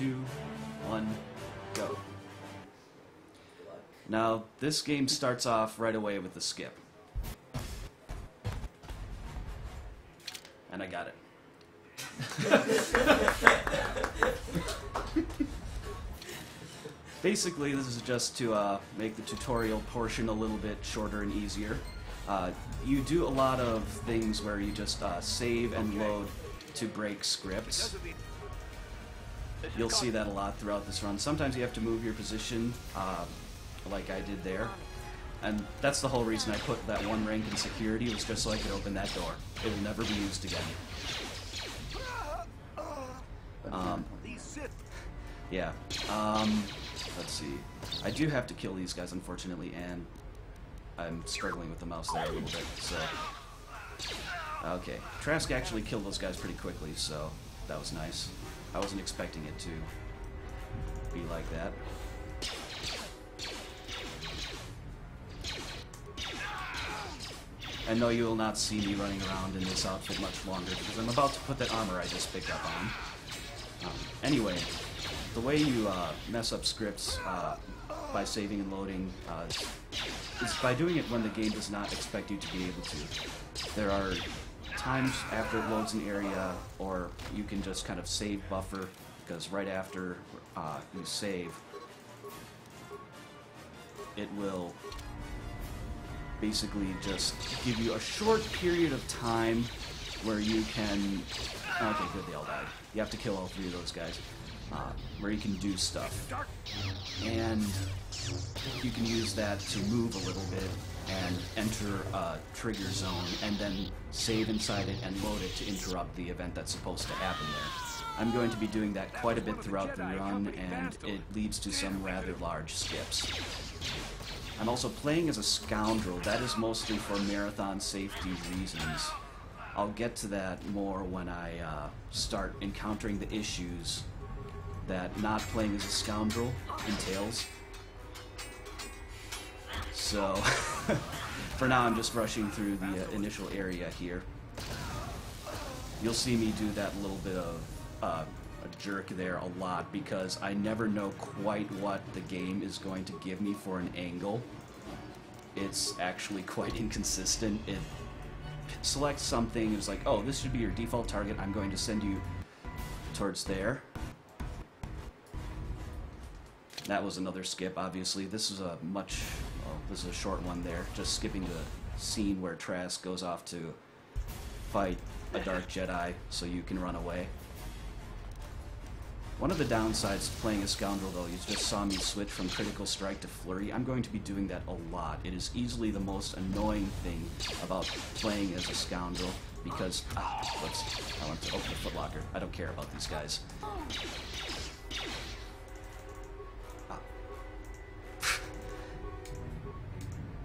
2, 1, go. Now, this game starts off right away with the skip. And I got it. Basically, this is just to make the tutorial portion a little bit shorter and easier. You do a lot of things where you just save and load to break scripts. You'll see that a lot throughout this run. Sometimes you have to move your position, like I did there. And that's the whole reason I put that one rank in security, was just so I could open that door. It will never be used again. Yeah. Let's see. I do have to kill these guys, unfortunately, and I'm struggling with the mouse there a little bit, so... Okay. Trask actually killed those guys pretty quickly, so that was nice. I wasn't expecting it to be like that. I know you will not see me running around in this outfit much longer, because I'm about to put that armor I just picked up on. Anyway, the way you mess up scripts by saving and loading is by doing it when the game does not expect you to be able to. There are times after it loads an area, or you can just kind of save buffer, because right after you save, it will basically just give you a short period of time where you can... Okay, good, they all died. You have to kill all 3 of those guys. Where you can do stuff. And you can use that to move a little bit and enter a trigger zone, and then save inside it and load it to interrupt the event that's supposed to happen there. I'm going to be doing that quite a bit throughout the run, and it leads to some rather large skips. I'm also playing as a scoundrel. That is mostly for marathon safety reasons. I'll get to that more when I start encountering the issues that not playing as a scoundrel entails. So, for now I'm just rushing through the initial area here. You'll see me do that little bit of a jerk there a lot, because I never know quite what the game is going to give me for an angle. It's actually quite inconsistent. It selects something, it's like, oh, this should be your default target, I'm going to send you towards there. That was another skip, obviously. This is a this is a short one there, just skipping the scene where Trask goes off to fight a Dark Jedi so you can run away. One of the downsides to playing a scoundrel, though, you just saw me switch from critical strike to flurry. I'm going to be doing that a lot. It is easily the most annoying thing about playing as a scoundrel, because... whoops. I want to open the footlocker. I don't care about these guys.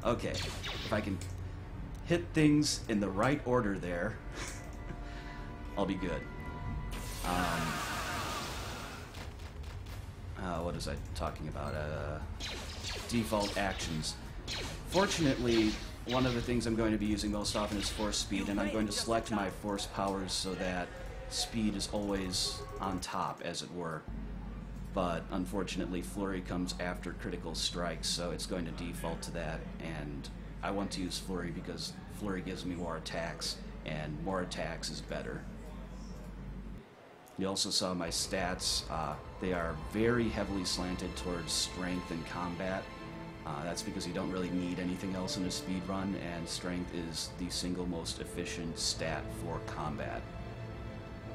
Okay, if I can hit things in the right order there, I'll be good. What was I talking about? Default actions. Fortunately, one of the things I'm going to be using most often is force speed, and I'm going to select my force powers so that speed is always on top, as it were. But unfortunately, flurry comes after critical strikes, so it's going to default to that, and I want to use flurry because flurry gives me more attacks, and more attacks is better. You also saw my stats. They are very heavily slanted towards strength and combat. That's because you don't really need anything else in a speed run, and strength is the single most efficient stat for combat.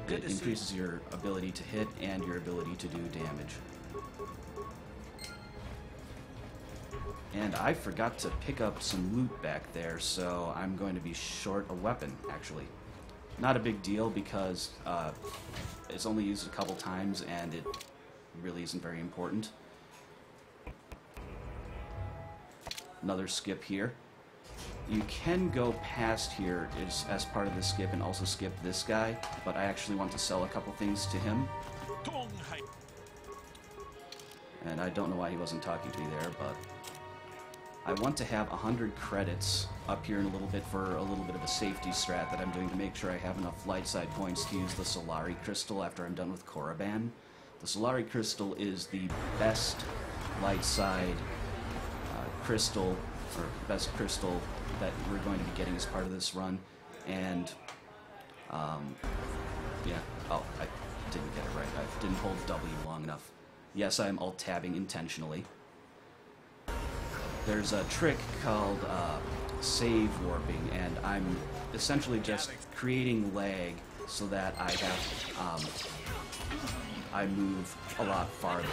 It increases your ability to hit and your ability to do damage. And I forgot to pick up some loot back there, so I'm going to be short a weapon, actually. Not a big deal, because it's only used a couple times and it really isn't very important. Another skip here. You can go past here as part of the skip and also skip this guy, but I actually want to sell a couple things to him. And I don't know why he wasn't talking to me there, but I want to have 100 credits up here in a little bit for a little bit of a safety strat that I'm doing to make sure I have enough light side points to use the Solari crystal after I'm done with Korriban. The Solari Crystal is the best light side crystal, or best crystal that we're going to be getting as part of this run. And, yeah, oh, I didn't get it right. I didn't hold W long enough. Yes, I am alt-tabbing intentionally. There's a trick called save warping, and I'm essentially just creating lag so that I have, I move a lot farther.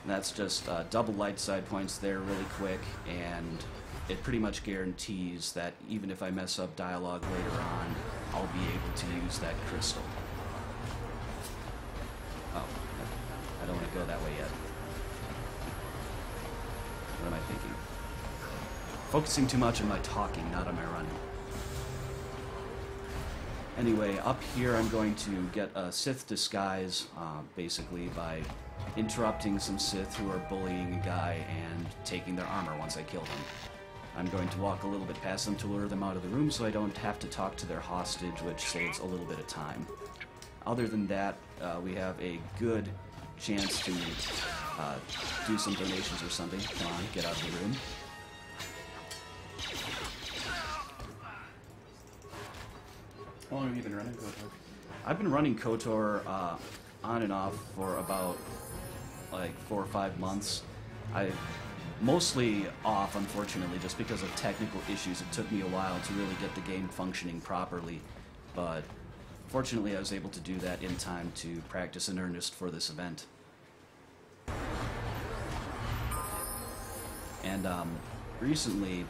And that's just double light side points there really quick, and it pretty much guarantees that even if I mess up dialogue later on, I'll be able to use that crystal. Oh, I don't want to go that way yet. What am I thinking? Focusing too much on my talking, not on my running. Anyway, up here I'm going to get a Sith disguise, basically by interrupting some Sith who are bullying a guy and taking their armor once I kill them. I'm going to walk a little bit past them to lure them out of the room so I don't have to talk to their hostage, which saves a little bit of time. Other than that, we have a good chance to do some donations or something. Come on, get out of the room. How long have you been running KOTOR? I've been running KOTOR on and off for about like 4 or 5 months. I mostly off, unfortunately, just because of technical issues. It took me a while to really get the game functioning properly, but fortunately I was able to do that in time to practice in earnest for this event. And recently,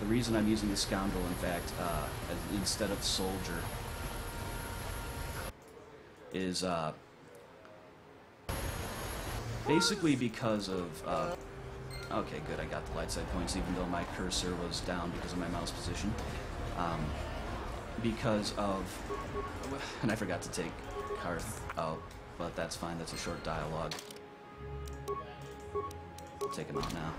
the reason I'm using the Scoundrel, in fact, instead of Soldier, is basically because of... okay, good, I got the light side points, even though my cursor was down because of my mouse position. Because of... And I forgot to take Karth out, but that's fine, that's a short dialogue. I'll take him out now.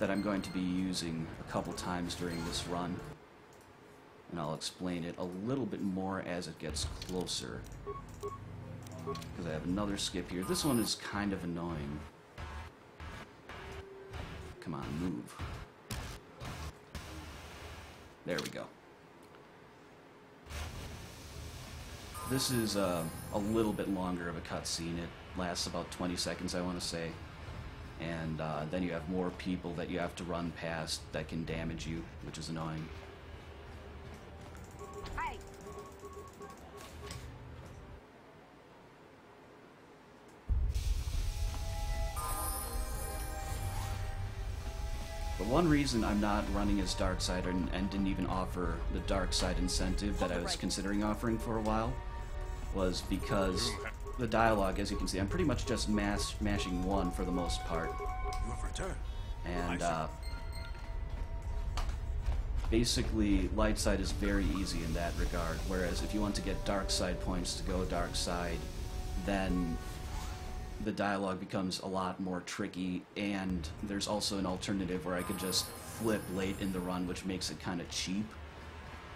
That I'm going to be using a couple times during this run, and I'll explain it a little bit more as it gets closer, because I have another skip here. This one is kind of annoying. Come on, move. There we go. This is a little bit longer of a cutscene. It lasts about 20 seconds, I want to say. And then you have more people that you have to run past that can damage you, which is annoying. Hey. But one reason I'm not running as Darksider and didn't even offer the Darkside incentive that I was considering offering for a while was because the dialogue, as you can see, I'm pretty much just mashing 1 for the most part. You have returned. And basically, light side is very easy in that regard, whereas if you want to get dark side points to go dark side, then the dialogue becomes a lot more tricky, and there's also an alternative where I could just flip late in the run, which makes it kind of cheap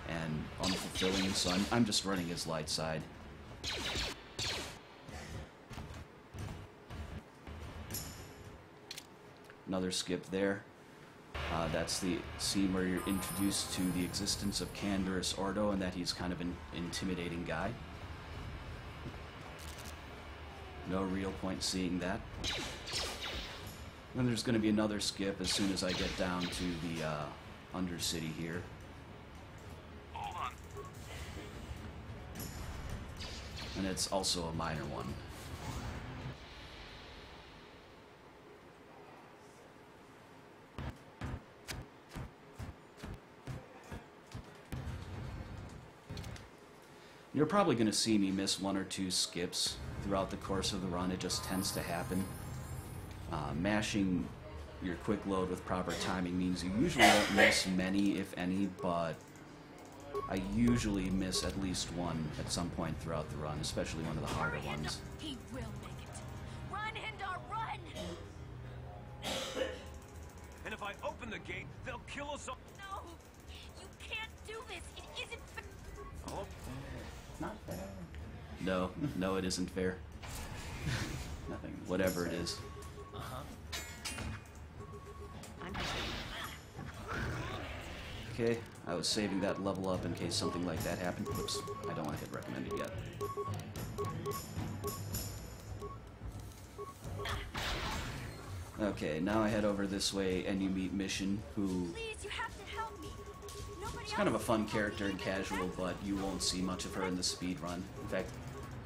and unfulfilling, so I'm just running as light side. Another skip there. That's the scene where you're introduced to the existence of Canderous Ordo and that he's kind of an intimidating guy. No real point seeing that. Then there's going to be another skip as soon as I get down to the Undercity here. Hold on. And it's also a minor one. You're probably going to see me miss 1 or 2 skips throughout the course of the run. It just tends to happen. Mashing your quick load with proper timing means you usually don't miss many, if any, but I usually miss at least 1 at some point throughout the run, especially one of the harder ones. He will make it. Run, Hindar, run! And if I open open the gate, they'll kill us all. No! You can't do this! It isn't fair! Oh, Not fair. No, no, it isn't fair. Nothing. Whatever it is. I'm Okay, I was saving that level up in case something like that happened. Whoops, I don't want to hit recommended yet. Okay, now I head over this way and you meet Mission, who Please, you have to help me. Nobody is kind of a else fun is character and helping me. casual, but you won't see much of her in the speed run. In fact,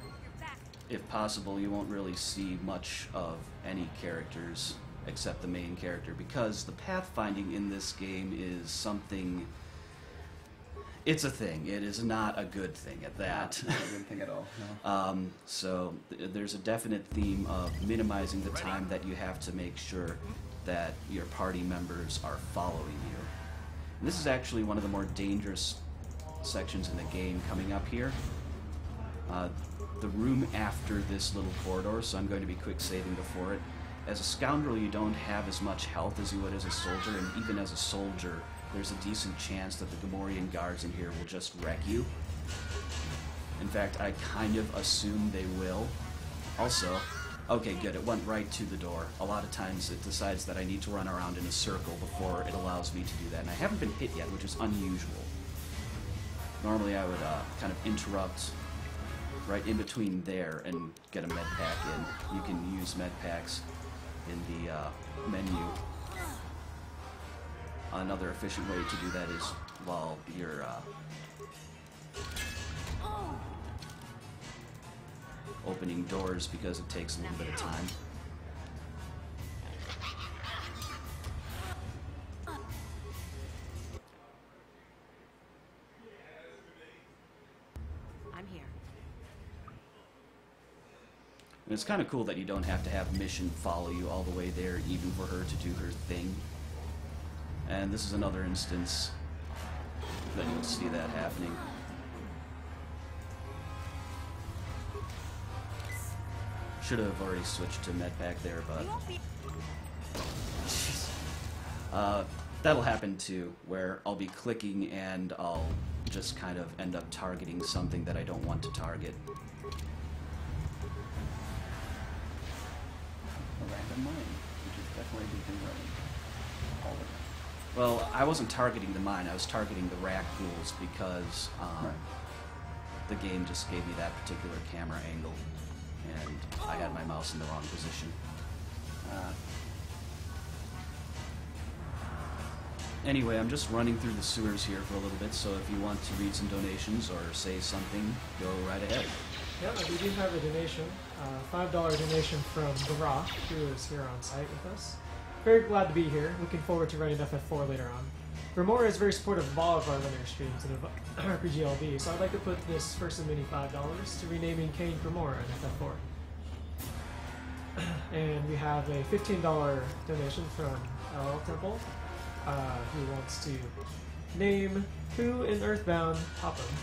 You're back. if possible, you won't really see much of any characters except the main character, because the pathfinding in this game is something... It's a thing. It is not a good thing at that. Not a good thing at all. No. So there's a definite theme of minimizing the time that you have to make sure that your party members are following you. And this is actually one of the more dangerous sections in the game coming up here. The room after this little corridor, so I'm going to be quick saving before it. As a scoundrel, you don't have as much health as you would as a soldier, and even as a soldier, there's a decent chance that the Gamorrean guards in here will just wreck you. In fact, I kind of assume they will. Also, okay, good, it went right to the door. A lot of times it decides that I need to run around in a circle before it allows me to do that, and I haven't been hit yet, which is unusual. Normally I would kind of interrupt right in between there and get a med pack in. You can use med packs in the menu. Another efficient way to do that is while you're opening doors, because it takes a little bit of time. I'm here. And it's kind of cool that you don't have to have Mission follow you all the way there, even for her to do her thing. And this is another instance that you'll see that happening. Should have already switched to medpack there, but You won't be. that'll happen too, where I'll be clicking and I'll just kind of end up targeting something that I don't want to target. A random mine, which is definitely a good thing running. All the time. Well, I wasn't targeting the mine, I was targeting the rack pools because Right. the game just gave me that particular camera angle, and I had my mouse in the wrong position. Anyway, I'm just running through the sewers here for a little bit, so if you want to read some donations or say something, go right ahead. Yeah, we do have a donation, $5 donation from The Rock, who is here on site with us. Very glad to be here. Looking forward to running FF4 later on. Remora is very supportive of all of our linear streams and of RPGLB, so I'd like to put this first and mini $5 to renaming Kane Remora in FF4. And we have a $15 donation from LL Temple, who wants to name who in Earthbound Popham.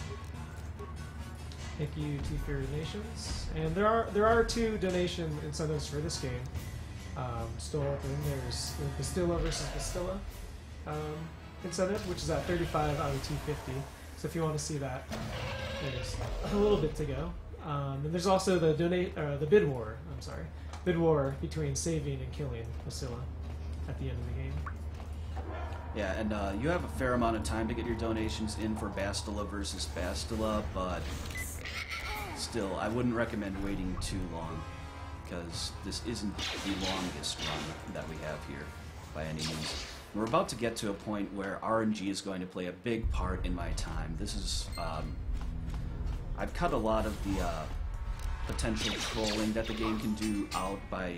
Thank you to for your donations. And there are two donation incentives for this game. Still open. There's the Bastilla versus Bastilla incentive, which is at 35 out of 250. So if you want to see that, there's a little bit to go. And there's also the bid war. I'm sorry, bid war between saving and killing Bastilla at the end of the game. Yeah, and you have a fair amount of time to get your donations in for Bastilla versus Bastilla, but still, I wouldn't recommend waiting too long, because this isn't the longest run that we have here, by any means. We're about to get to a point where RNG is going to play a big part in my time. This is, I've cut a lot of the potential trolling that the game can do out by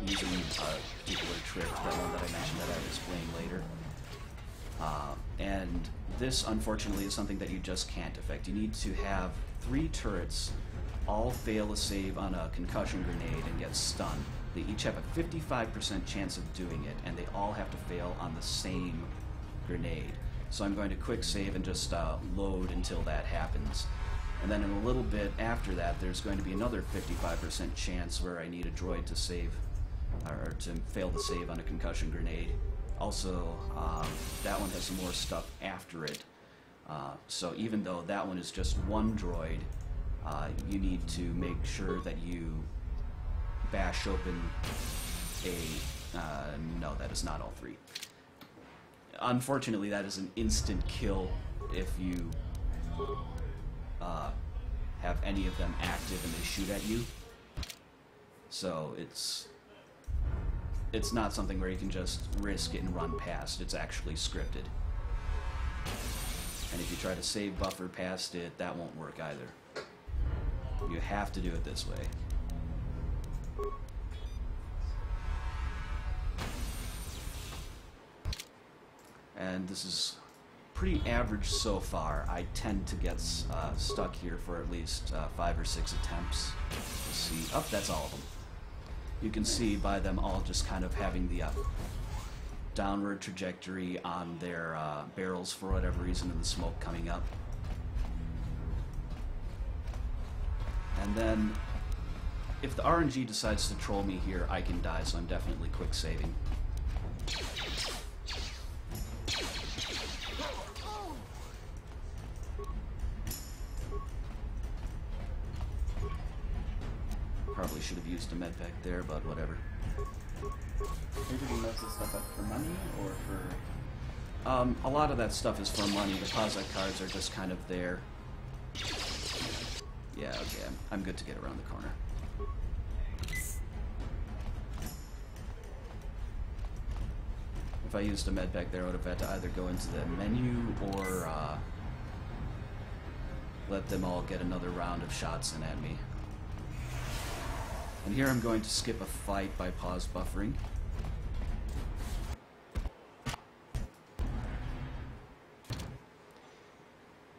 using a particular trick, that one that I mentioned that I'll explain later. And this, unfortunately, is something that you just can't affect. You need to have 3 turrets all fail a save on a concussion grenade and get stunned. They each have a 55% chance of doing it, and they all have to fail on the same grenade. So I'm going to quick save and just load until that happens. And then in a little bit after that, there's going to be another 55% chance where I need a droid to save, or to fail the save on a concussion grenade. Also, that one has some more stuff after it. So even though that one is just one droid, you need to make sure that you bash open a... no, that is not all three. Unfortunately, that is an instant kill if you have any of them active and they shoot at you. So it's not something where you can just risk it and run past. It's actually scripted. And if you try to save buffer past it, that won't work either. You have to do it this way. And this is pretty average so far. I tend to get stuck here for at least 5 or 6 attempts. Let's see. Oh, that's all of them. You can see by them all just kind of having the downward trajectory on their barrels for whatever reason, and the smoke coming up. And then, if the RNG decides to troll me here, I can die, so I'm definitely quick saving. Probably should have used a med pack there, but whatever. Are you picking most of the stuff up for money, or for... A lot of that stuff is for money. Deposit cards are just kind of there. Yeah, okay, I'm good to get around the corner. If I used a med pack there, I would have had to either go into the menu or let them all get another round of shots in at me. And here I'm going to skip a fight by pause buffering.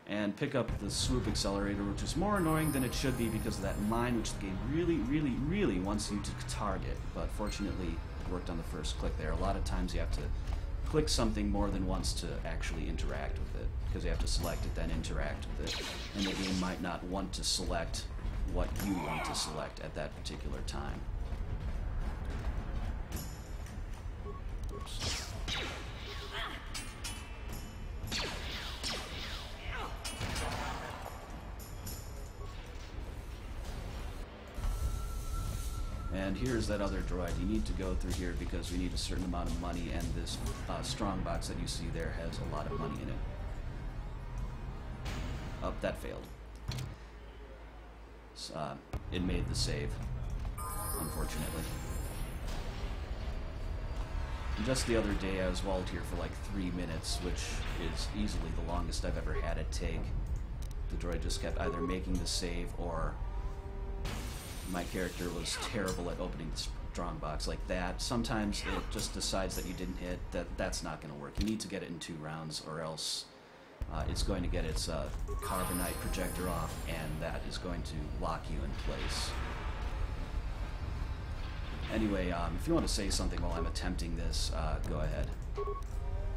And pick up the swoop accelerator, which is more annoying than it should be because of that mine, which the game really wants you to target. But fortunately, it worked on the first click there. A lot of times you have to click something more than once to actually interact with it, because you have to select it, then interact with it. And the game might not want to select what you want to select at that particular time. Oops. And here's that other droid. You need to go through here because we need a certain amount of money, and this strong box that you see there has a lot of money in it. Oh, that failed. It made the save, unfortunately. And just the other day I was walled here for like 3 minutes, which is easily the longest I've ever had it take. The droid just kept either making the save or my character was terrible at opening the strong box like that. Sometimes it just decides that you didn't hit. That's not going to work. You need to get it in 2 rounds, or else it's going to get its carbonite projector off, and that is going to lock you in place. Anyway, if you want to say something while I'm attempting this, go ahead.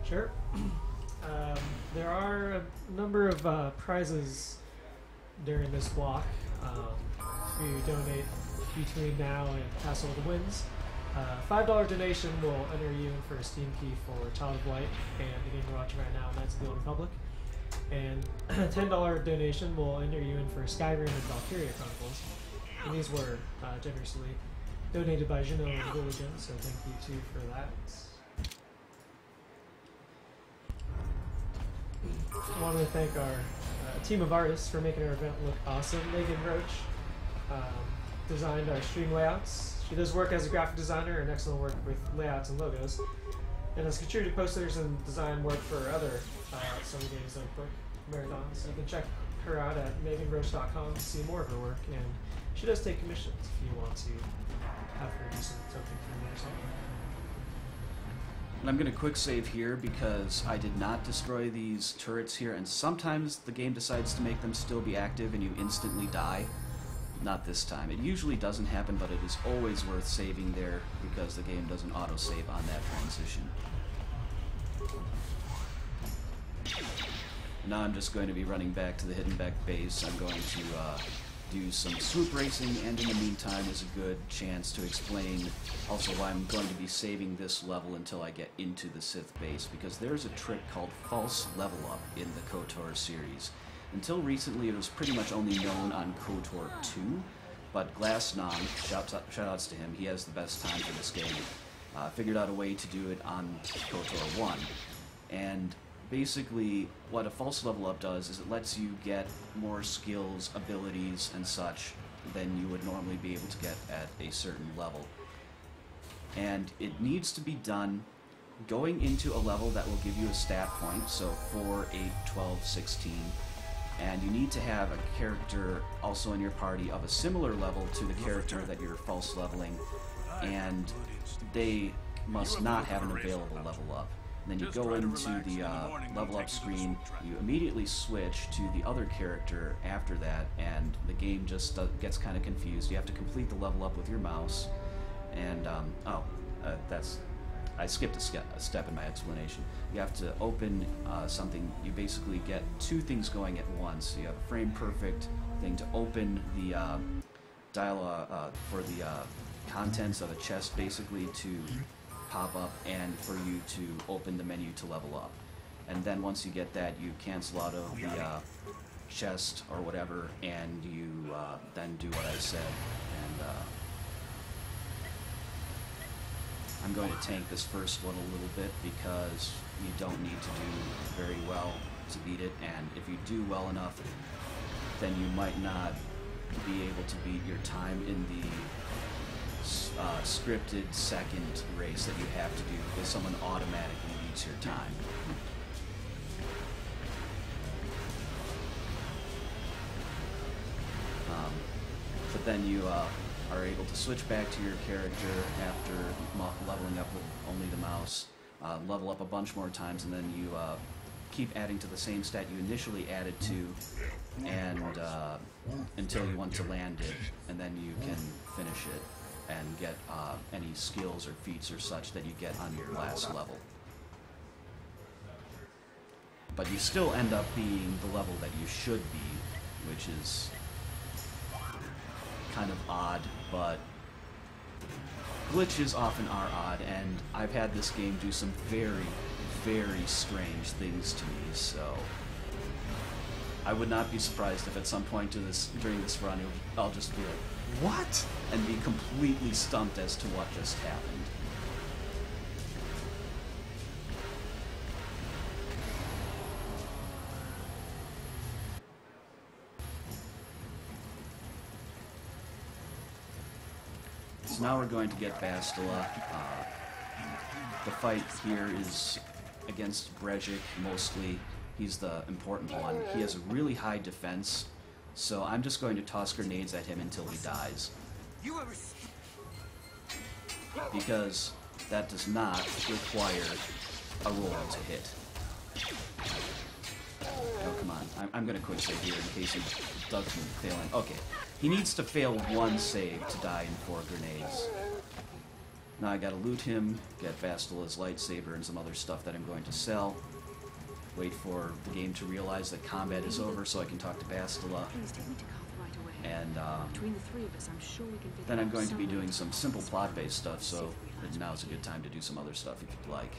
Sure. There are a number of prizes during this block. If you donate between now and Castle of the Winds, $5 donation will enter you in for a Steam key for Child of Light and the game we're watching right now, Knights of the Old Republic. And a $10 donation will enter you in for Skyrim and Valkyria Chronicles. And these were generously donated by Juno and Gilligan, so thank you too for that. I want to thank our team of artists for making our event look awesome. Megan Roach designed our stream layouts. She does work as a graphic designer and excellent work with layouts and logos, and has contributed posters and design work for other Summer Games Notebook marathons. So you can check her out at meganroach.com to see more of her work, and she does take commissions if you want to have her do something for you or something. And I'm going to quick save here because I did not destroy these turrets here, and sometimes the game decides to make them still be active and you instantly die. Not this time. It usually doesn't happen, but it is always worth saving there because the game doesn't auto-save on that transition. Now I'm just going to be running back to the Hidden Beck base. I'm going to do some swoop racing, and in the meantime is a good chance to explain also why I'm going to be saving this level until I get into the Sith base, because there's a trick called false level up in the KOTOR series. Until recently, it was pretty much only known on KOTOR 2, but Glassnon, shoutouts to him, he has the best time for this game, figured out a way to do it on KOTOR 1. And basically, what a false level up does is it lets you get more skills, abilities, and such than you would normally be able to get at a certain level. And it needs to be done going into a level that will give you a stat point, so 4, 8, 12, 16, and you need to have a character also in your party of a similar level to the character that you're false leveling, and they must not have an available level up. And then you go into the level up screen, you immediately switch to the other character after that, and the game just gets kind of confused. You have to complete the level up with your mouse, and I skipped a step in my explanation. You have to open something. You basically get two things going at once. You have a frame perfect thing to open the dialogue for the contents of a chest, basically, to pop up, and for you to open the menu to level up. And then once you get that, you cancel out of the chest or whatever, and you then do what I said. And I'm going to tank this first one a little bit because you don't need to do very well to beat it, and if you do well enough, then you might not be able to beat your time in the scripted second race that you have to do, because someone automatically beats your time. But then you are able to switch back to your character after leveling up with only the mouse, level up a bunch more times, and then you keep adding to the same stat you initially added to, and until you want to land it, and then you can finish it and get any skills or feats or such that you get on your last level. But you still end up being the level that you should be, which is kind of odd, but glitches often are odd, and I've had this game do some very, very strange things to me, so I would not be surprised if at some point during this run I'll just be like, what? And be completely stumped as to what just happened. So now we're going to get Bastila. The fight here is against Brejik mostly. He's the important one. He has a really high defense, so I'm just going to toss grenades at him until he dies. Because that does not require a roll to hit. Oh, come on. I'm going to quick save here in case he doesn't fail it. Okay. He needs to fail one save to die in 4 grenades. Now I gotta loot him, get Bastila's lightsaber and some other stuff that I'm going to sell. Wait for the game to realize that combat is over so I can talk to Bastila. And then I'm going to be doing some simple plot-based stuff, so now's a good time to do some other stuff if you'd like.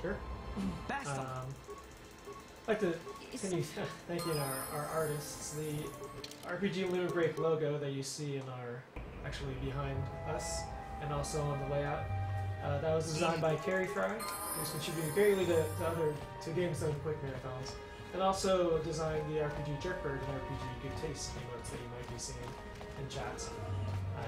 Sure. I'd like to continue thanking our artists. The RPG Lunar Break logo that you see in actually behind us, and also on the layout, that was designed by Carrie Fry, who's contributed greatly to Games Done Quick Marathons, and also designed the RPG Jerkbird and RPG Good Taste emotes that you might be seeing in chats.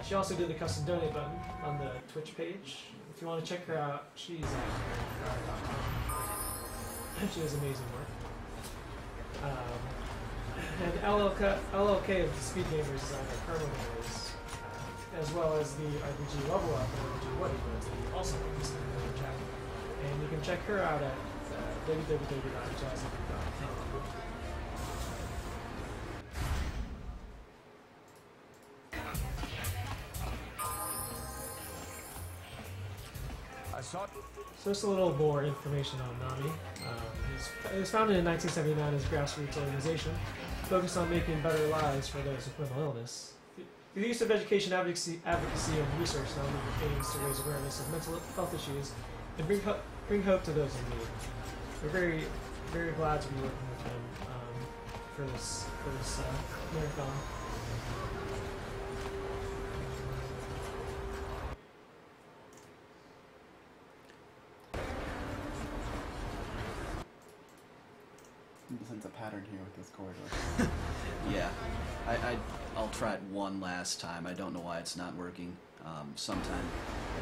She also did the custom donate button on the Twitch page. If you want to check her out, she's at carriefry.com. She does amazing work. And AlecK of the Speed Gamers is on our kernel members, as well as the RPG Level Up and RPG What emotes that you also can see in the chat. And you can check her out at www.jazzy.com. I saw So just a little more information on NAMI. It was founded in 1979 as a grassroots organization focused on making better lives for those with mental illness. Through the use of education, advocacy and research, NAMI aims to raise awareness of mental health issues and bring hope to those in need. We're very, very glad to be working with them for this marathon. Sense a pattern here with this corridor. Yeah, I'll try it one last time. I don't know why it's not working. Sometime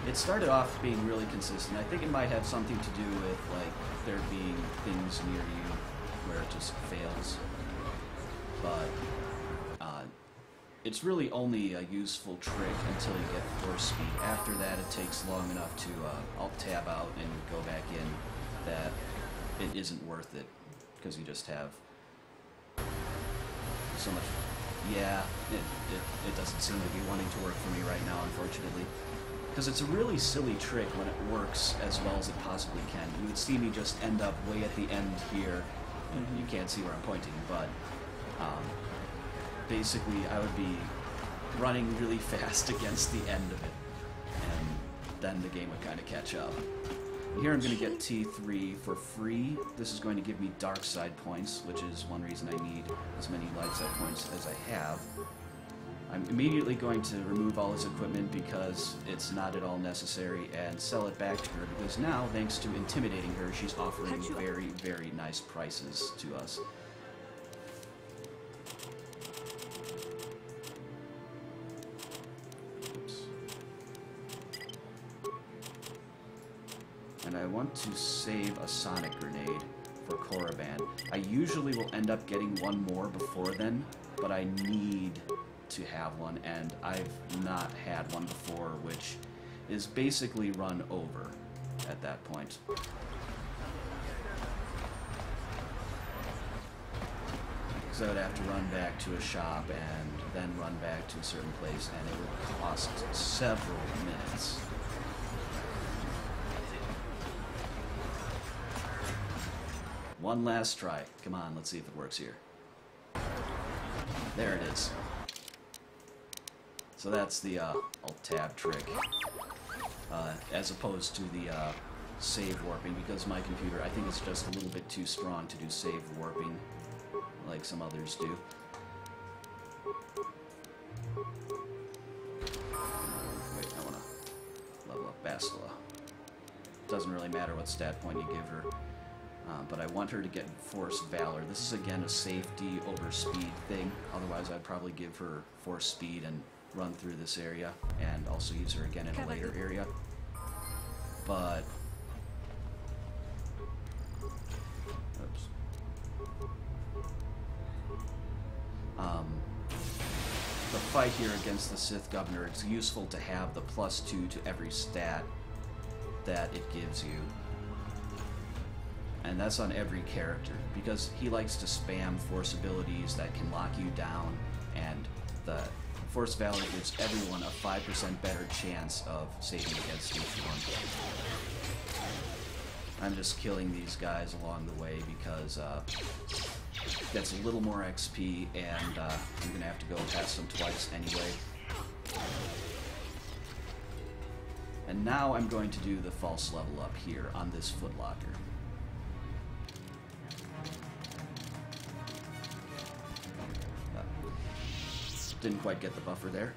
it started off being really consistent. I think it might have something to do with like there being things near you where it just fails. But it's really only a useful trick until you get force speed. After that, it takes long enough to Alt tab out and go back in that it isn't worth it. Because you just have so much. Yeah, it doesn't seem to be wanting to work for me right now, unfortunately. Because it's a really silly trick when it works as well as it possibly can. You would see me just end up way at the end here. You can't see where I'm pointing, but basically I would be running really fast against the end of it. And then the game would kind of catch up. Here I'm going to get T3 for free. This is going to give me dark side points, which is one reason I need as many light side points as I have. I'm immediately going to remove all this equipment because it's not at all necessary and sell it back to her because now, thanks to intimidating her, she's offering very, very nice prices to us. And I want to save a sonic grenade for Korriban. I usually will end up getting one more before then, but I need to have one, and I've not had one before, which is basically run over at that point. So I would have to run back to a shop and then run back to a certain place, and it would cost several minutes. One last try. Come on, let's see if it works here. There it is. So that's the Alt-Tab trick, as opposed to the save warping, because my computer, I think it's just a little bit too strong to do save warping like some others do. Wait, I want to level up Bastila. Doesn't really matter what stat point you give her. But I want her to get Force Valor. This is again a safety over speed thing. Otherwise I'd probably give her Force Speed and run through this area, and also use her again in a later area. But oops. The fight here against the Sith Governor, it's useful to have the +2 to every stat that it gives you. And that's on every character, because he likes to spam force abilities that can lock you down, and the Force Valor gives everyone a 5% better chance of saving against each one. I'm just killing these guys along the way because it gets a little more XP, and I'm going to have to go past them twice anyway. And now I'm going to do the false level up here on this footlocker. Didn't quite get the buffer there.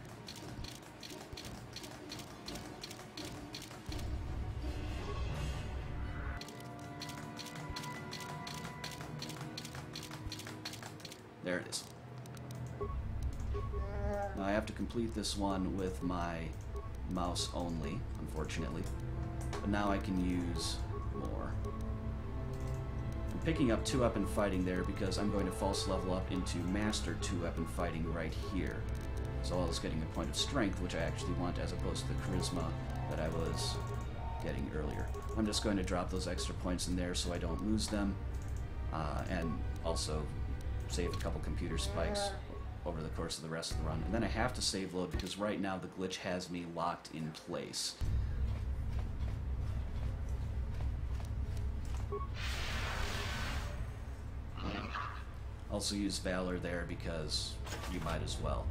There it is. Now I have to complete this one with my mouse only, unfortunately. But now I can use more. I'm picking up 2-weapon fighting there because I'm going to false level up into Master 2-weapon fighting right here. So I was getting a point of strength, which I actually want, as opposed to the charisma that I was getting earlier. I'm just going to drop those extra points in there so I don't lose them, and also save a couple computer spikes over the course of the rest of the run. And then I have to save load because right now the glitch has me locked in place. Also use Valor there because you might as well.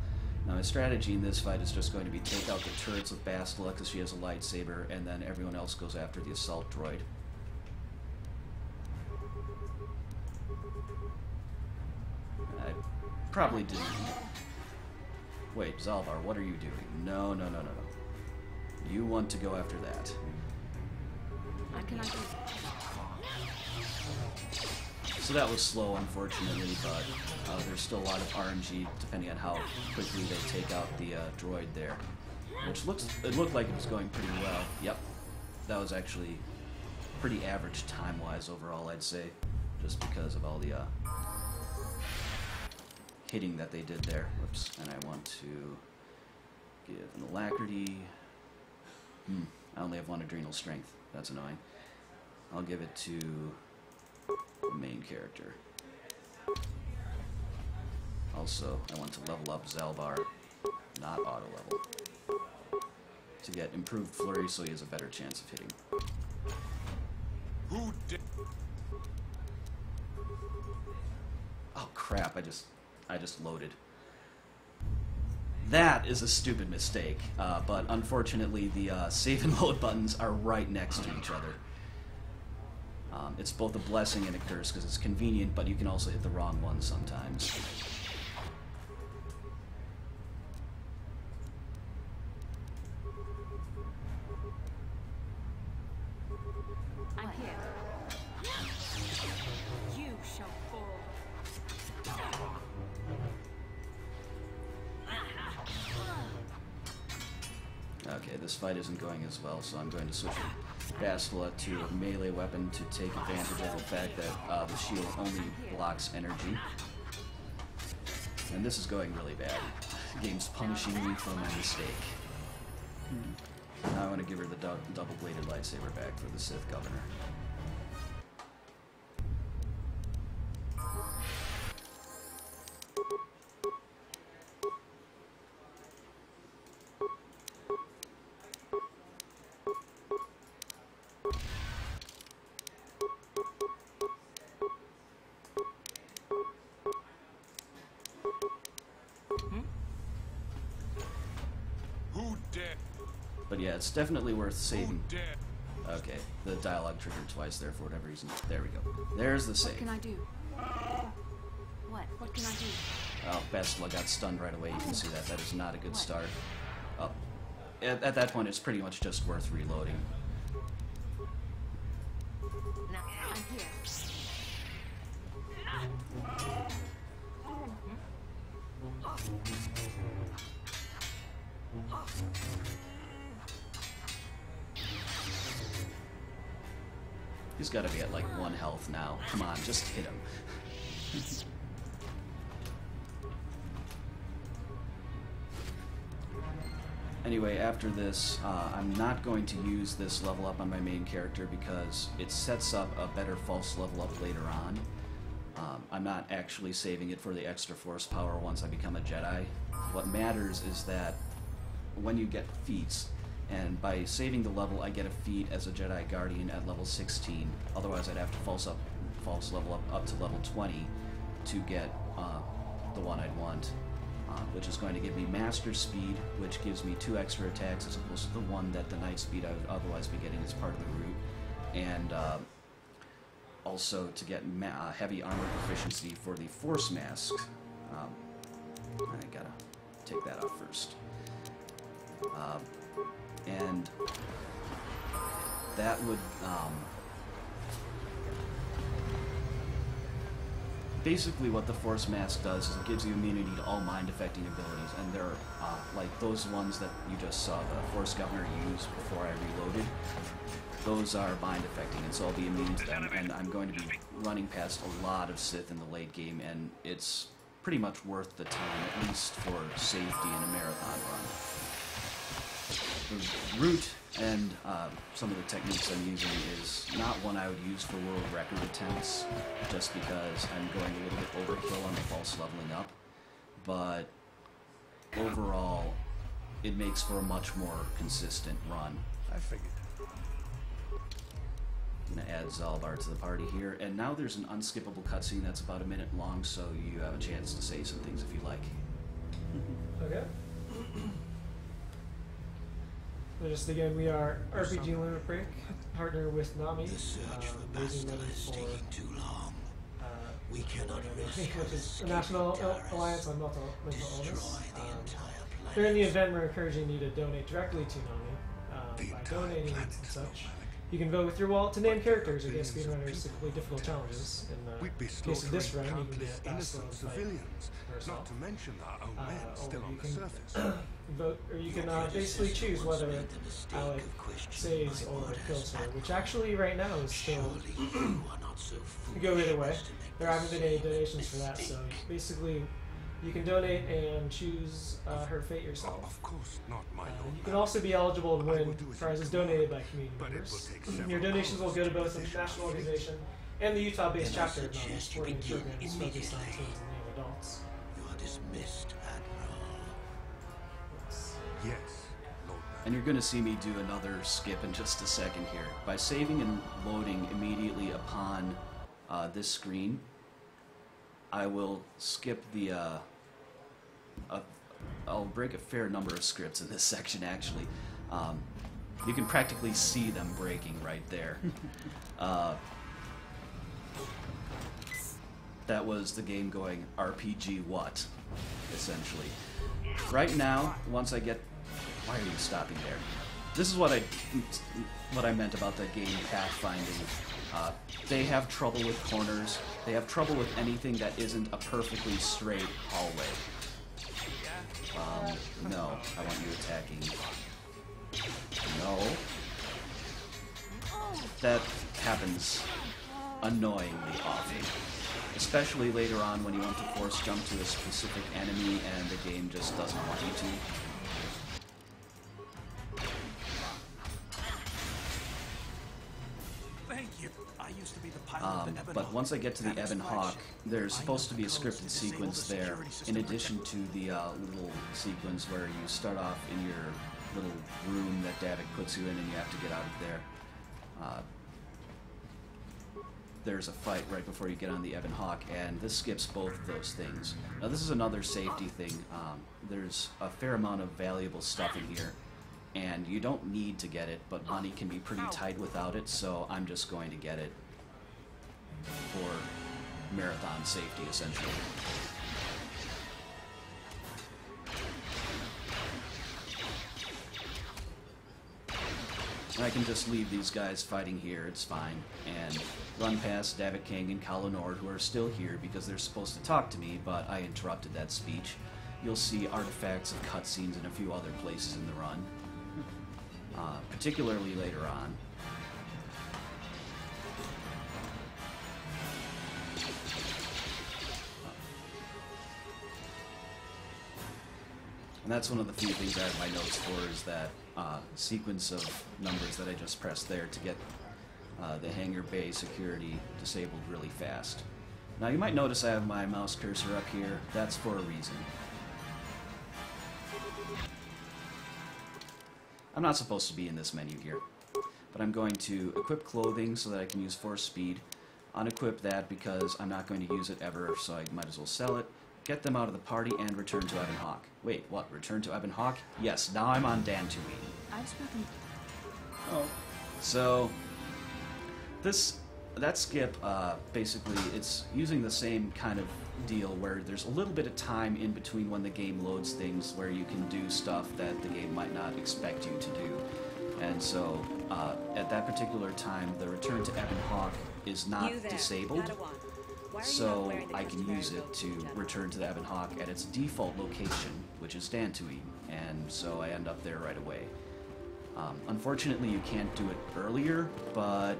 Now my strategy in this fight is just going to be take out the turrets with Bastila because she has a lightsaber, and then everyone else goes after the assault droid. I probably didn't. Wait, Zalbar, what are you doing? No, no, no, no, no. You want to go after that. What can I do? So that was slow, unfortunately, but there's still a lot of RNG depending on how quickly they take out the droid there. Which looked like it was going pretty well. Yep, that was actually pretty average time-wise overall, I'd say, just because of all the hitting that they did there. Whoops, and I want to give an alacrity. I only have 1 adrenal strength. That's annoying. I'll give it to the main character. Also, I want to level up Zalbar, not auto level, to get improved flurry so he has a better chance of hitting. Who did? Oh crap, I just loaded. That is a stupid mistake, but unfortunately the save and load buttons are right next to each other. It's both a blessing and a curse because it's convenient, but you can also hit the wrong one sometimes. I'm here. You shall fall. Okay, this fight isn't going as well, so I'm going to switch Bastila to a melee weapon to take advantage of the fact that the shield only blocks energy. And this is going really bad. The game's punishing me for my mistake. Now I want to give her the double-bladed lightsaber back for the Sith Governor. Who did? But yeah, it's definitely worth Who saving. did? Okay, the dialogue triggered twice there for whatever reason. There we go. There's the What save. can I do? What? What can I do? Oh, Bastila got stunned right away. You can see that. That is not a good start. Oh. At that point, it's pretty much just worth reloading. Now, I'm here. He's got to be at like 1 health now. Come on, just hit him. Anyway, after this, I'm not going to use this level up on my main character because it sets up a better false level up later on. I'm not actually saving it for the extra force power once I become a Jedi. What matters is that when you get feats, and by saving the level I get a feat as a Jedi Guardian at level 16, otherwise I'd have to false level up to level 20 to get the one I'd want. Which is going to give me Master Speed, which gives me 2 extra attacks as opposed to the 1 that the Knight Speed I would otherwise be getting as part of the route. And also to get heavy armor proficiency for the Force Mask. I gotta take that off first. And that would... basically what the Force Mask does is it gives you immunity to all mind-affecting abilities, and they're like those ones that you just saw the Force Governor use before I reloaded. Those are mind-affecting, and so I'll be immune to them, and I'm going to be running past a lot of Sith in the late game, and it's pretty much worth the time, at least for safety in a marathon run. The route and some of the techniques I'm using is not one I would use for world record attempts, just because I'm going a little bit overkill on the false leveling up, but overall it makes for a much more consistent run. I figured. gonna add Zalbar to the party here, and now there's an unskippable cutscene that's about a minute long, so you have a chance to say some things if you like. Okay. So just again, we are RPG Limit Break, partner with Nami, raising money for We cannot which is the National Alliance on Mental Illness. During the event, we're encouraging you to donate directly to Nami. By donating and such, you can vote with your wallet to name characters or get speedrunners to complete difficult challenges. In the case of this run, you can get innocent civilians, not to mention our own men still on the surface. Vote, or you can basically choose whether Alec saves or kills her, which actually right now is still you go either way. There haven't been any donations for that, so basically you can donate and choose her fate yourself. Of course, not my You can also be eligible to win prizes donated by community members. Your donations will go to both the national organization and the Utah-based chapter of Nami, supporting programs focused on teens and young adults. You are dismissed, Admiral. Yes, Lord. And you're going to see me do another skip in just a second here. By saving and loading immediately upon this screen, I will skip the... I'll break a fair number of scripts in this section, actually. You can practically see them breaking right there. That was the game going, RPG what? Essentially. Right now, once I get... Why are you stopping there? This is what I meant about the game pathfinding. They have trouble with corners. They have trouble with anything that isn't a perfectly straight hallway. No. I want you attacking. No. That happens annoyingly often. Especially later on when you want to force jump to a specific enemy and the game just doesn't want you to. Thank you. I used to be the pilot of the Ebon But Hawk. once I get to the Ebon Hawk, there's supposed to be a scripted sequence there, in addition to the little sequence where you start off in your little room that Davik puts you in and you have to get out of there. There's a fight right before you get on the Ebon Hawk, and this skips both of those things. Now this is another safety thing. There's a fair amount of valuable stuff in here, and you don't need to get it, but money can be pretty tight without it, so I'm just going to get it for marathon safety, essentially. And I can just leave these guys fighting here, it's fine, and run past Davik King and Kalinor, who are still here because they're supposed to talk to me, but I interrupted that speech. You'll see artifacts of cutscenes in a few other places in the run, particularly later on. And that's one of the few things I have my notes for, is that sequence of numbers that I just pressed there to get the hangar bay security disabled really fast. Now you might notice I have my mouse cursor up here. That's for a reason. I'm not supposed to be in this menu here, but I'm going to equip clothing so that I can use force speed, unequip that because I'm not going to use it ever, so I might as well sell it, get them out of the party, and return to Ebon Hawk. Wait, what? Return to Ebon Hawk? Yes, now I'm on Dantooine. I've spoken. Oh, So, that skip, basically, it's using the same kind of deal where there's a little bit of time in between when the game loads things where you can do stuff that the game might not expect you to do. And so, at that particular time, the return to Ebon Hawk is not disabled, so I can use it to return to the Ebon Hawk at its default location, which is Dantooine, and so I end up there right away. Unfortunately, you can't do it earlier, but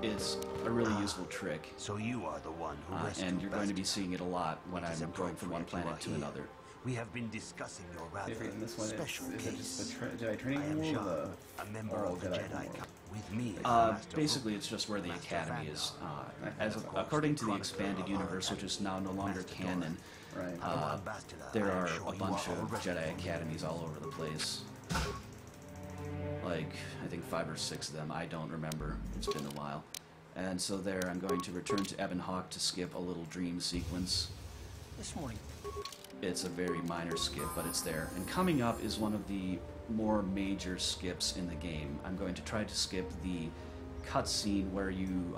it's a really useful trick. So you are the one who rescued And you're going to be Bastila. seeing it a lot when It is I'm going from one appropriate you planet are to here. another. We have been discussing your rather in this one, special is it case. just the Jedi I training am rule Jean, or a member oral of the Jedi Jedi rule? With me as the Master Basically, Hope, it's just where the Master Academy Vandal. is. Of course, According to the Chronicler expanded of universe, our which is now no longer Master canon, Right. Our Bastila, there I am are sure a you bunch are of already Jedi familiar Academies all over the place. like, I think 5 or 6 of them. I don't remember. It's been a while. And so there, I'm going to return to Ebon Hawk to skip a little dream sequence. This morning. It's a very minor skip, but it's there. And coming up is one of the more major skips in the game. I'm going to try to skip the cutscene where you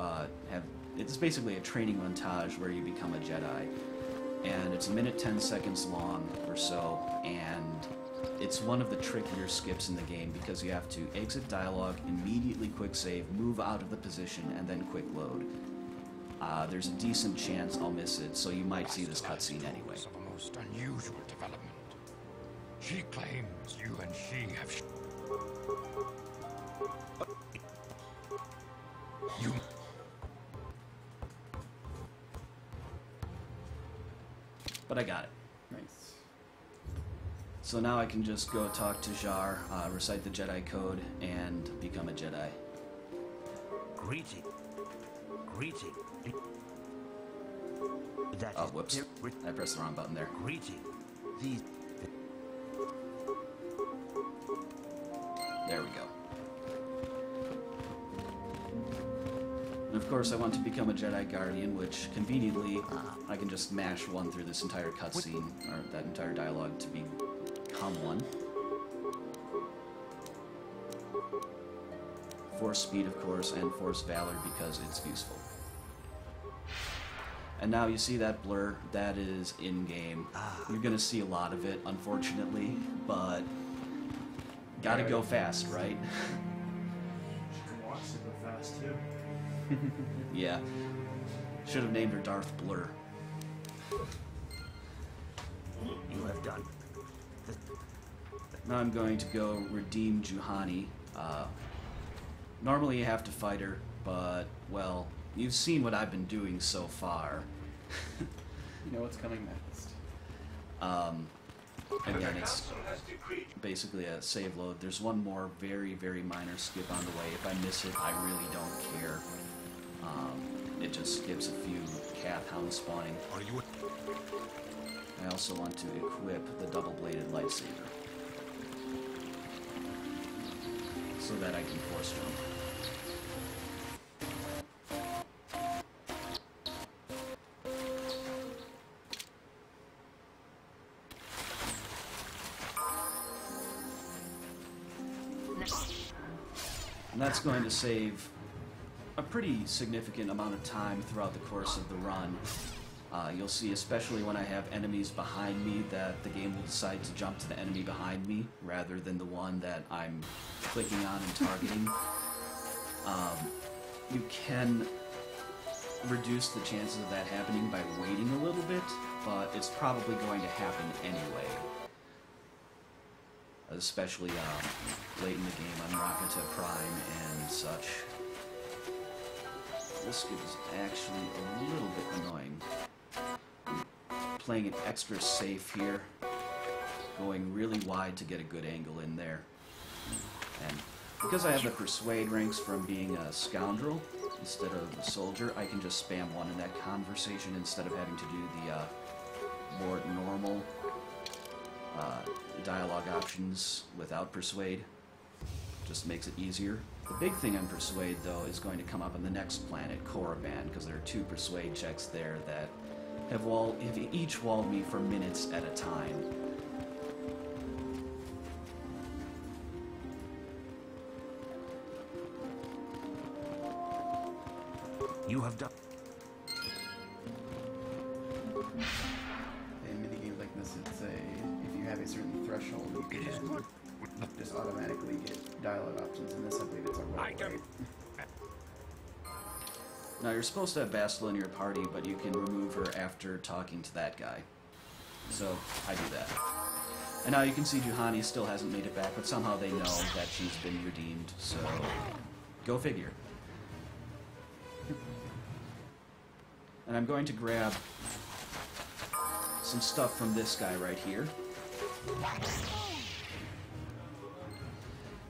have... It's basically a training montage where you become a Jedi. And it's 1 minute 10 seconds long or so, and it's one of the trickier skips in the game because you have to exit dialogue, immediately quick save, move out of the position, and then quick load. There's a decent chance I'll miss it, so you might see this cutscene anyway. Of a most unusual development. She claims you and she have. You. But I got it. Nice. So now I can just go talk to Jar, recite the Jedi code, and become a Jedi. Greeting. Greeting. That Oh, is whoops. I pressed the wrong button there. greeting. These. There we go. And of course I want to become a Jedi Guardian, which conveniently I can just mash 1 through this entire cutscene, or that entire dialogue to become one. Force speed, of course, and Force Valor because it's useful. And now you see that blur, that is in-game. You're gonna see a lot of it, unfortunately, but gotta go fast, right? She can walk super fast too. Yeah. Should have named her Darth Blur. You have done. Now I'm going to go redeem Juhani. Normally you have to fight her, but, well, you've seen what I've been doing so far. You know what's coming next. Again, it's basically a save load. There's one more very, very minor skip on the way. If I miss it, I really don't care. It just skips a few Cath Hounds spawning. Are you? I also want to equip the double-bladed lightsaber so that I can force jump. And that's going to save a pretty significant amount of time throughout the course of the run. You'll see, especially when I have enemies behind me, that the game will decide to jump to the enemy behind me rather than the one that I'm clicking on and targeting. You can reduce the chances of that happening by waiting a little bit, but it's probably going to happen anyway. Especially late in the game on Rakata Prime and such. This skip is actually a little bit annoying. Playing it extra safe here, going really wide to get a good angle in there. And because I have the Persuade ranks from being a scoundrel instead of a soldier, I can just spam 1 in that conversation instead of having to do the more normal dialogue options without Persuade. Just makes it easier. The big thing on Persuade, though, is going to come up on the next planet, Korriban, because there are 2 Persuade checks there that have each walled me for minutes at a time. You have done. In minigames like this, it's if you have a certain threshold, you can just automatically get dialogue options. In this, I believe it's a roll, right? Now, you're supposed to have Bastila in your party, but you can remove her after talking to that guy. So, I do that. And now you can see Juhani still hasn't made it back, but somehow they know that she's been redeemed, so go figure. And I'm going to grab some stuff from this guy right here.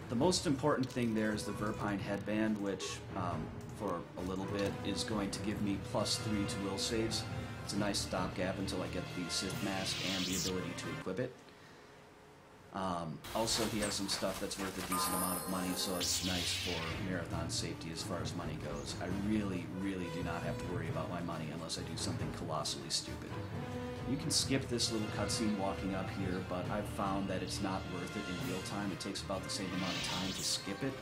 The most important thing there is the Verpine headband, which, for a little bit, is going to give me +3 to will saves. It's a nice stopgap until I get the Sith Mask and the ability to equip it. Also, he has some stuff that's worth a decent amount of money, so it's nice for marathon safety as far as money goes. I really, really do not have to worry about my money unless I do something colossally stupid. You can skip this little cutscene walking up here, but I've found that it's not worth it in real time. It takes about the same amount of time to skip it,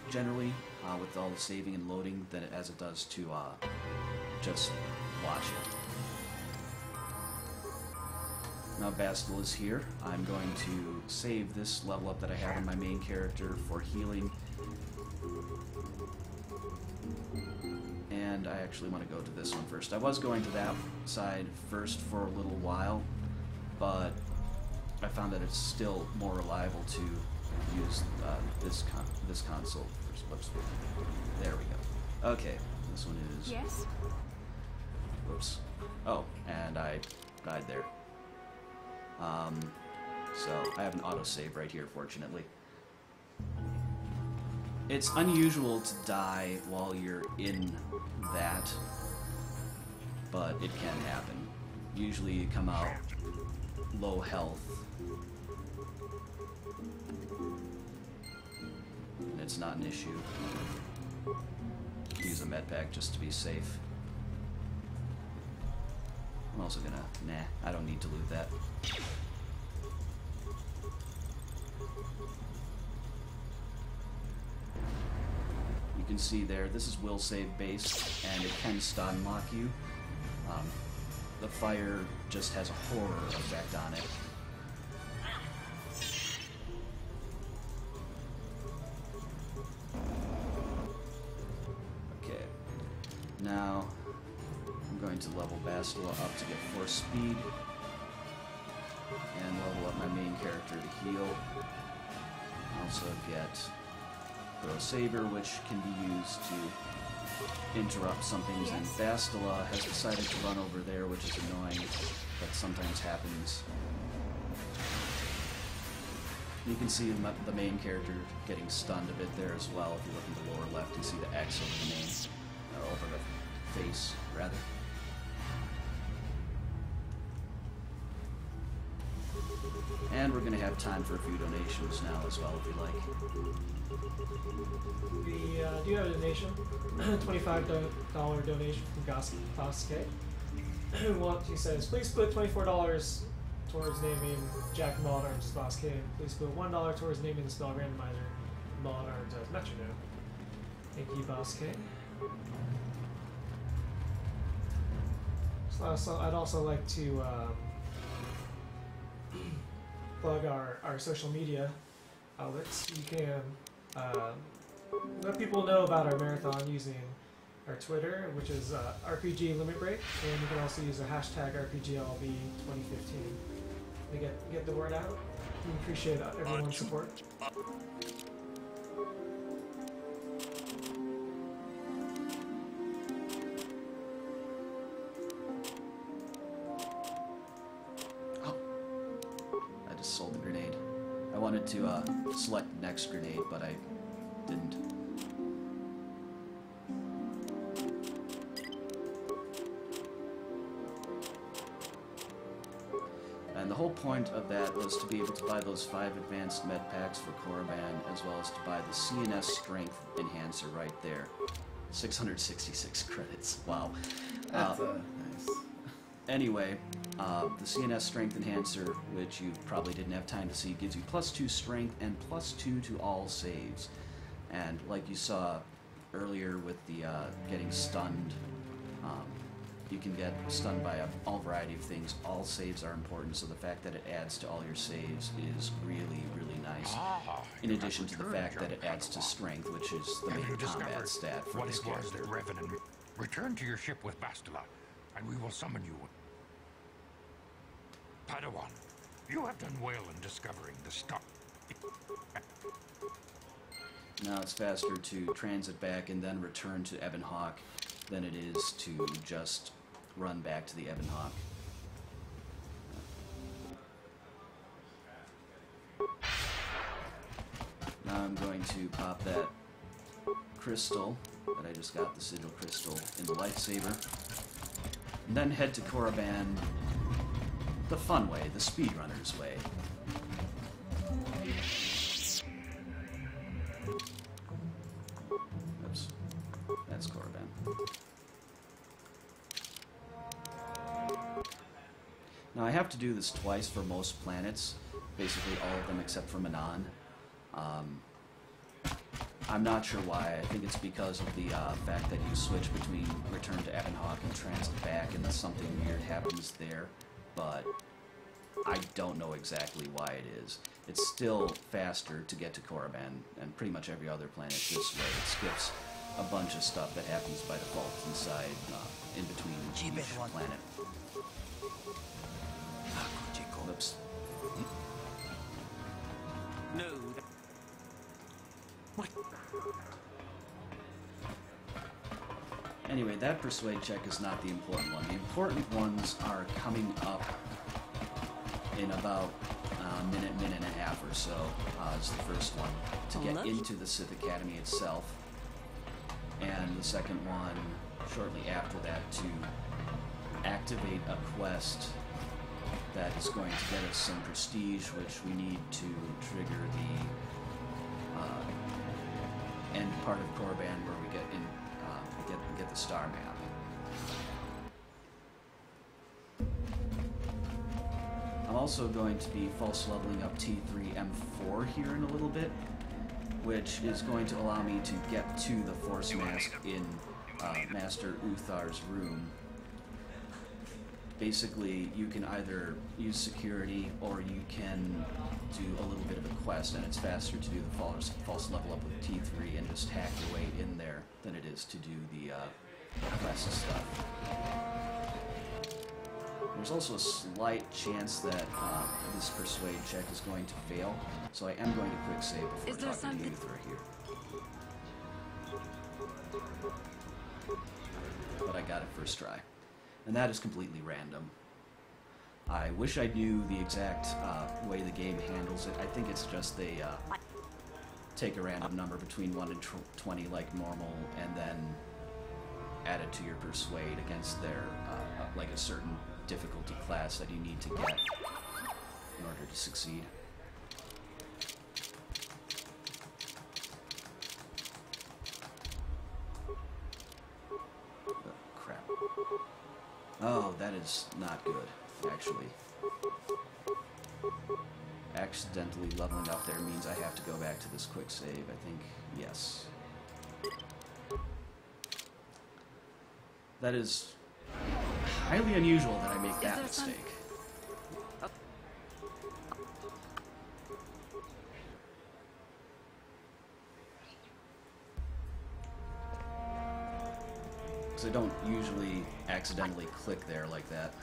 generally, with all the saving and loading, as it does to just watch it. Now Bastel is here. I'm going to save this level up that I have in my main character for healing. And I actually want to go to this one first. I was going to that side first for a little while, but I found that it's still more reliable to use this console first. Whoops. There we go. Okay, this one is... Yes? Whoops. Oh, and I died there. So I have an autosave right here, fortunately. It's unusual to die while you're in that, but it can happen. Usually you come out low health, and it's not an issue. Use a med pack just to be safe. I'm also gonna... Nah, I don't need to loot that. You can see there, this is will save based, and it can stun lock you. The fire just has a horror effect on it. Okay, now I'm going to level Bastila up to get force speed, and level up my main character to heal. Also get Throw Saber, which can be used to interrupt some things, and Bastila has decided to run over there, which is annoying, but sometimes happens. You can see the main character getting stunned a bit there as well. If you look in the lower left, you see the X over the name, or over the face, rather. And we're going to have time for a few donations now as well, if you like. Do you have a donation? $25 donation from Goske. He says, please put $24 towards naming Jack Mullen Arms as Boss K. Please put $1 towards naming the spell randomizer Mullen Arms as Metronome. Thank you, Boss K. So I'd also like to plug our social media outlets. You can let people know about our marathon using our Twitter, which is RPG Limit Break, and you can also use the hashtag RPGLB2015 to get the word out. We appreciate everyone's support. Sold the grenade. I wanted to select next grenade, but I didn't. And the whole point of that was to be able to buy those 5 advanced med packs for Korriban, as well as to buy the CNS Strength Enhancer right there. 666 credits. Wow. That's nice. Anyway, the CNS Strength Enhancer, which you probably didn't have time to see, gives you +2 strength and +2 to all saves. And like you saw earlier with the getting stunned, you can get stunned by all variety of things. All saves are important, so the fact that it adds to all your saves is really, really nice. In addition to the fact that it adds to strength, which is the main combat stat for this character. Return to your ship with Bastila, and we will summon you. Padawan, you have done well in discovering the stuff. Now it's faster to transit back and then return to Ebonhawk than it is to just run back to the Ebonhawk. Now I'm going to pop that crystal that I just got, the sigil crystal, in the lightsaber, and then head to Korriban the fun way, the speedrunner's way. Now I have to do this twice for most planets, basically all of them except for Manan. I'm not sure why. I think it's because of the fact that you switch between Return to Ebonhawk and Transit back, and something weird happens there, but I don't know exactly why it is. It's still faster to get to Korriban and pretty much every other planet this way. It skips a bunch of stuff that happens by default inside, in between each planet. Oops. No. Anyway, that persuade check is not the important one. The important ones are coming up in about a minute and a half or so. Is the first one to get into the Sith Academy itself, and the second one shortly after that to activate a quest that is going to get us some prestige, which we need to trigger the end part of Korriban where we get in, get the star map. I'm also going to be false leveling up T3M4 here in a little bit, which is going to allow me to get to the Force Mask in Master Uthar's room. Basically, you can either use security or you can do a little bit of a quest, and it's faster to do the false level up with T3 and just hack your way in there than it is to do the quest stuff. There's also a slight chance that this persuade check is going to fail, so I am going to quick save before talking to Uthar here. But I got it first try. And that is completely random. I wish I knew the exact way the game handles it. I think it's just they take a random number between 1 and 20 like normal, and then add it to your persuade against their like a certain difficulty class that you need to get in order to succeed. Oh, that is not good, actually. Accidentally leveling up there means I have to go back to this quick save, I think. Yes. That is highly unusual that I make that mistake. Because I don't usually accidentally click there like that.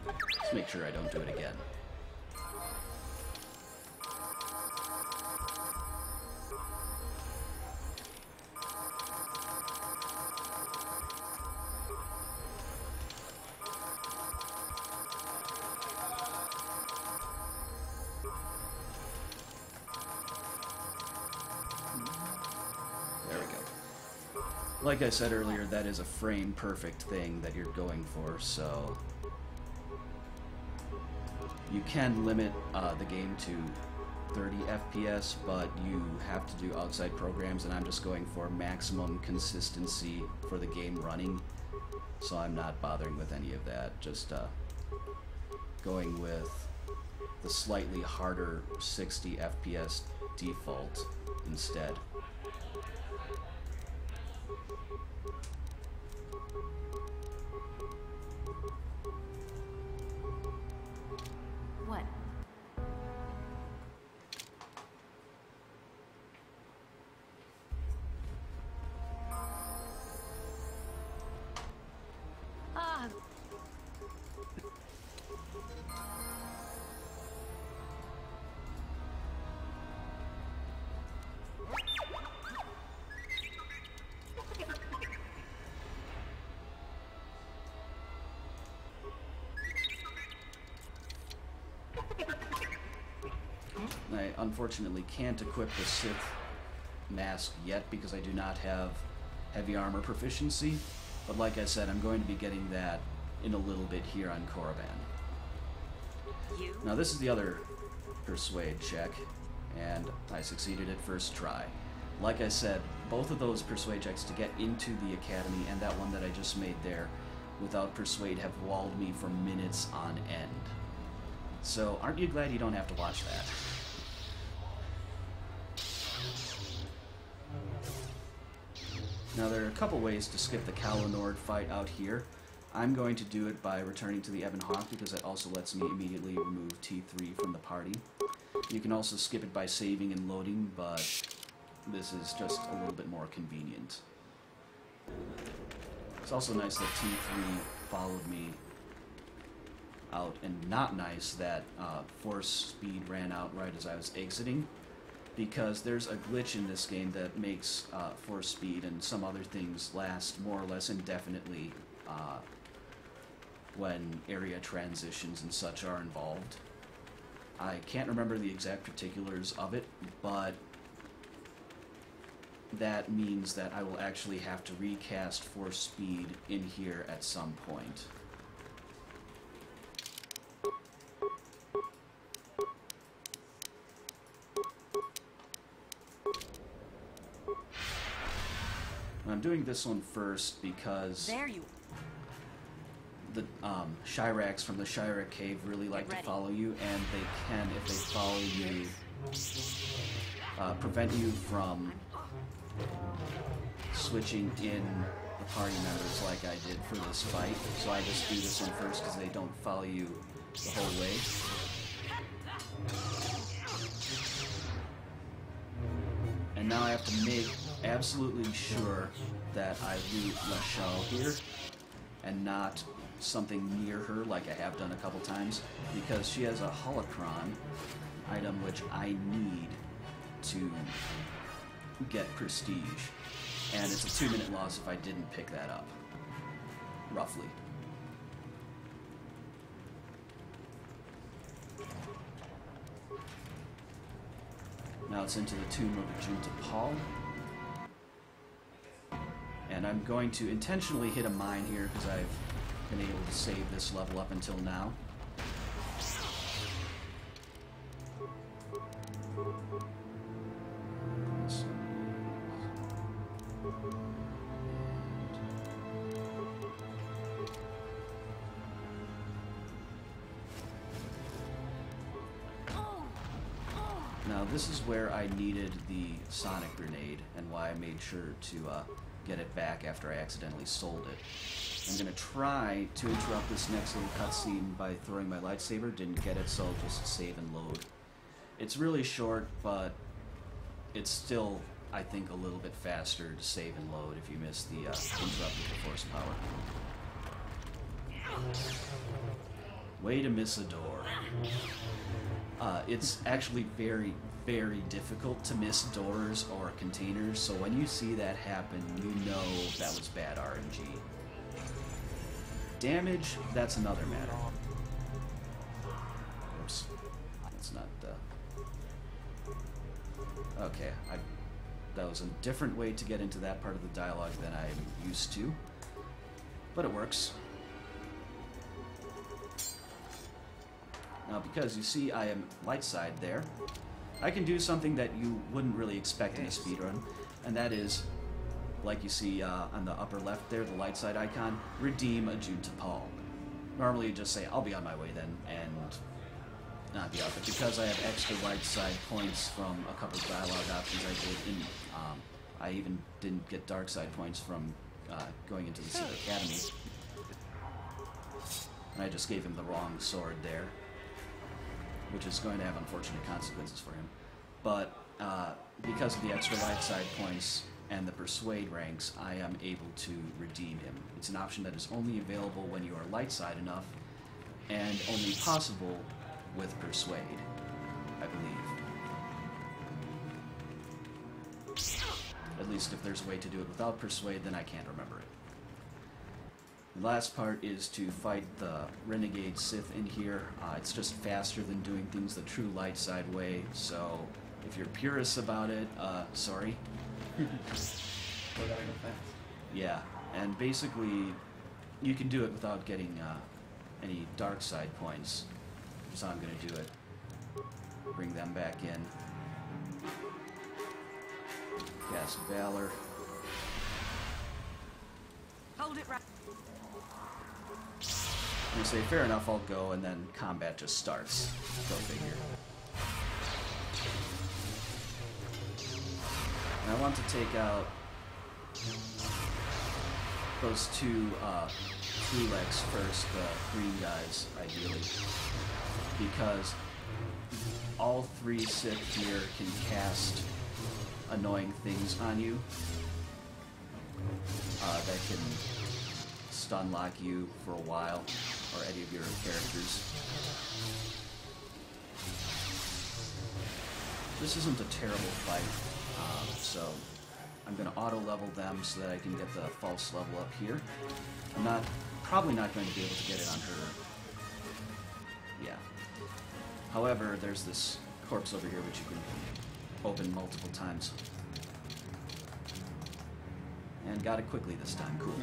Let's make sure I don't do it again. There we go. Like I said earlier, that is a frame perfect thing that you're going for, so you can limit the game to 30 FPS, but you have to do outside programs, and I'm just going for maximum consistency for the game running, so I'm not bothering with any of that, just going with the slightly harder 60 FPS default instead. What? Ah. I unfortunately can't equip the Sith mask yet because I do not have heavy armor proficiency, but like I said, I'm going to be getting that in a little bit here on Korriban. You? Now this is the other persuade check, and I succeeded at first try. Like I said, both of those persuade checks to get into the academy and that one that I just made there without persuade have walled me for minutes on end. So aren't you glad you don't have to watch that? Now there are a couple ways to skip the Kalanord fight out here. I'm going to do it by returning to the Ebon Hawk because it also lets me immediately remove T3 from the party. You can also skip it by saving and loading, but this is just a little bit more convenient. It's also nice that T3 followed me out, and not nice that force speed ran out right as I was exiting, because there's a glitch in this game that makes force speed and some other things last more or less indefinitely when area transitions and such are involved. I can't remember the exact particulars of it, but that means that I will actually have to recast force speed in here at some point. I'm doing this one first because There you the Shirax from the Shirak Cave really like to follow you, and they can, if they follow you, prevent you from switching in the party members like I did for this fight. So I just do this one first because they don't follow you the whole way. And now I have to make absolutely sure that I loot Lachelle here and not something near her like I have done a couple times, because she has a holocron item which I need to get prestige, and it's a 2-minute loss if I didn't pick that up, roughly. Now it's into the tomb of Junta Paul. And I'm going to intentionally hit a mine here because I've been able to save this level up until now. Now this is where I needed the sonic grenade and why I made sure to get it back after I accidentally sold it. I'm going to try to interrupt this next little cutscene by throwing my lightsaber. Didn't get it, so I'll just save and load. It's really short, but it's still, I think, a little bit faster to save and load if you miss the interrupt with the force power. Way to miss a door. It's actually very, very difficult to miss doors or containers, so when you see that happen, you know that was bad RNG. Damage, that's another matter. Oops. That's not okay, that was a different way to get into that part of the dialogue than I'm used to, but it works. Now, because you see I am light side there, I can do something that you wouldn't really expect in a speedrun, and that is, like you see on the upper left there, the light side icon, redeem a Junta Paul. Normally you just say, I'll be on my way then, and not be out, but because I have extra light side points from a couple of dialogue options I did, in, I even didn't get dark side points from going into the Sith Academy. And I just gave him the wrong sword there, which is going to have unfortunate consequences for him. But because of the extra light side points and the persuade ranks, I am able to redeem him. It's an option that is only available when you are light side enough, and only possible with persuade, I believe. At least if there's a way to do it without persuade, then I can't remember it. The last part is to fight the Renegade Sith in here. It's just faster than doing things the true light side way, so if you're purists about it, sorry. Yeah, and basically you can do it without getting any dark side points. That's how I'm going to do it. bring them back in. Cast Valor. Hold it right. I'm gonna say, fair enough, I'll go, and then combat just starts. Go figure. And I want to take out those two legs first, the green guys, ideally. Because all 3 Sith here can cast annoying things on you. That can stun lock you for a while, or any of your characters. This isn't a terrible fight, so I'm going to auto-level them so that I can get the false level up here. I'm probably not going to be able to get it on her. Yeah. However, there's this corpse over here which you can open multiple times. And got it quickly this time. Cool.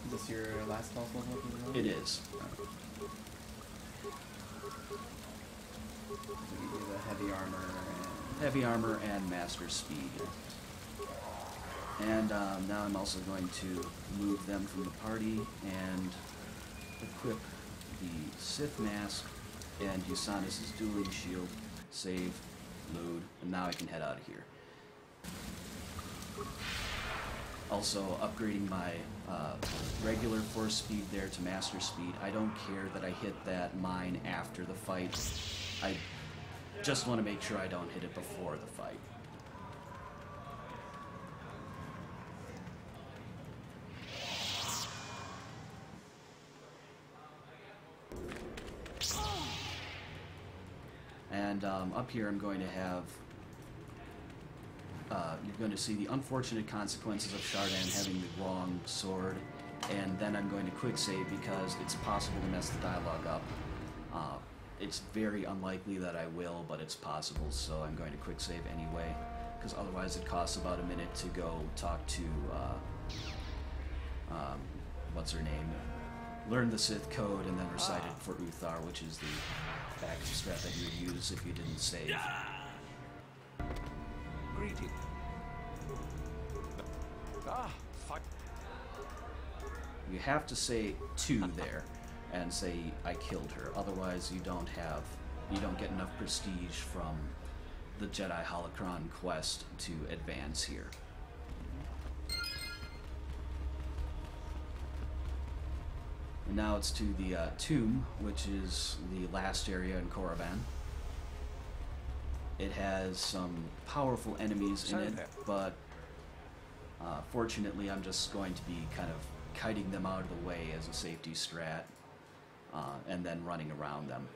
Is this your last boss level? It is. So you do the heavy armor and... Heavy armor and master speed. And now I'm also going to move them from the party and equip the Sith mask and Usanis' dueling shield, save, load, and now I can head out of here. Also, upgrading my regular force speed there to master speed. I don't care that I hit that mine after the fight. I just want to make sure I don't hit it before the fight. And up here I'm going to have, you're going to see the unfortunate consequences of Chardin having the wrong sword, and then I'm going to quick save because it's possible to mess the dialogue up. It's very unlikely that I will, but it's possible, so I'm going to quick save anyway, because otherwise it costs about a minute to go talk to, what's her name? Learn the Sith code and then recite it for Uthar, which is the back strat that you would use if you didn't save. Greeting. Fight. You have to say 2 there and say I killed her. Otherwise you don't get enough prestige from the Jedi Holocron quest to advance here. And now it's to the tomb, which is the last area in Korriban. It has some powerful enemies in it, but fortunately I'm just going to be kind of kiting them out of the way as a safety strat, and then running around them.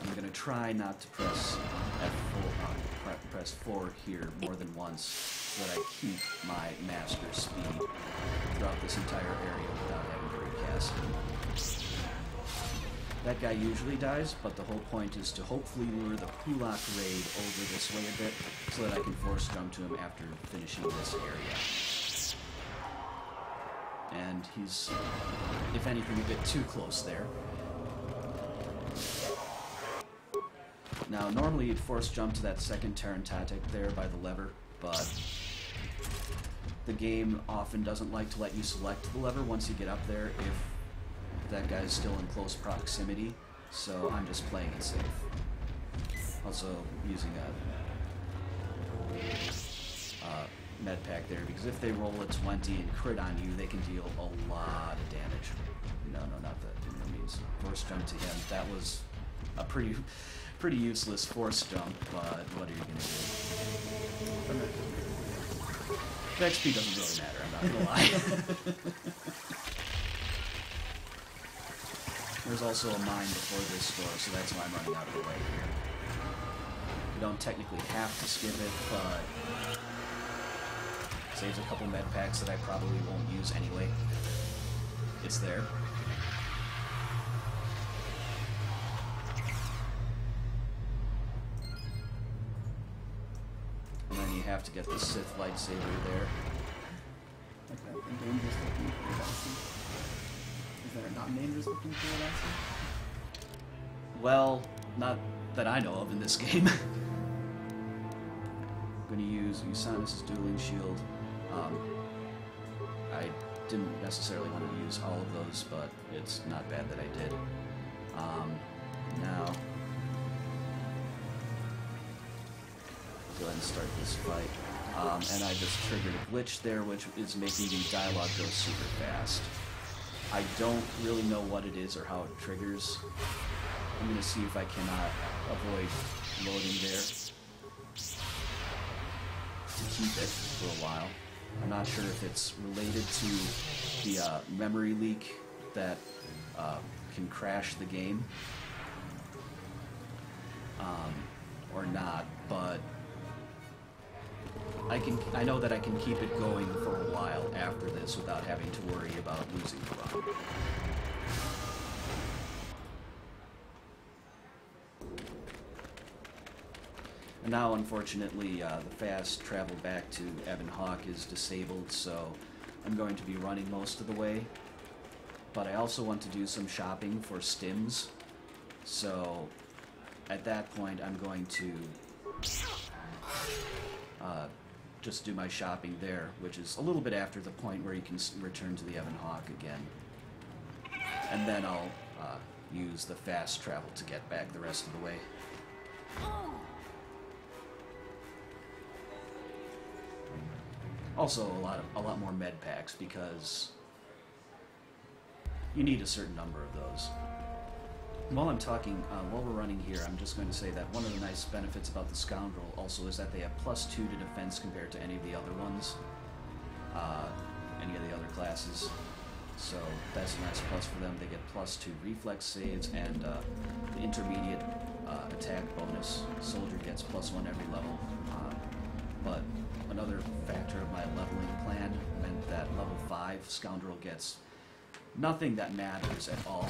I'm going to try not to press F4, press 4 here more than once, so that I keep my master speed throughout this entire area without having to recast it. That guy usually dies, but the whole point is to hopefully lure the Kulak raid over this way a bit, so that I can force jump to him after finishing this area. And he's, if anything, a bit too close there. Now, normally you'd force jump to that second Terran Tatic there by the lever, but the game often doesn't like to let you select the lever once you get up there if that guy's still in close proximity, so I'm just playing it safe. Also using a med pack there, because if they roll a 20 and crit on you, they can deal a lot of damage. No, not the enemies. Force jump to him. That was a pretty useless force jump, but what are you gonna do? The XP doesn't really matter, I'm not gonna lie. There's also a mine before this door, so that's why I'm running out of the way here. You don't technically have to skip it, but saves a couple med packs that I probably won't use anyway. It's there. And then you have to get the Sith lightsaber there. Like that dangerous looking Curiosity. Is that a non-dangerous looking Curiosity? Well, not that I know of in this game. I'm going to use Usanus' dueling shield. I didn't necessarily want to use all of those, but it's not bad that I did. Now, go ahead and start this fight. And I just triggered a glitch there, which is making the dialogue go super fast. I don't really know what it is or how it triggers. I'm going to see if I cannot avoid loading there to keep it for a while. I'm not sure if it's related to the memory leak that can crash the game or not, but I know that I can keep it going for a while after this without having to worry about losing the run. And now, unfortunately, the fast travel back to Ebon Hawk is disabled, so I'm going to be running most of the way. But I also want to do some shopping for stims, so at that point I'm going to just do my shopping there, which is a little bit after the point where you can return to the Ebon Hawk again. And then I'll use the fast travel to get back the rest of the way. Also, a lot more med packs, because you need a certain number of those. While I'm talking, while we're running here, I'm just going to say that one of the nice benefits about the Scoundrel also is that they have +2 to defense compared to any of the other ones, any of the other classes. So that's a nice plus for them. They get +2 reflex saves and the intermediate attack bonus. Soldier gets +1 every level. But another factor of my leveling plan meant that level 5 Scoundrel gets nothing that matters at all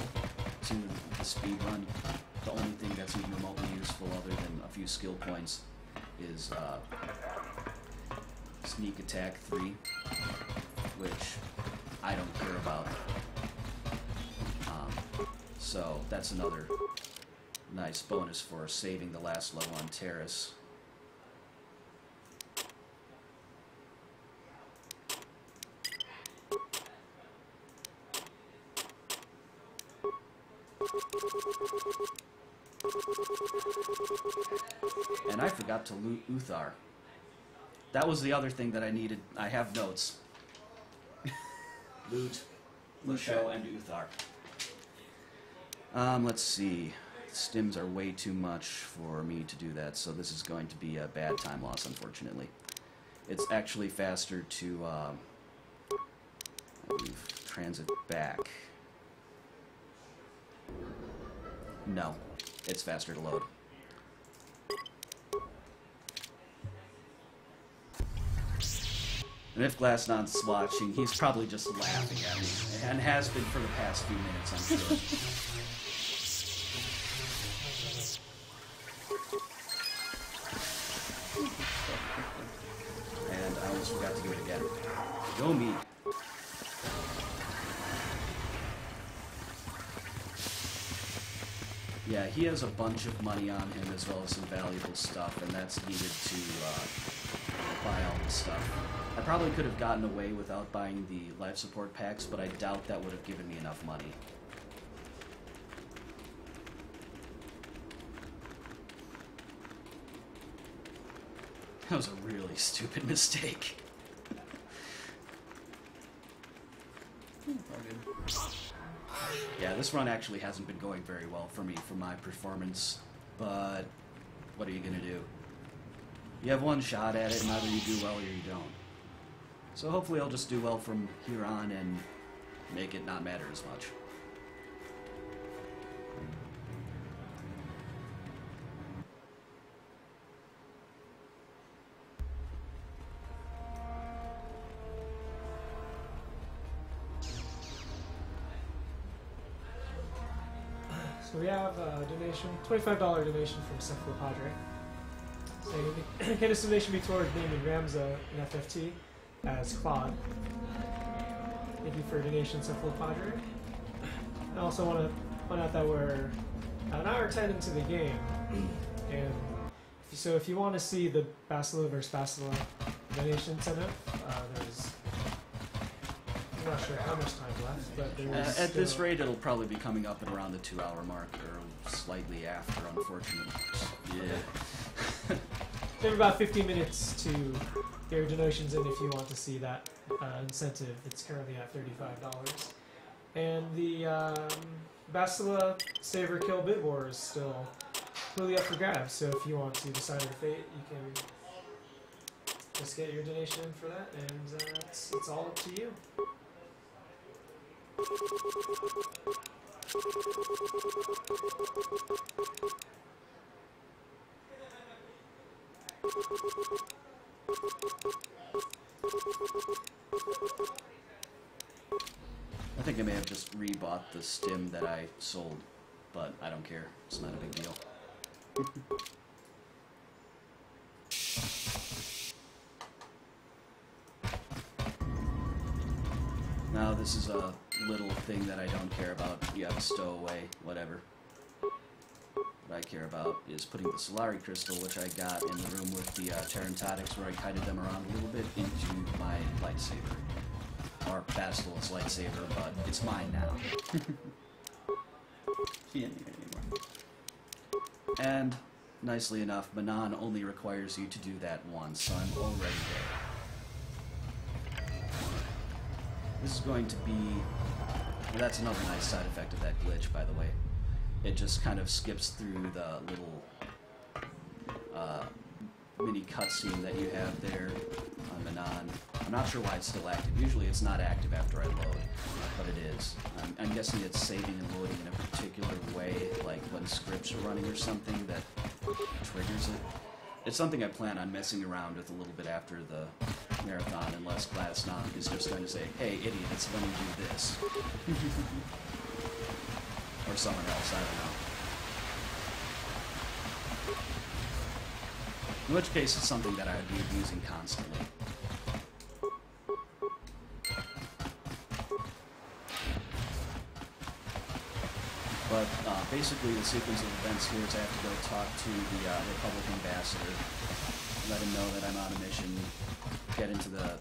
to the speed run. The only thing that's even remotely useful other than a few skill points is sneak attack 3, which I don't care about. So that's another nice bonus for saving the last level on Terrace. And I forgot to loot Uthar. That was the other thing that I needed. I have notes. Loot, Lusho, and Uthar. Let's see. Stims are way too much for me to do that, so this is going to be a bad time loss, unfortunately. It's actually faster to transit back. No, it's faster to load. And if Glassnon's watching, he's probably just laughing at me, and has been for the past few minutes, I'm sure. And I almost forgot to do it again. Go me. Yeah, he has a bunch of money on him as well as some valuable stuff, and that's needed to buy all the stuff. I probably could have gotten away without buying the life support packs, but I doubt that would have given me enough money. That was a really stupid mistake. Yeah, this run actually hasn't been going very well for me for my performance, but what are you gonna do? You have one shot at it, and either you do well or you don't. So hopefully I'll just do well from here on and make it not matter as much. So we have a donation, $25 donation from Cephalopadre. So can this donation be toward naming Ramza an FFT as Claude? Thank you for your donation, Cephalopadre. I also want to point out that we're an hour 10 into the game, and so if you want to see the Bastila vs. Bastila donation incentive, there's, I'm not sure how much time left, but there's At this rate, it'll probably be coming up at around the 2-hour mark, or slightly after, unfortunately. Yeah. There are about 15 minutes to get your donations in if you want to see that incentive. It's currently at $35. And the Bastila Save or Kill Bid War is still completely up for grabs, so if you want to decide your fate, you can just get your donation in for that, and it's all up to you. I think I may have just rebought the stim that I sold, but I don't care. It's not a big deal. Now this is a little thing that I don't care about. You have a stowaway, whatever. What I care about is putting the Solari crystal, which I got in the room with the Terrantatics, where I kited them around a little bit, into my lightsaber. Or Bastila's lightsaber, but it's mine now. He ain't here anymore. And, nicely enough, Manon only requires you to do that once, so I'm already there. This is going to be... Well, that's another nice side effect of that glitch, by the way. It just kind of skips through the little mini cutscene that you have there on Manon. I'm not sure why it's still active. Usually it's not active after I load, but it is. I'm guessing it's saving and loading in a particular way, like when scripts are running or something that triggers it. It's something I plan on messing around with a little bit after the marathon, unless Gladysnon is just going to say, "Hey, idiots, let me do this." Or someone else, I don't know. In which case, it's something that I would be abusing constantly. But basically, the sequence of events here is I have to go talk to the Republic ambassador, let him know that I'm on a mission, get into the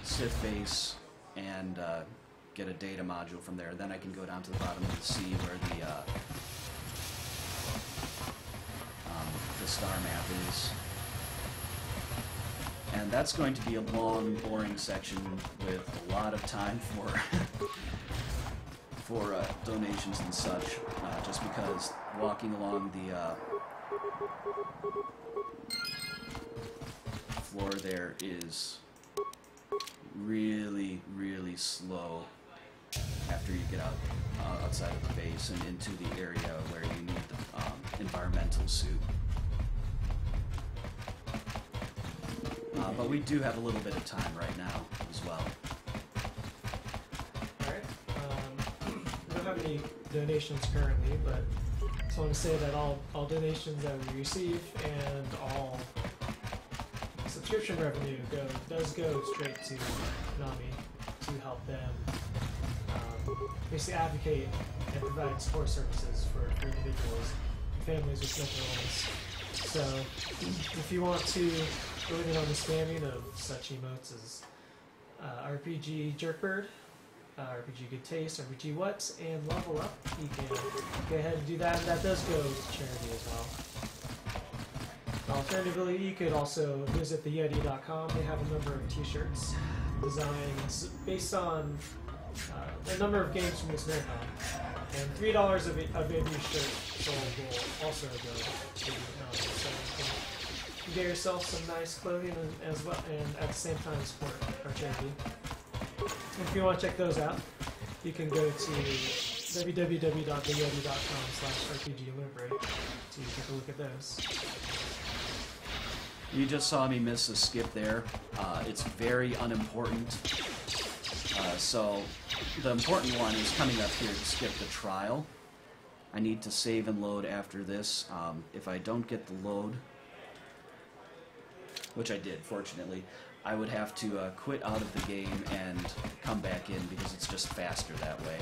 Sith base, and get a data module from there. Then I can go down to the bottom of the sea where the star map is. And that's going to be a long, boring section with a lot of time for donations and such, just because walking along the floor there is really, really slow after you get outside of the base and into the area where you need the environmental suit. But we do have a little bit of time right now as well. Alright, we don't have any donations currently, but I just want to say that all donations that we receive and all subscription revenue does go straight to Konami to help them basically advocate and provide support services for individuals and families with mental illness. So if you want to really get on the spamming of such emotes as RPG Jerkbird, RPG Good Taste, RPG What, and Level Up, you can go ahead and do that, and that does go to charity as well. Alternatively, you could also visit theyeti.com. They have a number of t-shirts designs based on a number of games from this marathon. And $3 of every shirt sold will also go to so you can get yourself some nice clothing as well, and at the same time support our charity. And if you want to check those out, you can go to www.theyeti.com/RPGLiberate to take a look at those. You just saw me miss a skip there. It's very unimportant. So the important one is coming up here to skip the trial. I need to save and load after this. If I don't get the load, which I did, fortunately, I would have to quit out of the game and come back in because it's just faster that way.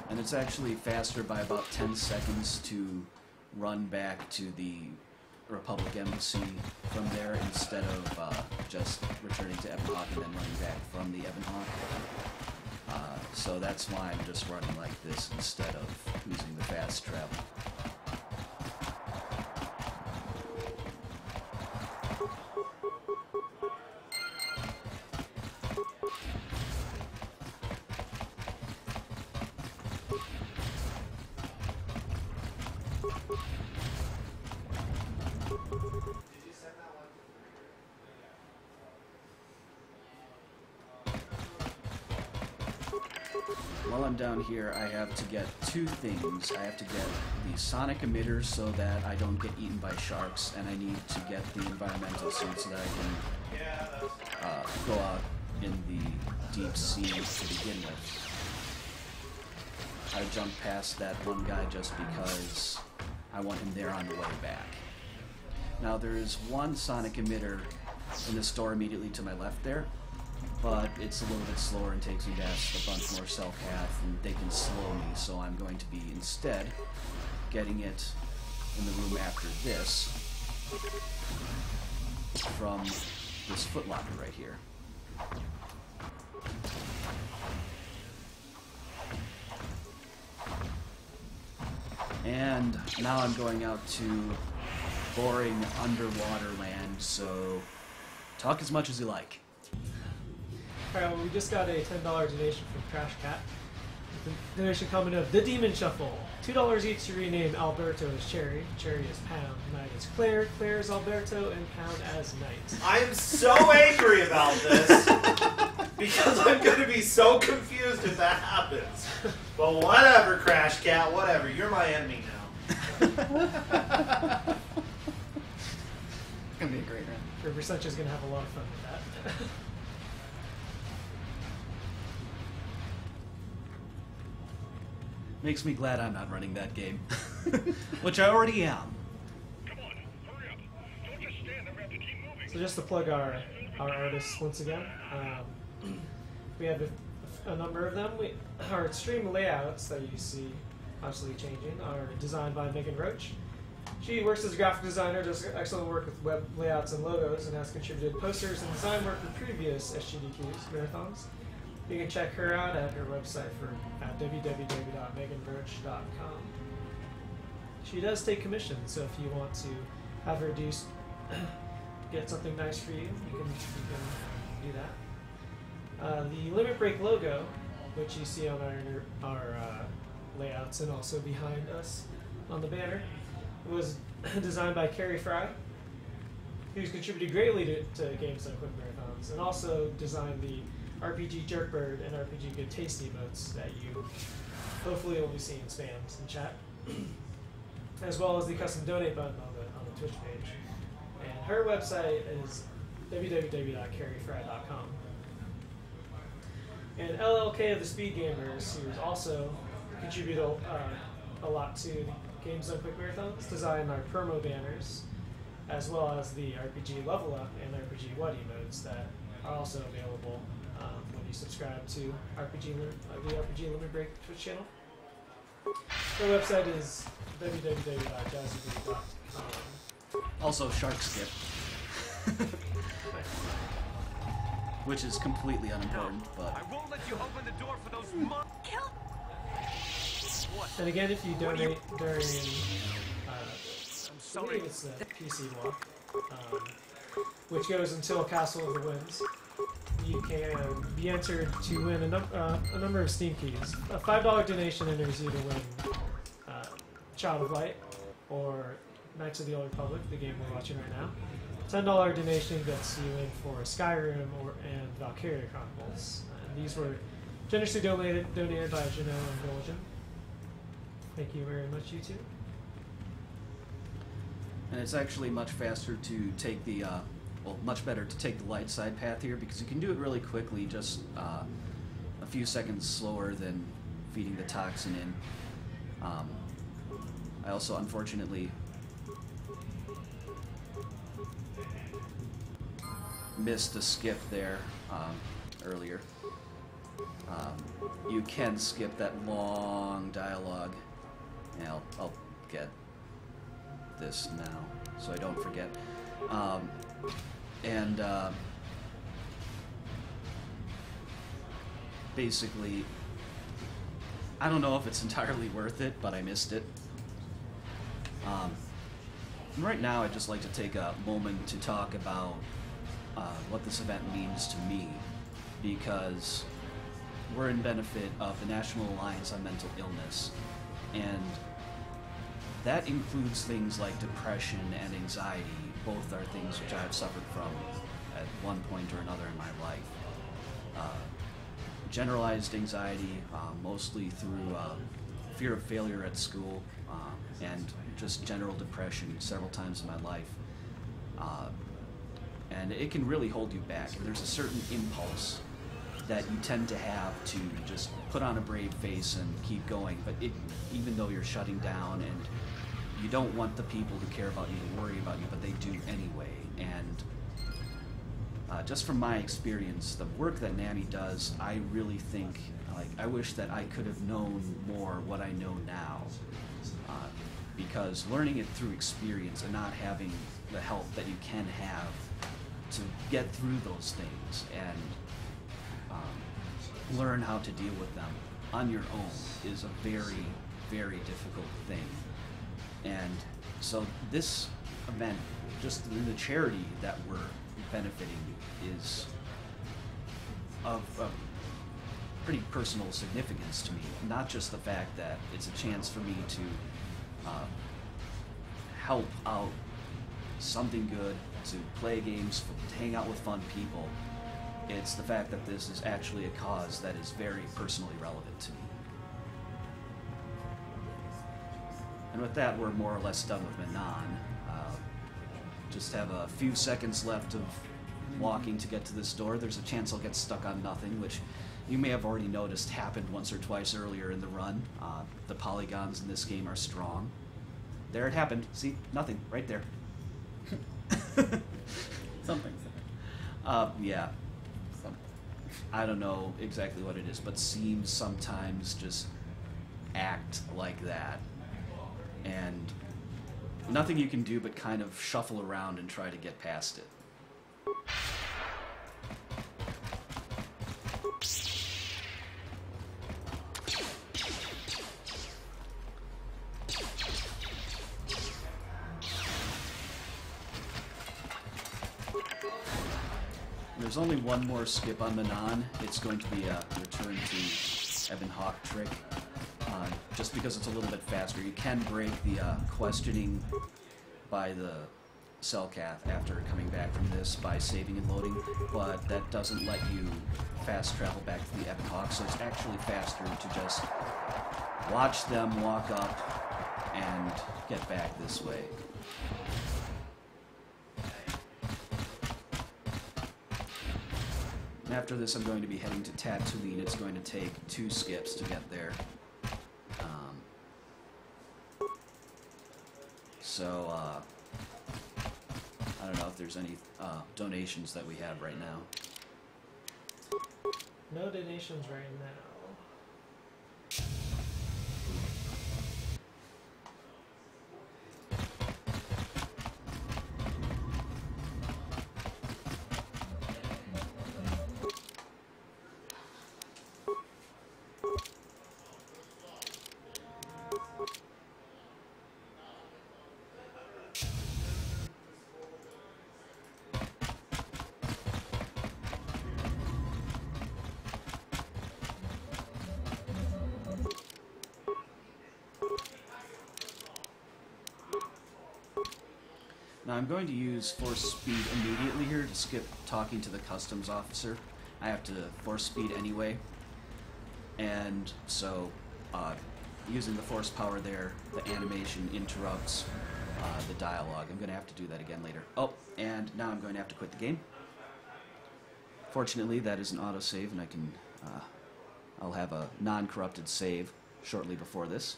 And it's actually faster by about 10 seconds to run back to the Republic Embassy from there instead of just returning to Evanhawk and then running back from the Evanhawk. So that's why I'm just running like this instead of using the fast travel. While I'm down here, I have to get two things. I have to get the sonic emitters so that I don't get eaten by sharks, and I need to get the environmental suit so that I can go out in the deep sea to begin with. I jumped past that one guy just because I want him there on the way back. Now there's one sonic emitter in the store immediately to my left there, but it's a little bit slower and takes me past a bunch more self-cath, and they can slow me, so I'm going to be instead getting it in the room after this from this footlocker right here. And now I'm going out to boring underwater land, so talk as much as you like. Alright, well, we just got a $10 donation from Crash Cat. The donation coming of The Demon Shuffle. $2 each to rename Alberto as Cherry. Cherry is Pound. Knight is Claire. Claire is Alberto. And Pound as Knight. I'm so angry about this because I'm going to be so confused if that happens. But whatever, Crash Cat, whatever. You're my enemy now. It's gonna be a great round. River Sunch is going to have a lot of fun with that. Makes me glad I'm not running that game. Which I already am. Come on, hurry up. Don't just stand there, we have to keep moving. So just to plug our artists once again, we have a number of them. Our extreme layouts that you see constantly changing are designed by Megan Roach. She works as a graphic designer, does excellent work with web layouts and logos, and has contributed posters and design work for previous SGDQs marathons. You can check her out at her website at www.meganroach.com. She does take commissions, so if you want to have her get something nice for you, you can do that. The Limit Break logo, which you see on our layouts and also behind us on the banner, was designed by Carrie Fry, who's contributed greatly to Games Done Quick Marathons, and also designed the RPG Jerkbird and RPG Good Taste emotes that you hopefully will be seeing spams in chat, as well as the custom donate button on the Twitch page. And her website is www.carriefry.com. And LLK of the Speed Gamers, who's also contributed a lot to Games Done Quick Marathons, designed our promo banners, as well as the RPG Level Up and RPG What emotes that are also available when you subscribe to the RPG Limit Break Twitch channel. Their website is www.jazzybeat.com. Also Shark Skip. Which is completely unimportant, but... I won't let you open the door for those Kill. And again, if you donate during, I sorry. believe it's the PC walk, which goes until Castle of the Winds, you can be entered to win a number of Steam keys. A $5 donation enters you to win Child of Light or Knights of the Old Republic, the game we're watching right now. $10 donation gets you in for Skyrim and Valkyria Chronicles. And these were Generously donated by Janelle and Belgian. Thank you very much, you two. And it's actually much faster to take the, well, much better to take the light side path here because you can do it really quickly, just a few seconds slower than feeding the toxin in. I also, unfortunately, missed a skip there earlier. You can skip that long dialogue. And I'll get this now so I don't forget. Basically, I don't know if it's entirely worth it, but I missed it. Right now, I'd just like to take a moment to talk about what this event means to me, because we're in benefit of the National Alliance on Mental Illness, and that includes things like depression and anxiety. Both are things which I've suffered from at one point or another in my life. Generalized anxiety, mostly through fear of failure at school, and just general depression several times in my life. And it can really hold you back. There's a certain impulse that you tend to have to just put on a brave face and keep going, but even though you're shutting down and you don't want the people who care about you to worry about you, but they do anyway. And just from my experience, the work that NAMI does, I really think, like, I wish that I could have known more what I know now. Because learning it through experience and not having the help that you can have to get through those things and learn how to deal with them on your own is a very, very difficult thing. And so this event, just the charity that we're benefiting, is of pretty personal significance to me. Not just the fact that it's a chance for me to help out something good, to play games, to hang out with fun people. It's the fact that this is actually a cause that is very personally relevant to me. And with that, we're more or less done with Manon. Just have a few seconds left of walking to get to this door. There's a chance I'll get stuck on nothing, which you may have already noticed happened once or twice earlier in the run. The polygons in this game are strong. There it happened. See? Nothing. Right there. Something. Yeah. I don't know exactly what it is, but seems sometimes just act like that. And nothing you can do but kind of shuffle around and try to get past it. There's only one more skip on Manon. It's going to be a return to Ebon Hawk trick. Just because it's a little bit faster. You can break the questioning by the Cellcath after coming back from this by saving and loading, but that doesn't let you fast travel back to the Ebon Hawk, so it's actually faster to just watch them walk up and get back this way. After this, I'm going to be heading to Tatooine. It's going to take 2 skips to get there. I don't know if there's any donations that we have right now. No donations right now. Now I'm going to use force speed immediately here to skip talking to the customs officer. I have to force speed anyway. And so, using the force power there, the animation interrupts the dialogue. I'm going to have to do that again later. Oh, and now I'm going to have to quit the game. Fortunately, that is an autosave, and I can, I'll have a non-corrupted save shortly before this.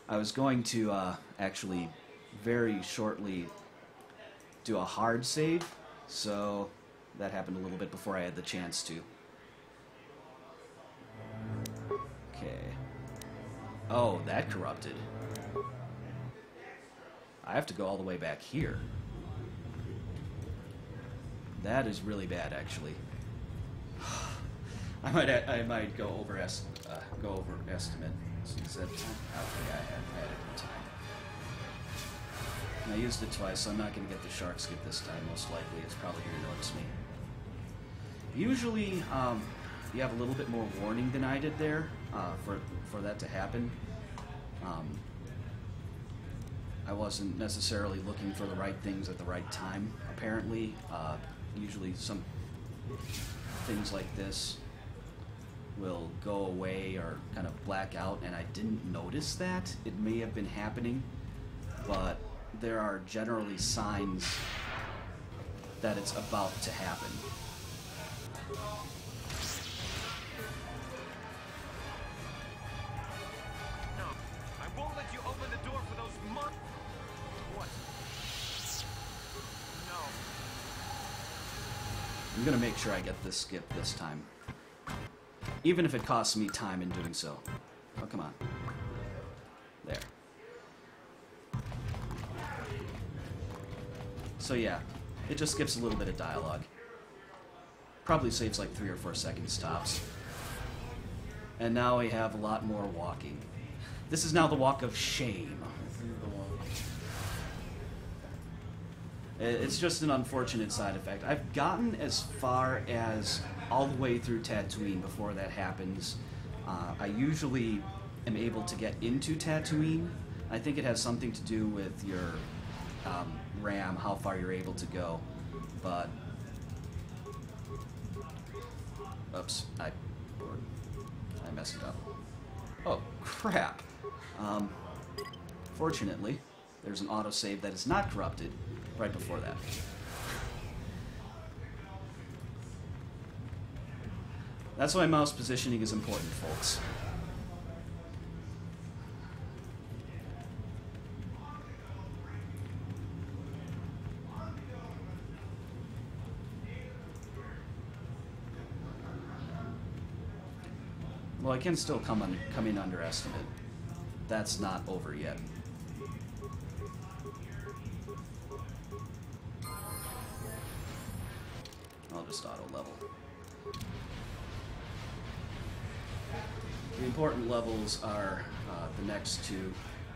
I was going to actually very shortly do a hard save, so that happened a little bit before I had the chance to. Okay. Oh, that corrupted. I have to go all the way back here. That is really bad, actually. I might go overestimate. Since that okay, I had it in time. And I used it twice, so I'm not going to get the shark skip this time. Most likely, it's probably going to notice me. Usually, you have a little bit more warning than I did there for that to happen. I wasn't necessarily looking for the right things at the right time, apparently. Usually some things like this will go away or kind of black out, and I didn't notice that. It may have been happening, but there are generally signs that it's about to happen. No, I won't let you open the door for those What? No. I'm gonna make sure I get this skip this time. Even if it costs me time in doing so. Oh, come on. There. So yeah, it just skips a little bit of dialogue. Probably saves like 3 or 4 seconds tops. And now we have a lot more walking. This is now the walk of shame. This is the one. It's just an unfortunate side effect. I've gotten as far as all the way through Tatooine before that happens. I usually am able to get into Tatooine. I think it has something to do with your RAM, how far you're able to go. But, oops, I messed it up. Oh, crap. Fortunately, there's an autosave that is not corrupted right before that. That's why mouse positioning is important, folks. Well, I can still come in underestimate. That's not over yet. I'll just auto level. The important levels are the next two,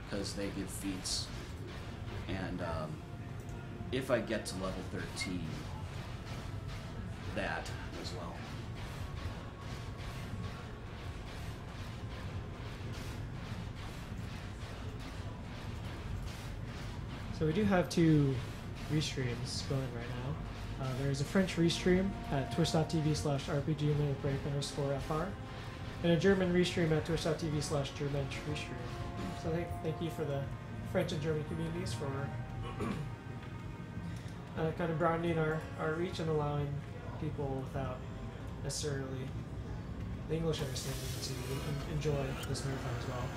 because they give feats. And if I get to level 13, that as well. So we do have 2 restreams going right now. There's a French restream at twitch.tv/rpg_break_fr and a German restream at twitch.tv/German restream. So thank you for the French and German communities for kind of broadening our reach and allowing people without necessarily the English understanding to enjoy this marathon as well.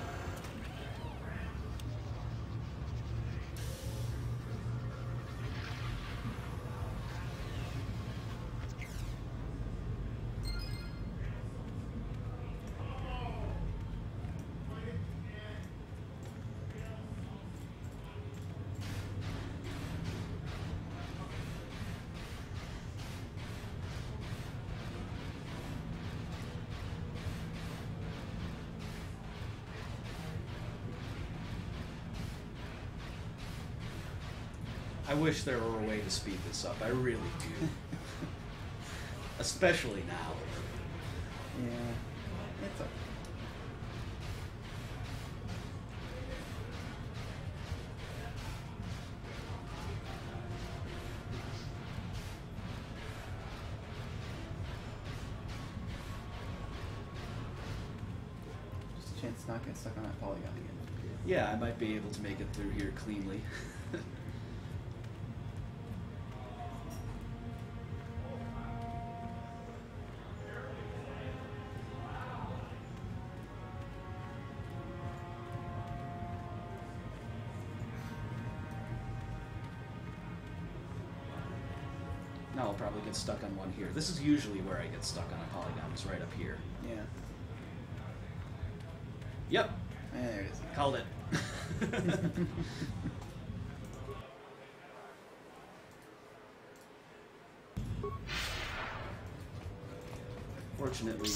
I wish there were a way to speed this up. I really do. Especially now. Yeah. It's okay. chance to not get stuck on that polygon again. Yeah, I might be able to make it through here cleanly. Now I'll probably get stuck on one here. This is usually where I get stuck on a polygon, is right up here. Yeah. Yep, There it is. called it. Fortunately,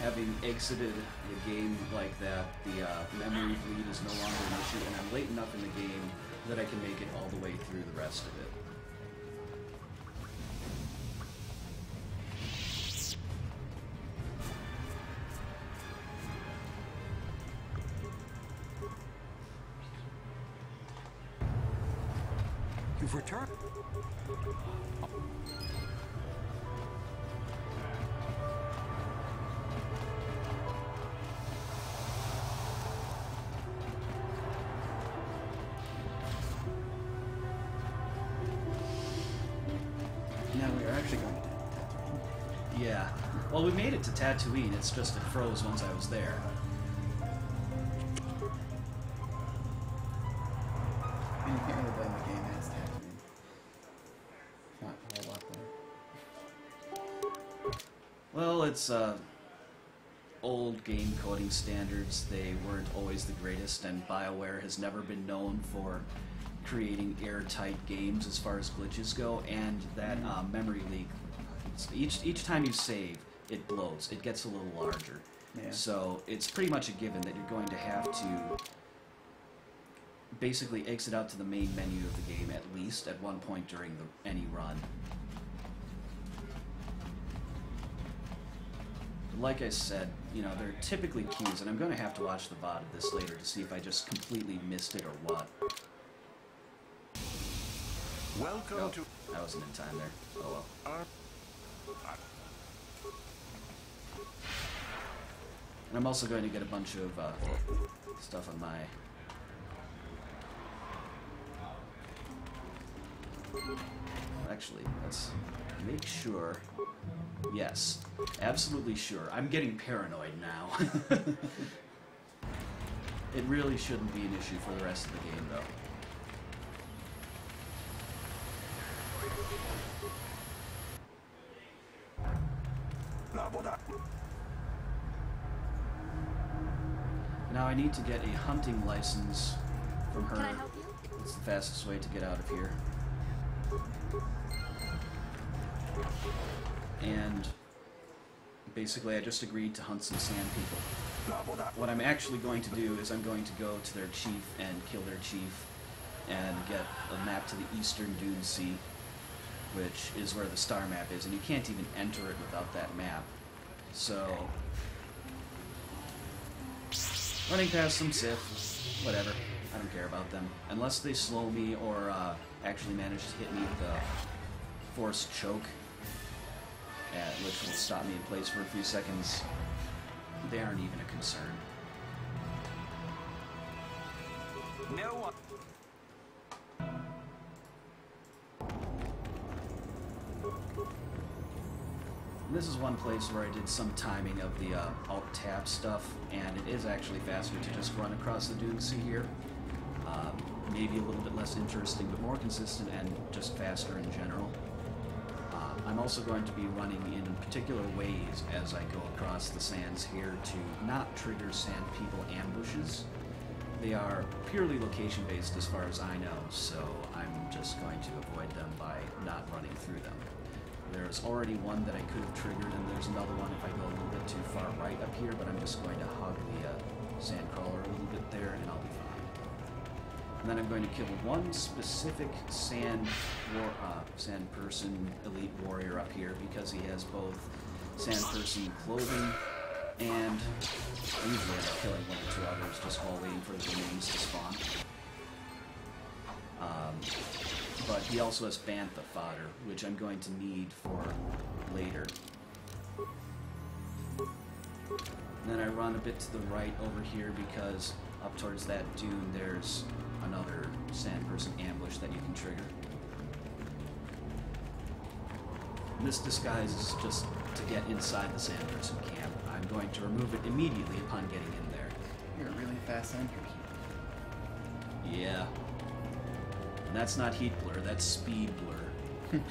having exited the game like that, the memory bleed is no longer an issue, and I'm late enough in the game that I can make it all the way through the rest of it. You've returned. Now we are actually going to Tatooine. Yeah. Well, we made it to Tatooine, it's just it froze once I was there. I mean, you can't really blame the game as Tatooine. Not a whole lot there. Well, it's old game coding standards. They weren't always the greatest, and BioWare has never been known for creating airtight games as far as glitches go, and that memory leak, each time you save, it blows. It gets a little larger. Yeah. So it's pretty much a given that you're going to have to basically exit out to the main menu of the game at least at one point during any run. Like I said, you know, there are typically cues, and I'm going to have to watch the VOD of this later to see if I just completely missed it or what. Welcome Oh, to I wasn't in time there. Oh well. our. And I'm also going to get a bunch of stuff on my... Actually, let's make sure... Yes, absolutely sure. I'm getting paranoid now. It really shouldn't be an issue for the rest of the game, though. Now I need to get a hunting license from her. Can I help you? It's the fastest way to get out of here. And basically I just agreed to hunt some sand people. What I'm actually going to do is I'm going to go to their chief and kill their chief and get a map to the eastern Dune Sea, which is where the star map is, and you can't even enter it without that map. So, running past some Sith, whatever, I don't care about them. Unless they slow me or actually manage to hit me with a forced choke, which will stop me in place for a few seconds, they aren't even a concern. No one. And this is one place where I did some timing of the alt-tab stuff, and it is actually faster to just run across the Dune Sea here. Maybe a little bit less interesting, but more consistent and just faster in general. I'm also going to be running in particular ways as I go across the sands here to not trigger sand people ambushes. They are purely location-based as far as I know, so I'm just going to avoid them by not running through them. There's already one that I could have triggered, and there's another one if I go a little bit too far right up here, but I'm just going to hug the sandcrawler a little bit there, and I'll be fine. And then I'm going to kill one specific sand person elite warrior up here because he has both sand person clothing and I usually end up killing one or two others just while waiting for the remains to spawn. But he also has bantha fodder, which I'm going to need for later. And then I run a bit to the right over here because up towards that dune there's another sand person ambush that you can trigger. And this disguise is just to get inside the sand person camp. I'm going to remove it immediately upon getting in there. You're a really fast sand person. Yeah. And that's not heat blur, that's speed blur.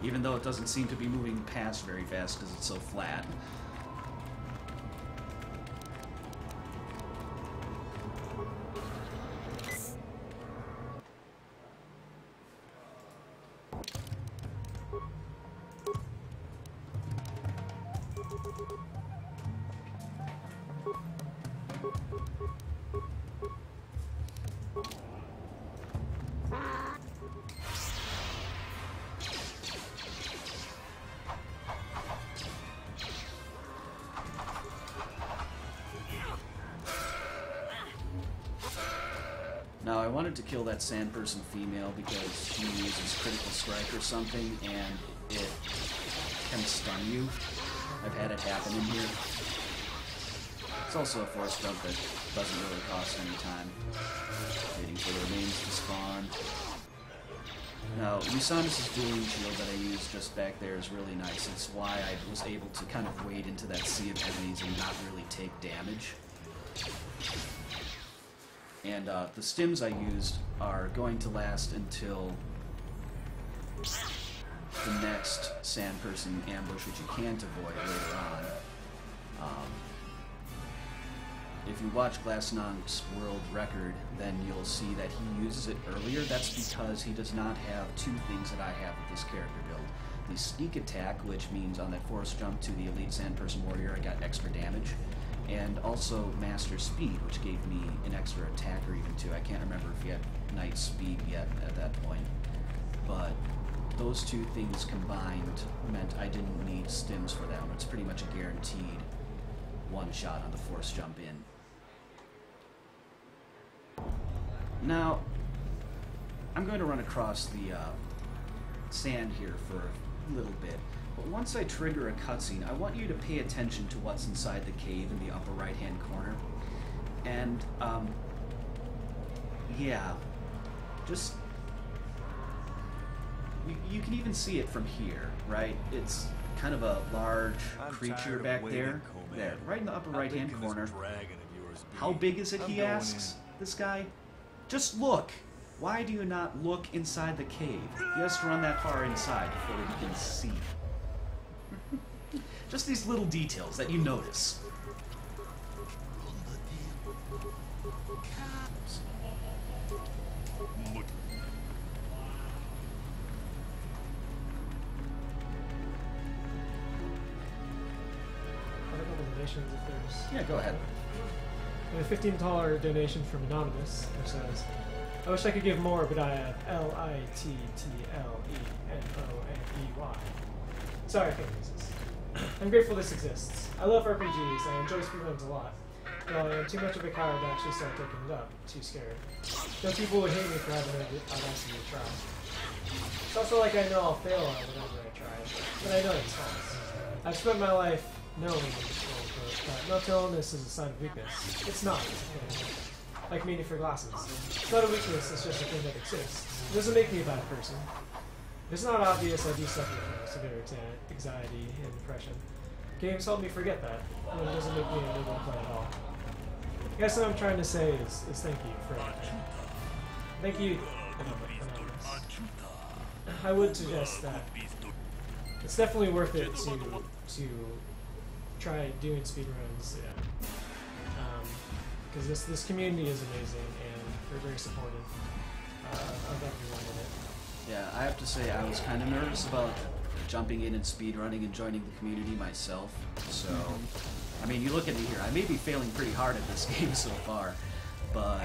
Even though it doesn't seem to be moving past very fast because it's so flat. Now, I wanted to kill that sand person female because she uses critical strike or something, and it can stun you. I've had it happen in here. It's also a force jump that doesn't really cost any time. Waiting for the remains to spawn. Now, Usanis' dueling shield that I used just back there is really nice. It's why I was able to kind of wade into that sea of enemies and not really take damage. And the stims I used are going to last until the next sand person ambush, which you can't avoid later on. If you watch Glassnonk's world record, then you'll see that he uses it earlier. That's because he does not have two things that I have with this character build. The sneak attack, which means on that force jump to the elite sand person warrior, I got extra damage. And also Master Speed, which gave me an extra attack or even two. I can't remember if he had Knight Speed yet at that point. But those two things combined meant I didn't need stims for that one. It's pretty much a guaranteed one shot on the force jump in. Now, I'm going to run across the sand here for a little bit. But once I trigger a cutscene, I want you to pay attention to what's inside the cave in the upper right-hand corner. And, yeah, just... You can even see it from here, right? It's kind of a large creature back there. There, right in the upper right-hand corner. How big is it, he asks, this guy? Just look! Why do you not look inside the cave? He has to run that far inside before he can see. Just these little details that you notice. Donations if there's... Yeah, go ahead. A $15 donation from Anonymous, which says, I wish I could give more, but I have LITTLENONEY. Sorry, I can't use this. I'm grateful this exists. I love RPGs, I enjoy speedruns a lot. Though I am too much of a coward to actually start taking it up. Too scared. Though people would hate me for having the audacity to try. It's also like I know I'll fail on whenever I try, but I know it's false. I've spent my life knowing mental illness is a sign of weakness. It's not. Like meaning for glasses. It's not a weakness, it's just a thing that exists. It doesn't make me a bad person. If it's not obvious, I do suffer from severe anxiety and depression. Games help me forget that, and it doesn't make me a little play at all. I guess what I'm trying to say is thank you for everything. Thank you, Anonymous. I would suggest that it's definitely worth it to try doing speedruns, because this community is amazing and they're very supportive of everyone in it. Yeah, I have to say I was kind of nervous about jumping in and speedrunning and joining the community myself. So, I mean, you look at me here. I may be failing pretty hard at this game so far, but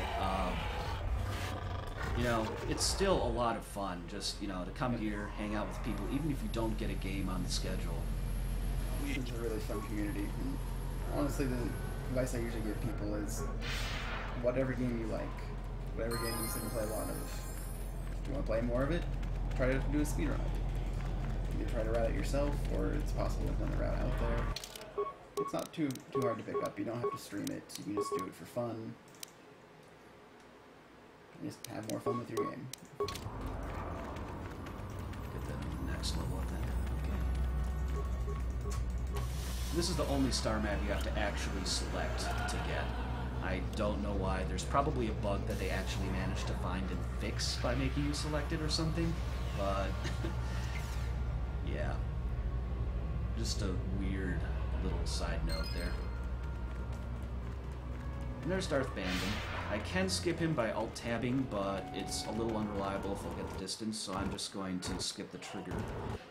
you know, it's still a lot of fun. Just to come here, hang out with people, even if you don't get a game on the schedule. It's a really fun community. And honestly, the advice I usually give people is whatever game you like, whatever game you can play a lot of. If you want to play more of it, try to do a speedrun. You can try to route it yourself, or it's possible to run a route out there. It's not too hard to pick up. You don't have to stream it. You can just do it for fun. And just have more fun with your game. Get the next level up then. Okay. This is the only star map you have to actually select to get. I don't know why. There's probably a bug that they actually managed to find and fix by making you select it or something, but yeah. Just a weird little side note there. And there's Darth Bandon. I can skip him by alt-tabbing, but it's a little unreliable if I'll get the distance, so I'm just going to skip the trigger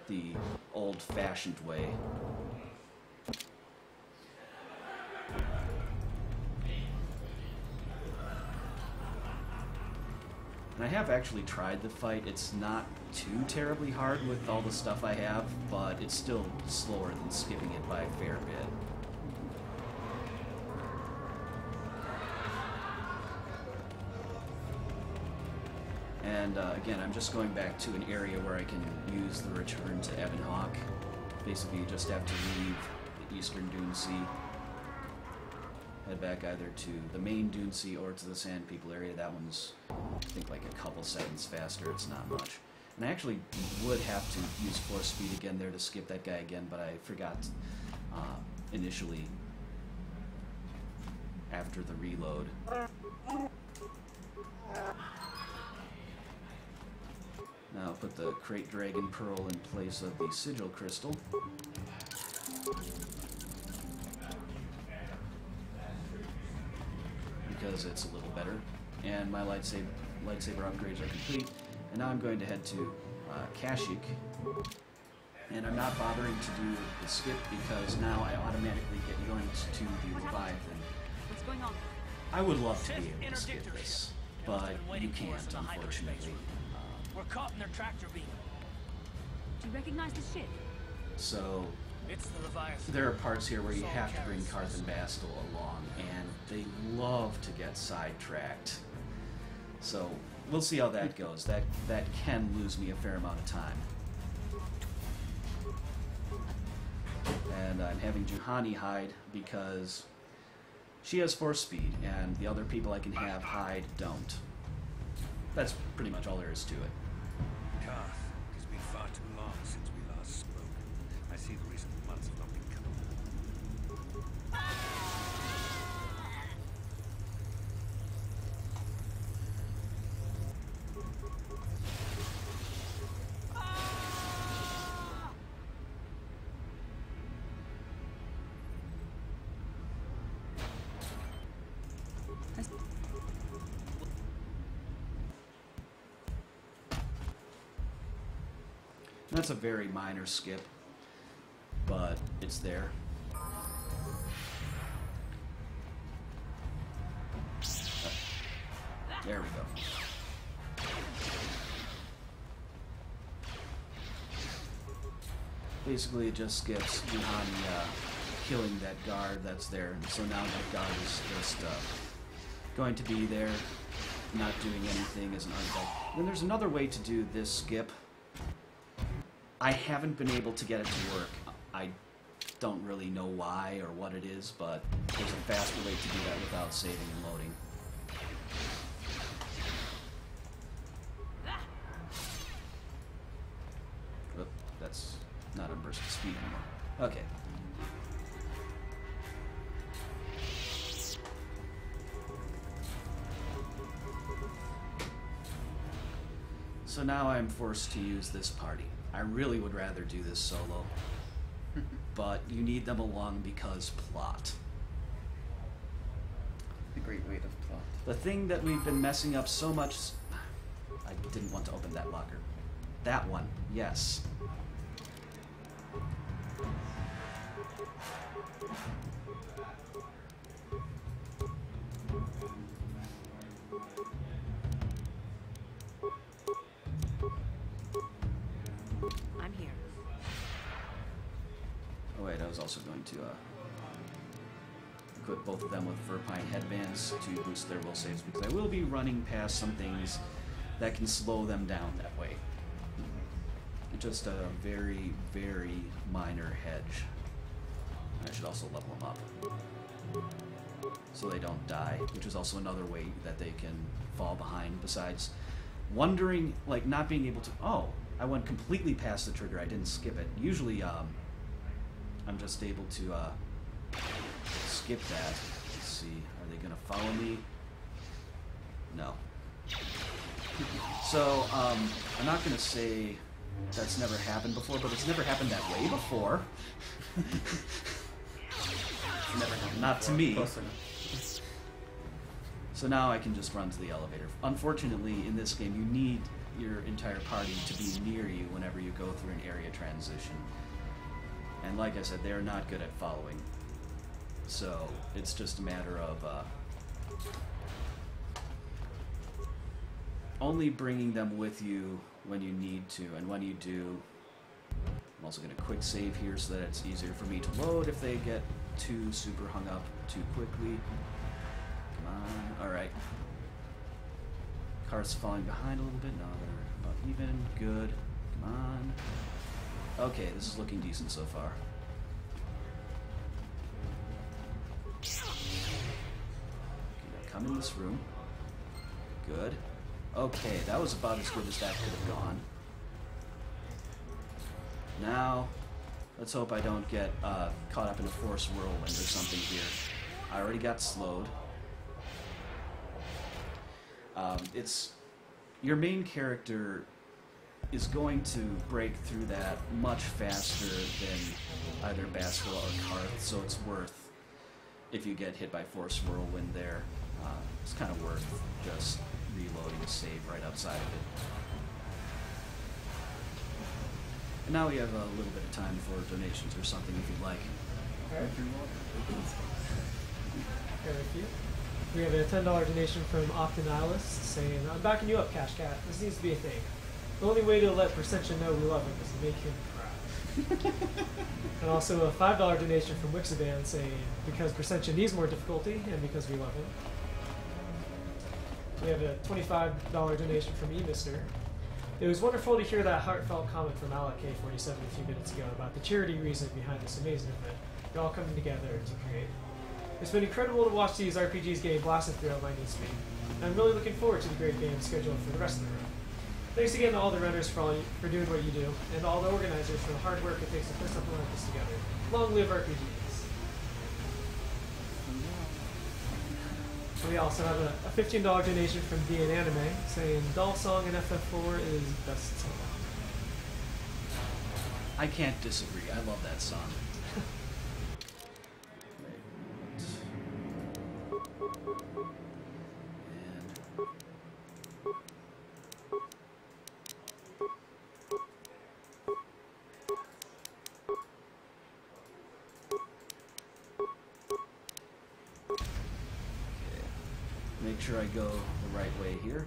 the old-fashioned way. And I have actually tried the fight. It's not too terribly hard with all the stuff I have, but it's still slower than skipping it by a fair bit. And again, I'm just going back to an area where I can use the return to Ebon Hawk. Basically, you just have to leave the Eastern Dune Sea, head back either to the main Dune Sea or to the Sand People area. That one's, I think, like a couple seconds faster. It's not much. And I actually would have to use force speed again there to skip that guy again, but I forgot initially after the reload. Now I'll put the Crate Dragon Pearl in place of the Sigil Crystal. Because it's a little better. And my lightsaber upgrades are complete. And now I'm going to head to Kashyyyk. And I'm not bothering to do the skip because now I automatically get yoinked to the Leviathan. What's going on? I would love to be able to skip this, but you can't, unfortunately. We're caught in their tractor beam. Do you recognize the ship? So It's the Leviathan. there are parts here where you have to bring Karth and Bastil along, and they love to get sidetracked. So we'll see how that goes. That can lose me a fair amount of time. And I'm having Juhani hide because she has force speed, and the other people I can have hide don't. That's pretty much all there is to it. Karth, it's been far too long since we last spoke. I see the recent months have not been coming. That's a very minor skip, but it's there. There we go. Basically, it just skips Juhani killing that guard that's there, and so now that guard is just going to be there, not doing anything as an artifact. Then there's another way to do this skip. I haven't been able to get it to work. I don't really know why or what it is, but there's a faster way to do that without saving and loading. Oop, that's not on burst speed anymore. Okay. So now I'm forced to use this party. I really would rather do this solo, but you need them along because plot. The great weight of plot. The thing that we've been messing up so much... I didn't want to open that locker. That one, yes. I'm here. Oh wait, I was also going to equip both of them with Verpine headbands to boost their will saves, because I will be running past some things that can slow them down that way. Just a very, very minor hedge. I should also level them up so they don't die, which is also another way that they can fall behind, besides wondering, like, not being able to... Oh, I went completely past the trigger. I didn't skip it. Usually, I'm just able to skip that. Let's see. Are they going to follow me? No. So, I'm not going to say that's never happened before, but it's never happened that way before. Never happened Not to before. me. Close enough. So now I can just run to the elevator. Unfortunately, in this game, you need your entire party to be near you whenever you go through an area transition. And like I said, they're not good at following. So it's just a matter of only bringing them with you when you need to. And when you do, I'm also going to quick save here so that it's easier for me to load if they get too super hung up too quickly. Come on. Alright. Car's falling behind a little bit. No, they're about even. Good. Come on. Okay, this is looking decent so far. Okay, now come in this room. Good. Okay, that was about as good as that could have gone. Now, let's hope I don't get caught up in a force whirlwind or something here. I already got slowed. It's your main character is going to break through that much faster than either Baskel or Karth, so it's worth, if you get hit by force whirlwind there, it's kind of worth just reloading a save right outside of it. And now we have a little bit of time for donations or something if you'd like. Alright. Got a few. We have a $10 donation from Optinihilist saying, I'm backing you up, Cash Cat. This needs to be a thing. The only way to let Percentia know we love him is to make him cry. And also a $5 donation from Wixaban saying, because Percentia needs more difficulty and because we love him. We have a $25 donation from eMister. It was wonderful to hear that heartfelt comment from AlecK47 a few minutes ago about the charity reason behind this amazing event. You're all coming together to create. It's been incredible to watch these RPGs getting blasted throughout my newsfeed. I'm really looking forward to the great games scheduled for the rest of the run. Thanks again to all the runners for doing what you do, and all the organizers for the hard work it takes to put something like this together. Long live RPGs. We also have a $15 donation from DN Anime saying Doll Song in FF4 is best song. I can't disagree. I love that song. Make sure I go the right way here.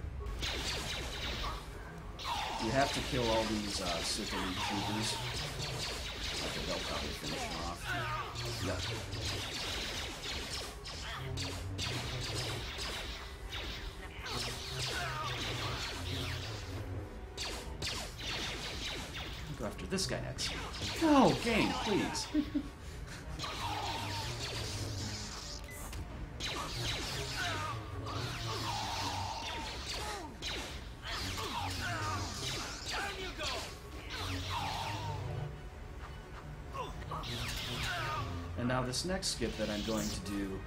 You have to kill all these sickly troopers. Okay, they'll probably finish them off. Yep. I'll go after this guy next. No, game, please. And now this next skip that I'm going to do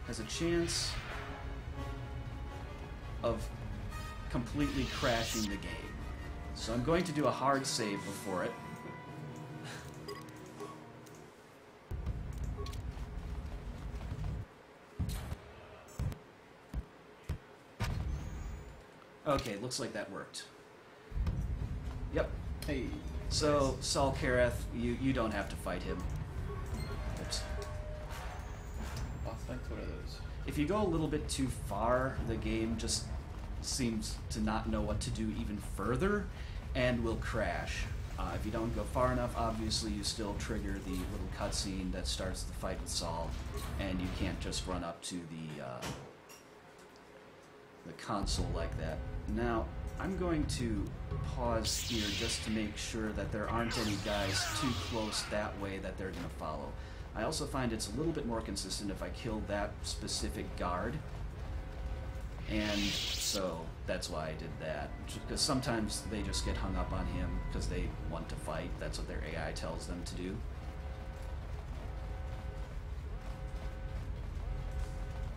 has a chance of completely crashing the game. So I'm going to do a hard save before it. Okay, looks like that worked. Yep. Hey. So, Saul Kareth, you don't have to fight him. Oops. Boss fights, what are those? If you go a little bit too far, the game just seems to not know what to do even further and will crash. If you don't go far enough, obviously you still trigger the little cutscene that starts the fight with Saul, and you can't just run up to the console like that. Now, I'm going to pause here just to make sure that there aren't any guys too close that way that they're going to follow. I also find it's a little bit more consistent if I kill that specific guard. And so that's why I did that. Because sometimes they just get hung up on him because they want to fight. That's what their AI tells them to do.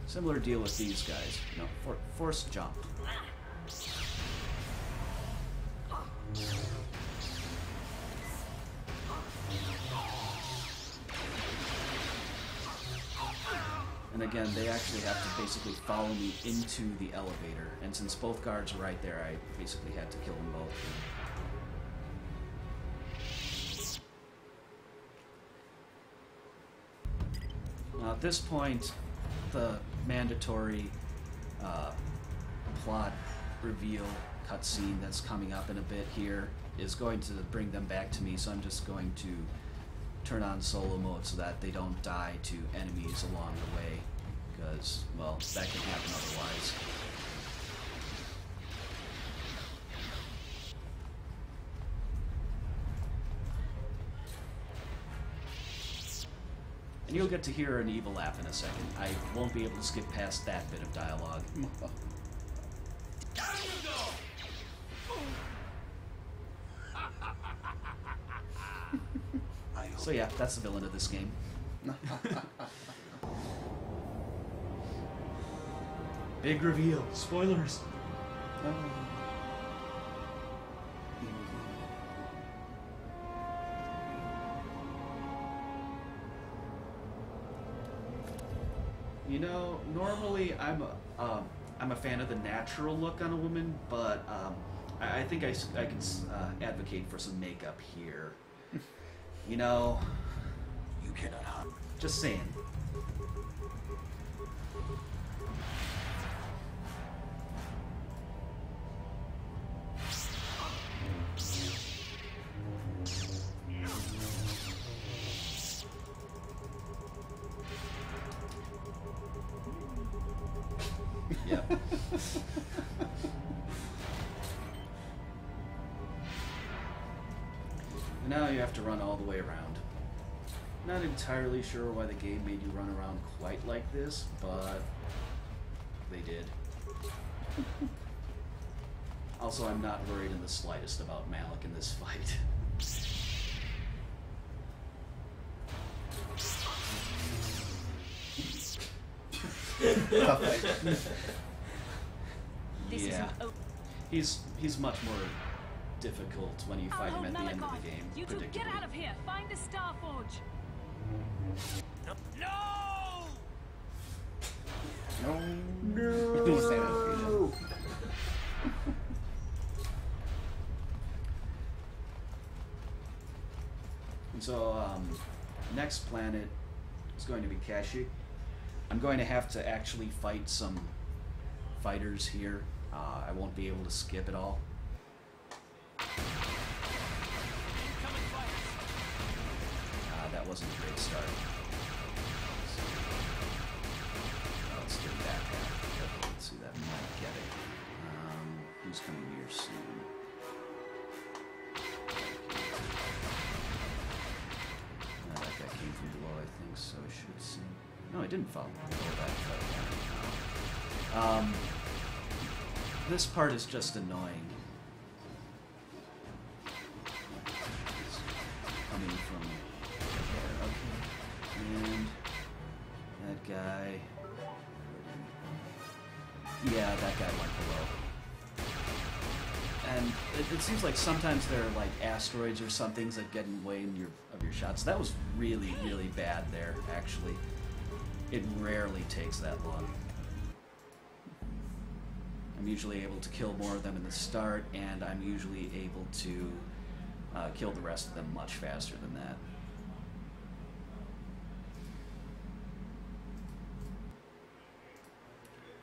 Similar deal with these guys. You know, forced jump. And again, they actually have to basically follow me into the elevator. And since both guards were right there, I basically had to kill them both. Now at this point, the mandatory plot reveal cutscene that's coming up in a bit here is going to bring them back to me, so I'm just going to turn on solo mode so that they don't die to enemies along the way, because, well, that can happen otherwise. And you'll get to hear an evil laugh in a second. I won't be able to skip past that bit of dialogue. So yeah, that's the villain of this game. Big reveal. Spoilers. You know, normally I'm a fan of the natural look on a woman, but I think I can advocate for some makeup here. You know, You cannot hide. just saying. Yep. Now you have to run all the way around. Not entirely sure why the game made you run around quite like this, but they did. Also, I'm not worried in the slightest about Malik in this fight. This Yeah, isn't he's much more difficult when you fight him at the end of the game, You two predictably. get out of here. Find the Star Forge. No! No. Don't say that, Peter. And so, next planet is going to be Kashyyyk. I'm going to have to actually fight some fighters here. I won't be able to skip it all. That wasn't a great start. Let's do that path. Let's see, that might get it. Who's coming here soon? That guy came from below, I think, so I should see. No, I didn't fall below that. This part is just annoying. Coming from there, okay. And that guy. Yeah, that guy went below. And it seems like sometimes there are like asteroids or something that get in the way of your shots. That was really, really bad there, actually. It rarely takes that long. I'm usually able to kill more of them in the start, and I'm usually able to kill the rest of them much faster than that.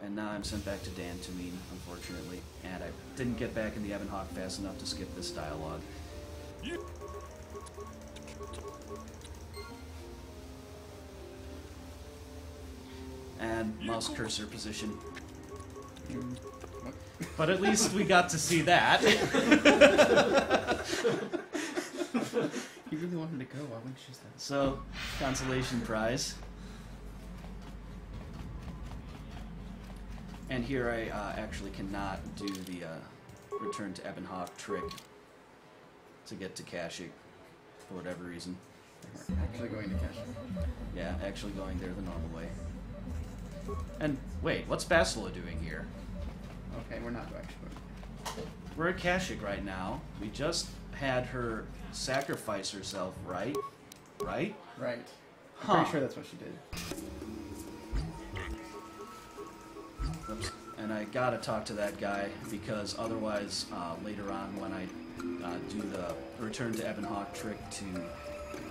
And now I'm sent back to Dantooine, unfortunately, and I didn't get back in the Ebonhawk fast enough to skip this dialogue. And mouse cursor position. But at least we got to see that. You really wanted to go, why wouldn't you just have So, consolation prize. And here I actually cannot do the return to Ebonhawk trick to get to Kashyyyk for whatever reason. actually going to cash it? Yeah, actually going there the normal way. And wait, what's Bastila doing here? Okay, we're not actually. We're at Kashyyyk right now. We just had her sacrifice herself, right? Right? Right. I'm Huh. pretty sure that's what she did. Oops. And I gotta talk to that guy because otherwise, later on when I do the return to Ebonhawk trick to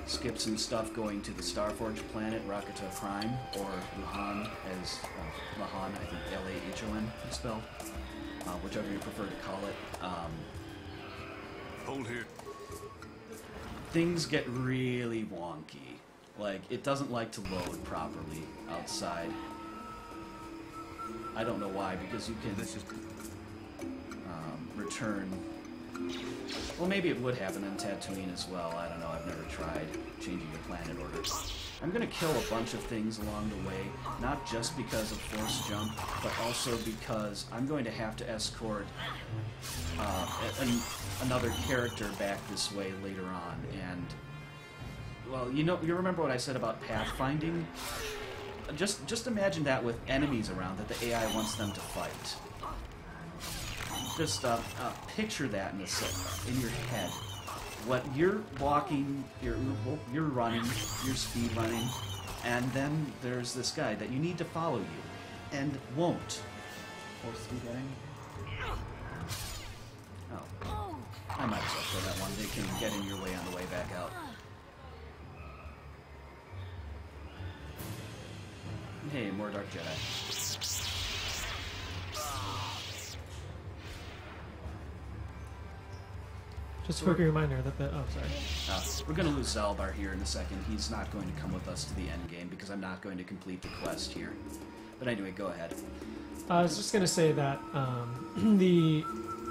skip some stuff going to the Starforge planet, Rakata Prime, or Luhan, as Lahan, I think Lahon is spelled, whichever you prefer to call it. Hold here. Things get really wonky. Like, it doesn't like to load properly outside. I don't know why, because you can return. Well, maybe it would happen in Tatooine as well. I don't know. I've never tried changing the planet order. I'm going to kill a bunch of things along the way, not just because of force jump, but also because I'm going to have to escort another character back this way later on. And, well, you remember what I said about pathfinding? Just imagine that with enemies around that the AI wants them to fight. Just picture that in your head. What you're walking, you're running, you're speed running, and then there's this guy that you need to follow you, and won't. Or speed running. Oh, I might as well throw that one. They can get in your way on the way back out. Hey, more Dark Jedi. Just a quick reminder that the... Oh, sorry. We're going to lose Zalbar here in a second. He's not going to come with us to the end game because I'm not going to complete the quest here. But anyway, go ahead. I was just going to say that the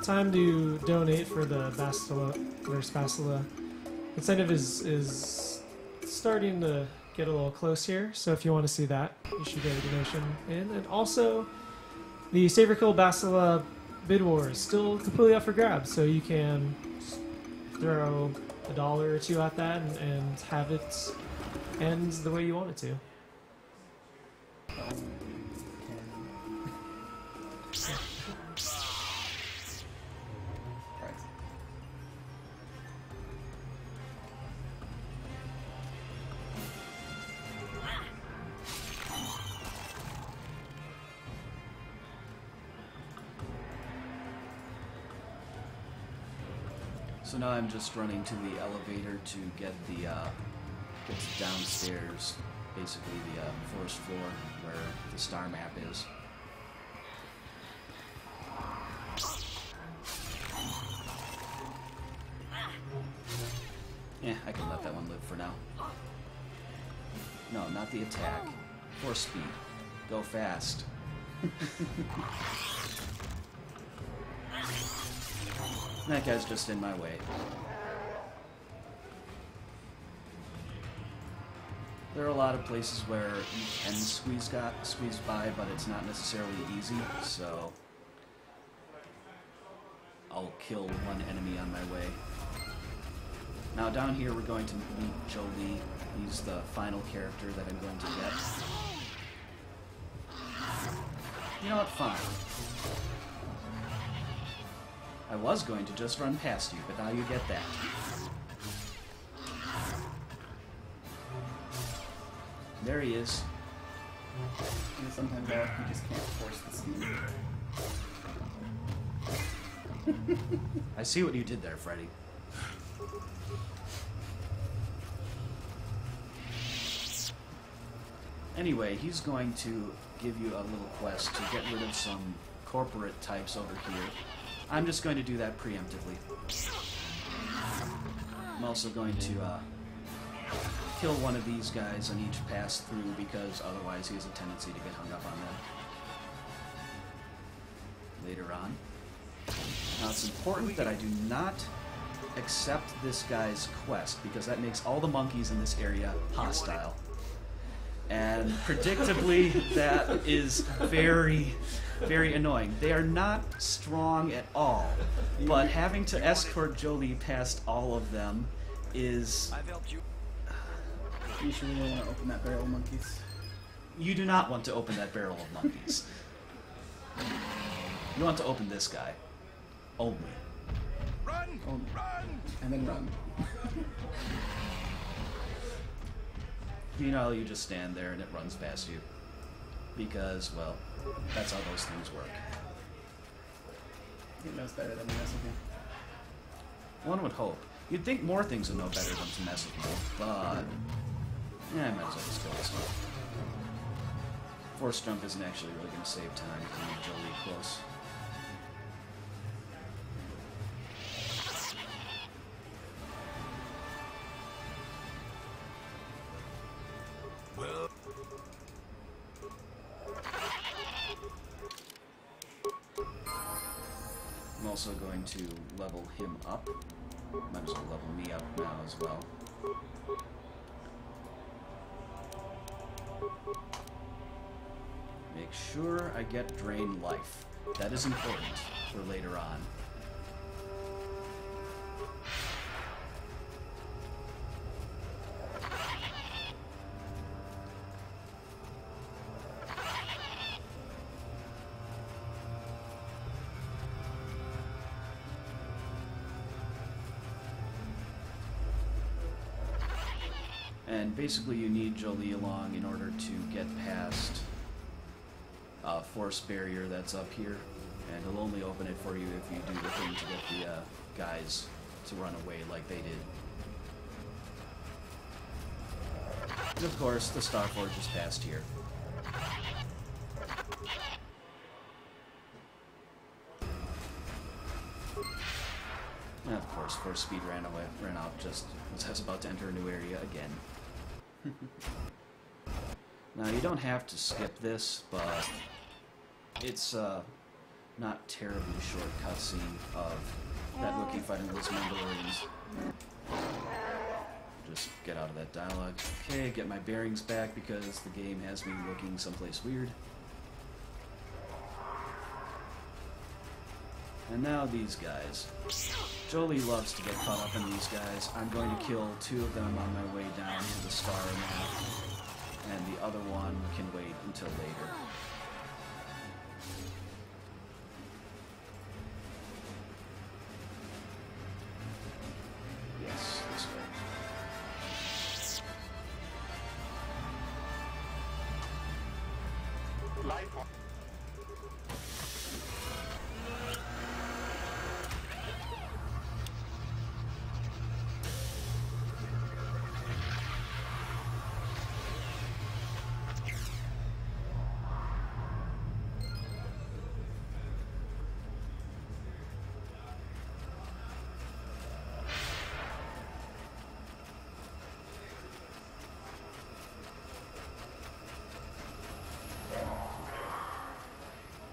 time to donate for the Bastila versus Bastila incentive is starting to get a little close here. So if you want to see that, you should get a donation in. And also, the Saber Kill Bastila bid war is still completely up for grabs. So you can throw $1 or $2 at that and have it end the way you want it to. So now I'm just running to the elevator to get the get to downstairs, basically the forest floor where the star map is. Yeah, I can let that one live for now. No, not the attack. Force speed. Go fast. That guy's just in my way. There are a lot of places where you can squeeze by, but it's not necessarily easy, so I'll kill one enemy on my way. Now down here we're going to meet Jolie. He's the final character that I'm going to get. You know what? Fine. I was going to just run past you, but now you get that. There he is. And sometimes you just can't force the speed. I see what you did there, Freddy. Anyway, he's going to give you a little quest to get rid of some corporate types over here. I'm just going to do that preemptively. I'm also going to kill one of these guys on each pass through because otherwise he has a tendency to get hung up on them. later on. Now it's important that I do not accept this guy's quest, because that makes all the monkeys in this area hostile. And predictably, that is very, very annoying. They are not strong at all, but having to escort Jolie past all of them is... I've helped you. You sure you don't want to open that barrel of monkeys? You do not want to open that barrel of monkeys. You want to open this guy. Only. Run! Oh, Run! and then run. You know, you just stand there and it runs past you. Because, well, that's how those things work. It knows better than the rest of you. One would hope. You'd think more things would know better than to mess with Wolf, but... yeah, I might as well just kill this one. Force jump isn't actually really going to save time if you need Jolie close. Well, I'm also going to level him up. Might as well level me up now as well. Make sure I get Drain Life. That is important for later on. And basically you need Jolie along in order to get past a force barrier that's up here. And it'll only open it for you if you do the thing to get the guys to run away like they did. And of course, the Star Forge is past here. And of course, Force Speed ran out just as I was about to enter a new area again. Now, you don't have to skip this, but it's not terribly short cutscene of that Wookiee fighting those Mandalorians. Just get out of that dialogue. Okay, get my bearings back because the game has me looking someplace weird. And now these guys. Jolie loves to get caught up in these guys. I'm going to kill 2 of them on my way down to the star map, and the other one can wait until later. Yes, this way. life.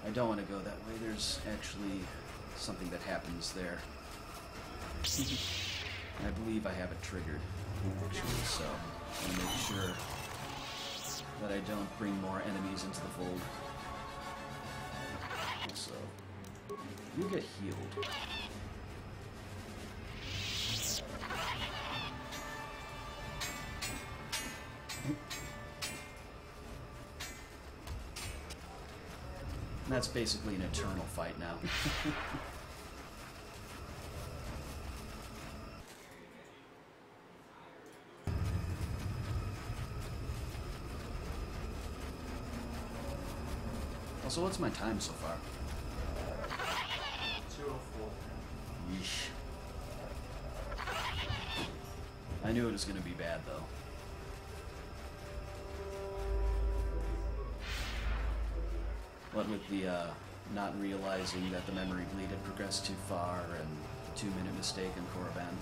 I don't want to go that way. There's actually something that happens there. I believe I have it triggered, actually, so I want to make sure that I don't bring more enemies into the fold. Also, you get healed. And that's basically an eternal fight now. Also, what's my time so far? 204. Yeesh. I knew it was going to be bad, though. What with the not realizing that the memory bleed had progressed too far and the 2-minute mistake in Korriban.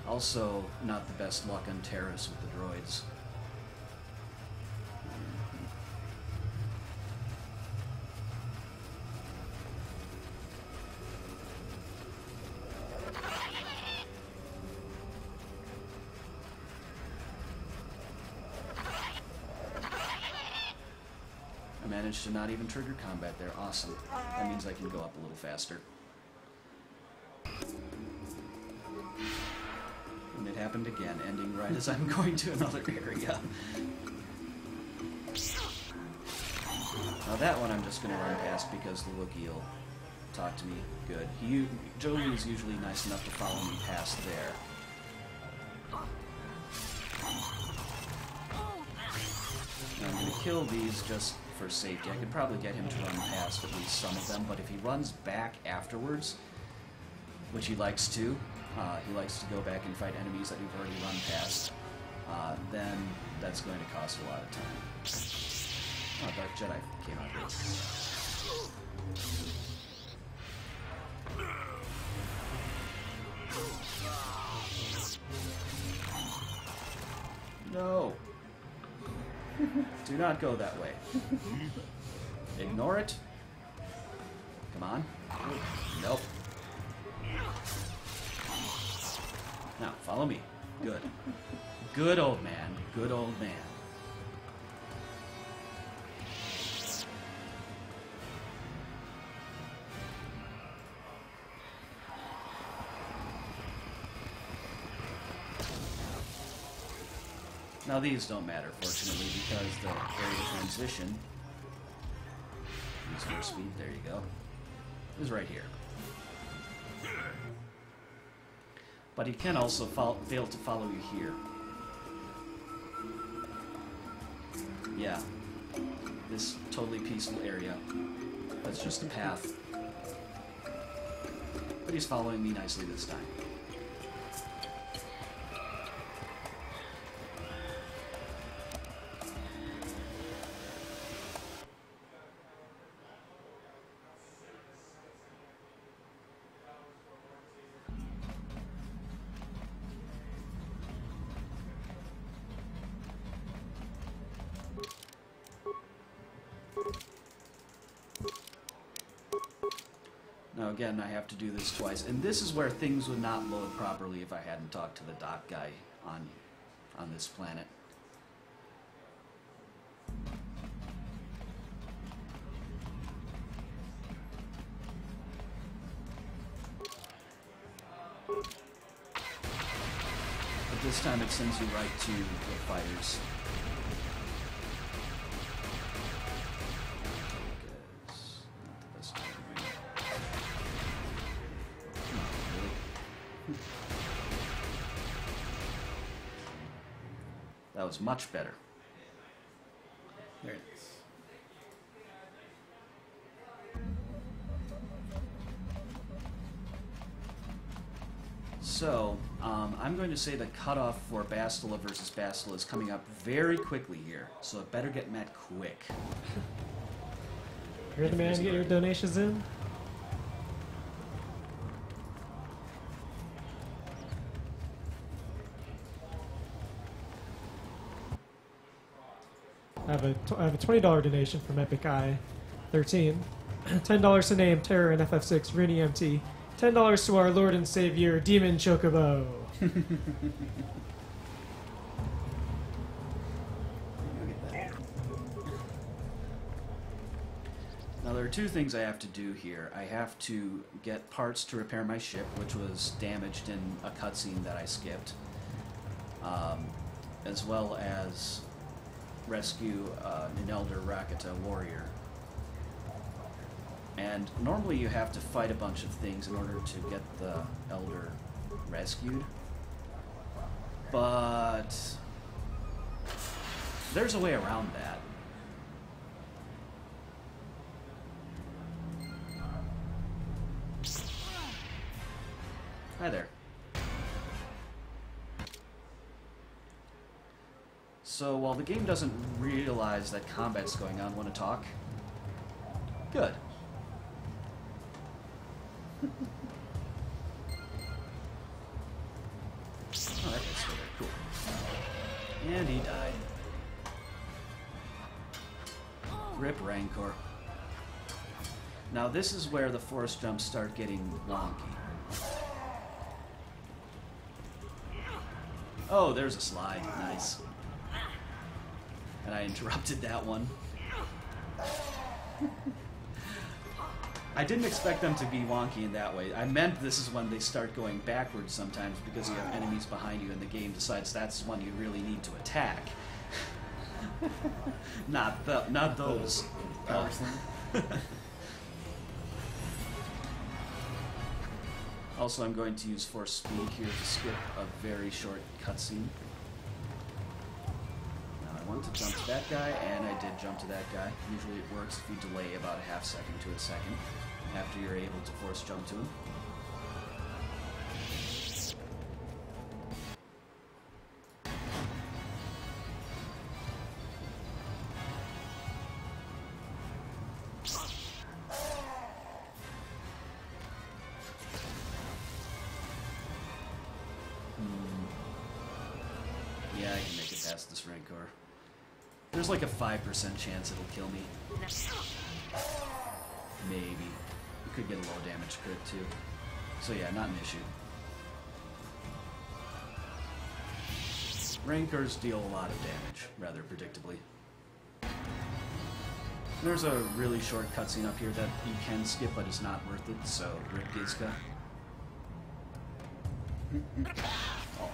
Also, not the best luck on Terrace with the droids. managed to not even trigger combat there. Awesome. That means I can go up a little faster. And it happened again, ending right as I'm going to another area. Now that one I'm just going to run past because the Wookiee will talk to me good. Joey is usually nice enough to follow me past there. Now I'm going to kill these just for safety. I could probably get him to run past at least some of them, but if he runs back afterwards, which he likes to go back and fight enemies that we've already run past, then that's going to cost a lot of time. Oh, Dark Jedi came out here. No! Do not go that way. Ignore it. Come on. Nope. Now, follow me. Good. Good old man. Good old man. Now these don't matter, fortunately, because the area transition, use your speed, there you go, is right here. But he can also fail to follow you here. Yeah, this totally peaceful area, that's just a path. But he's following me nicely this time. Now again, I have to do this twice, and this is where things would not load properly if I hadn't talked to the dock guy on this planet. But this time it sends you right to the fighters. That was much better. There it is. So, I'm going to say the cutoff for Bastila versus Bastila is coming up very quickly here, so it better get met quick. You're the man to get your donations in? I have a $20 donation from Epic Eye 13. $10 to name Terror in FF6 Rooney MT. $10 to our Lord and Savior Demon Chocobo. Now there are two things I have to do here. I have to get parts to repair my ship, which was damaged in a cutscene that I skipped, as well as rescue an Elder Rakata warrior. And normally you have to fight a bunch of things in order to get the Elder rescued. But there's a way around that. Hi there. So while the game doesn't realize that combat's going on, want to talk? Good. Oh, that guy's still there. Cool. And he died. Rip Rancor. Now this is where the force jumps start getting wonky. Oh, there's a slide. Nice. And I interrupted that one. I didn't expect them to be wonky in that way. I meant this is when they start going backwards sometimes because you have enemies behind you and the game decides that's one you really need to attack. Not those. Power slam. Also, I'm going to use force speed here to skip a very short cutscene. Now, I want to jump to that guy, and I did jump to that guy. Usually it works if you delay about a half second to a second after you're able to force jump to him. Yeah, I can make it past this Rancor. There's like a 5% chance it'll kill me. Maybe. You could get a low damage crit too. So yeah, not an issue. Rancors deal a lot of damage, rather predictably. There's a really short cutscene up here that you can skip, but it's not worth it, so rip Gizka. Oh.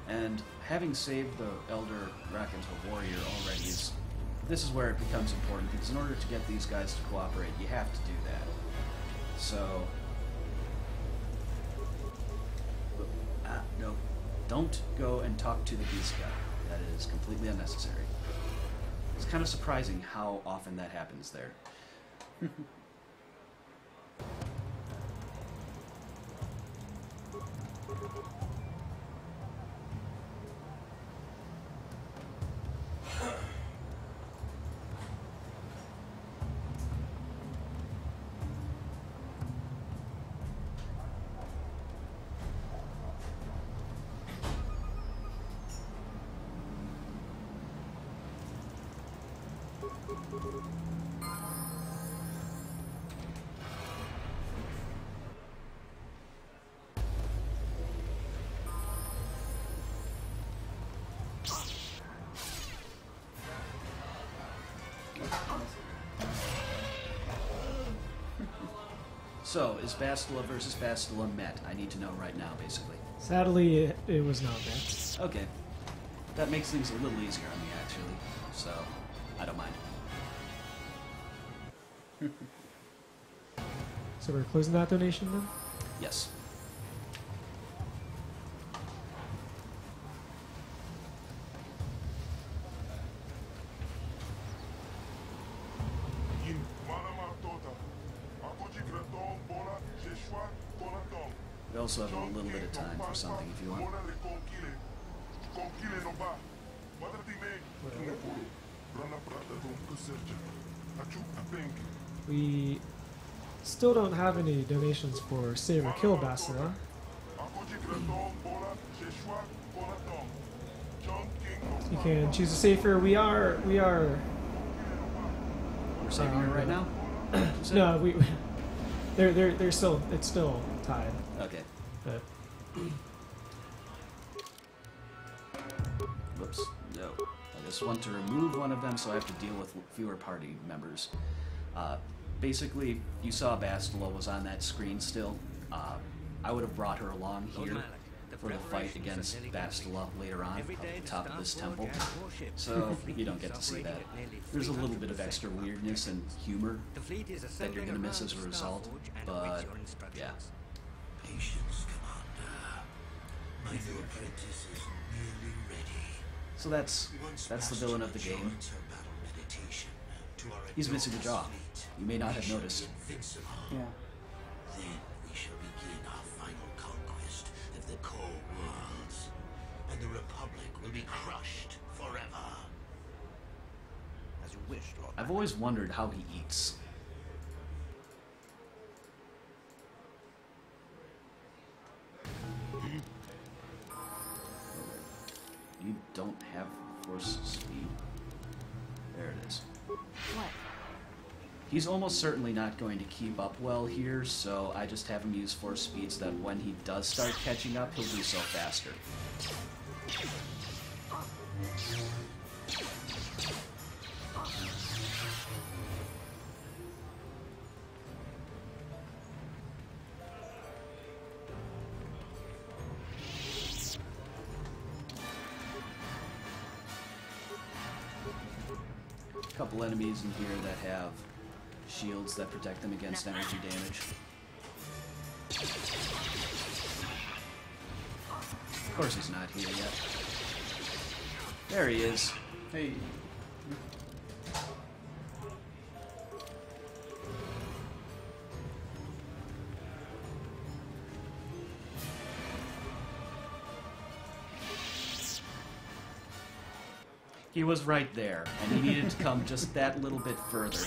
And having saved the Elder Rakanto Warrior already this is where it becomes important, because in order to get these guys to cooperate, you have to do that. So, no, don't go and talk to the Gizka. That is completely unnecessary. It's kind of surprising how often that happens there. So, is Bastila versus Bastila met? I need to know right now, basically. Sadly, it was not met. Okay. That makes things a little easier on me, actually. So, I don't mind. So we're closing that donation then? Yes. We also have a little bit of time for something if you want. We still don't have any donations for Save or Kill Bastila. You can choose a safer. We're saving her right now? No, they're still, it's still tied. Okay. But Whoops. No. I just want to remove one of them so I have to deal with fewer party members. Basically, you saw Bastila was on that screen still. I would have brought her along here for the fight against Bastila later on at the top of this temple. So you don't get to see that. There's a little bit of extra weirdness and humor that you're going to miss as a result, but yeah. Patience, Commander. My new apprentice is nearly ready. So that's the villain of the game. He's missing a jaw. You may not have noticed. Yeah. Then we shall begin our final conquest of the core worlds, and the Republic will be crushed forever. As you wish, Lord. I've always wondered how he eats. You don't have force speed. There it is. What? He's almost certainly not going to keep up well here, so I just have him use force speed so that when he does start catching up, he'll do so faster. A couple enemies in here that have shields that protect them against energy damage. Of course he's not here yet. There he is. Hey. He was right there, and he needed to come just that little bit further.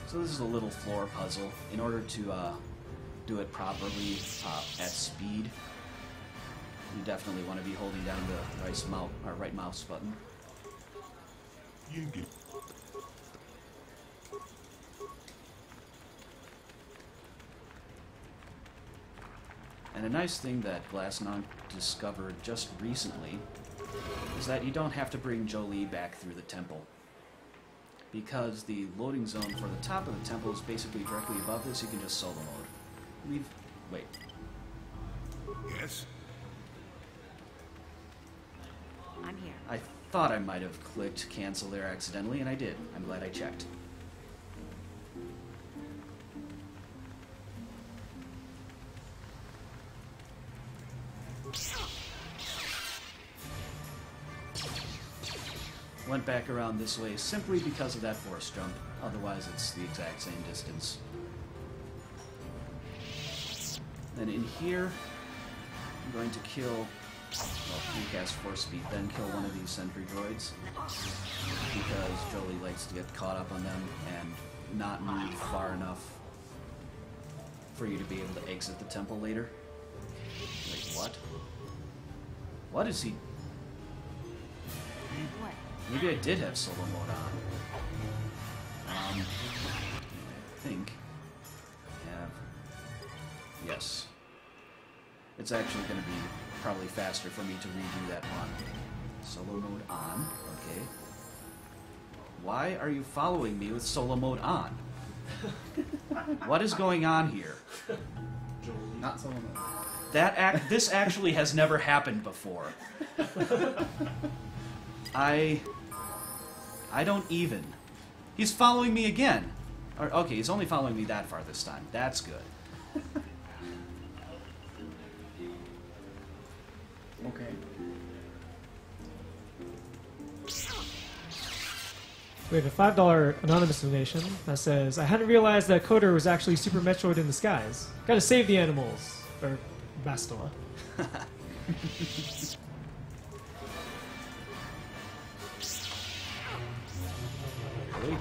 So this is a little floor puzzle. In order to do it properly at speed, you definitely want to be holding down the right mouse button. And a nice thing that Glassnonk discovered just recently is that you don't have to bring Jolie back through the temple. Because the loading zone for the top of the temple is basically directly above this, you can just solo mode. Wait. Yes? I'm here. I thought I might have clicked cancel there accidentally, and I did. I'm glad I checked. Went back around this way simply because of that force jump. Otherwise, it's the exact same distance. Then in here, I'm going to kill, well, recast force speed, then kill one of these sentry droids. Because Jolie likes to get caught up on them and not move far enough for you to be able to exit the temple later. Wait, what? What is he? What? Maybe I did have solo mode on. I think I have. Yes. It's actually going to be probably faster for me to redo that run. Solo mode on. Okay. Why are you following me with solo mode on? What is going on here? Not solo mode. This actually has never happened before. I don't even. He's following me again. Okay, he's only following me that far this time. That's good. Okay. We have a $5 anonymous donation that says, I hadn't realized that Coder was actually Super Metroid in disguise. Gotta save the animals. Or Bastila. Really?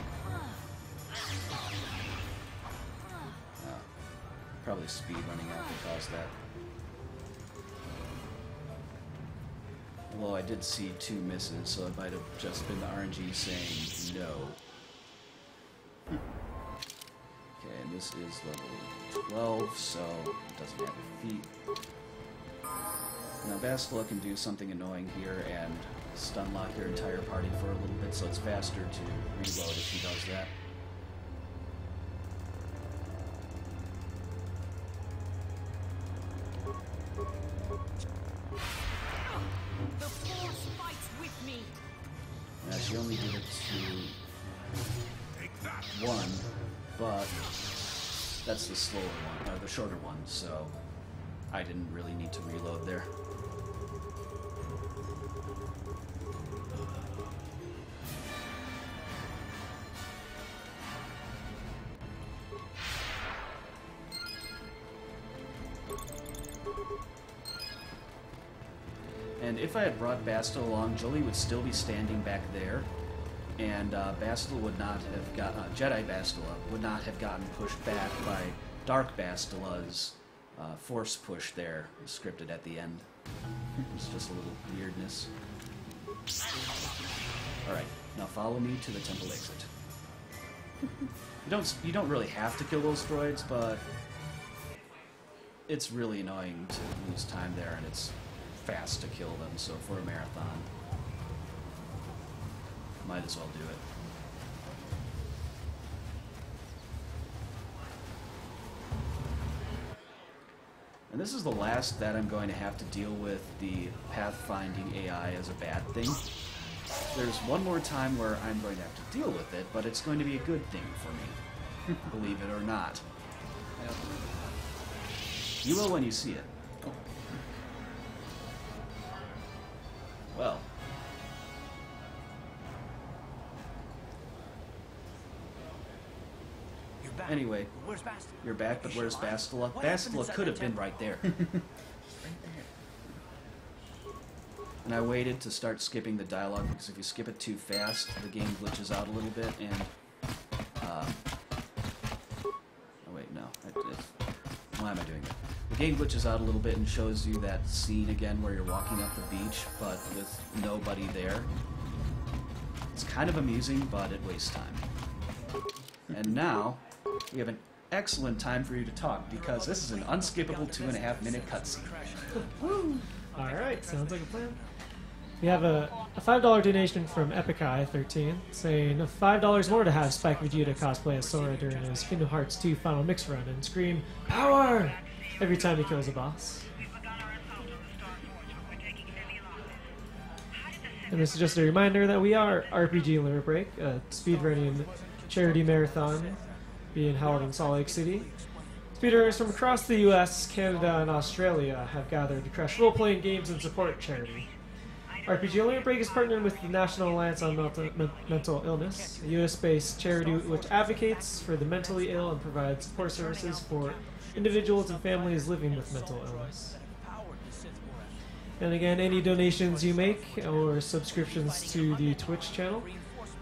Probably speed running out that caused that. Although I did see 2 misses, so it might have just been the RNG saying no. Okay, and this is level 12, so it doesn't have a feat. Now Bastila can do something annoying here and stun lock your entire party for a little bit, so it's faster to reload if he does that. The force fights with me. Yeah, she only did it to 1, but that's the slower one, or the shorter one, so I didn't really need to reload there. And if I had brought Bastila along, Jolie would still be standing back there, and Bastila would not have got Jedi Bastila would not have gotten pushed back by Dark Bastila's force push there scripted at the end. It's just a little weirdness. Alright, now follow me to the temple exit. You don't really have to kill those droids, but it's really annoying to lose time there, and it's fast to kill them, so for a marathon, might as well do it. And this is the last that I'm going to have to deal with the pathfinding AI as a bad thing. There's one more time where I'm going to have to deal with it, but it's going to be a good thing for me, believe it or not. You will when you see it. Well. You're back. Anyway, Where's Bastila? you're back, but where's Bastila? What happened Bastila inside could that have been temple? right there. And I waited to start skipping the dialogue, because if you skip it too fast, the game glitches out a little bit, and... oh wait, no. Why am I doing that? The game glitches out a little bit and shows you that scene again where you're walking up the beach, but with nobody there. It's kind of amusing, but it wastes time. And now, we have an excellent time for you to talk, because this is an unskippable 2.5-minute cutscene. Alright, sounds like a plan. We have a $5 donation from EpicEye13 saying $5 more to have Spike Vegeta cosplay as Sora during his Kingdom Hearts 2 final mix run and scream "Power!" every time he kills a boss. And this is just a reminder that we are RPG Limit Break, a speedrunning charity marathon being held in Salt Lake City. Speedrunners from across the US, Canada, and Australia have gathered to crush role-playing games and support charity. RPG Limit Break is partnered with the National Alliance on Mental Illness, a US-based charity which advocates for the mentally ill and provides support services for individuals and families living with mental illness. And again, any donations you make or subscriptions to the Twitch channel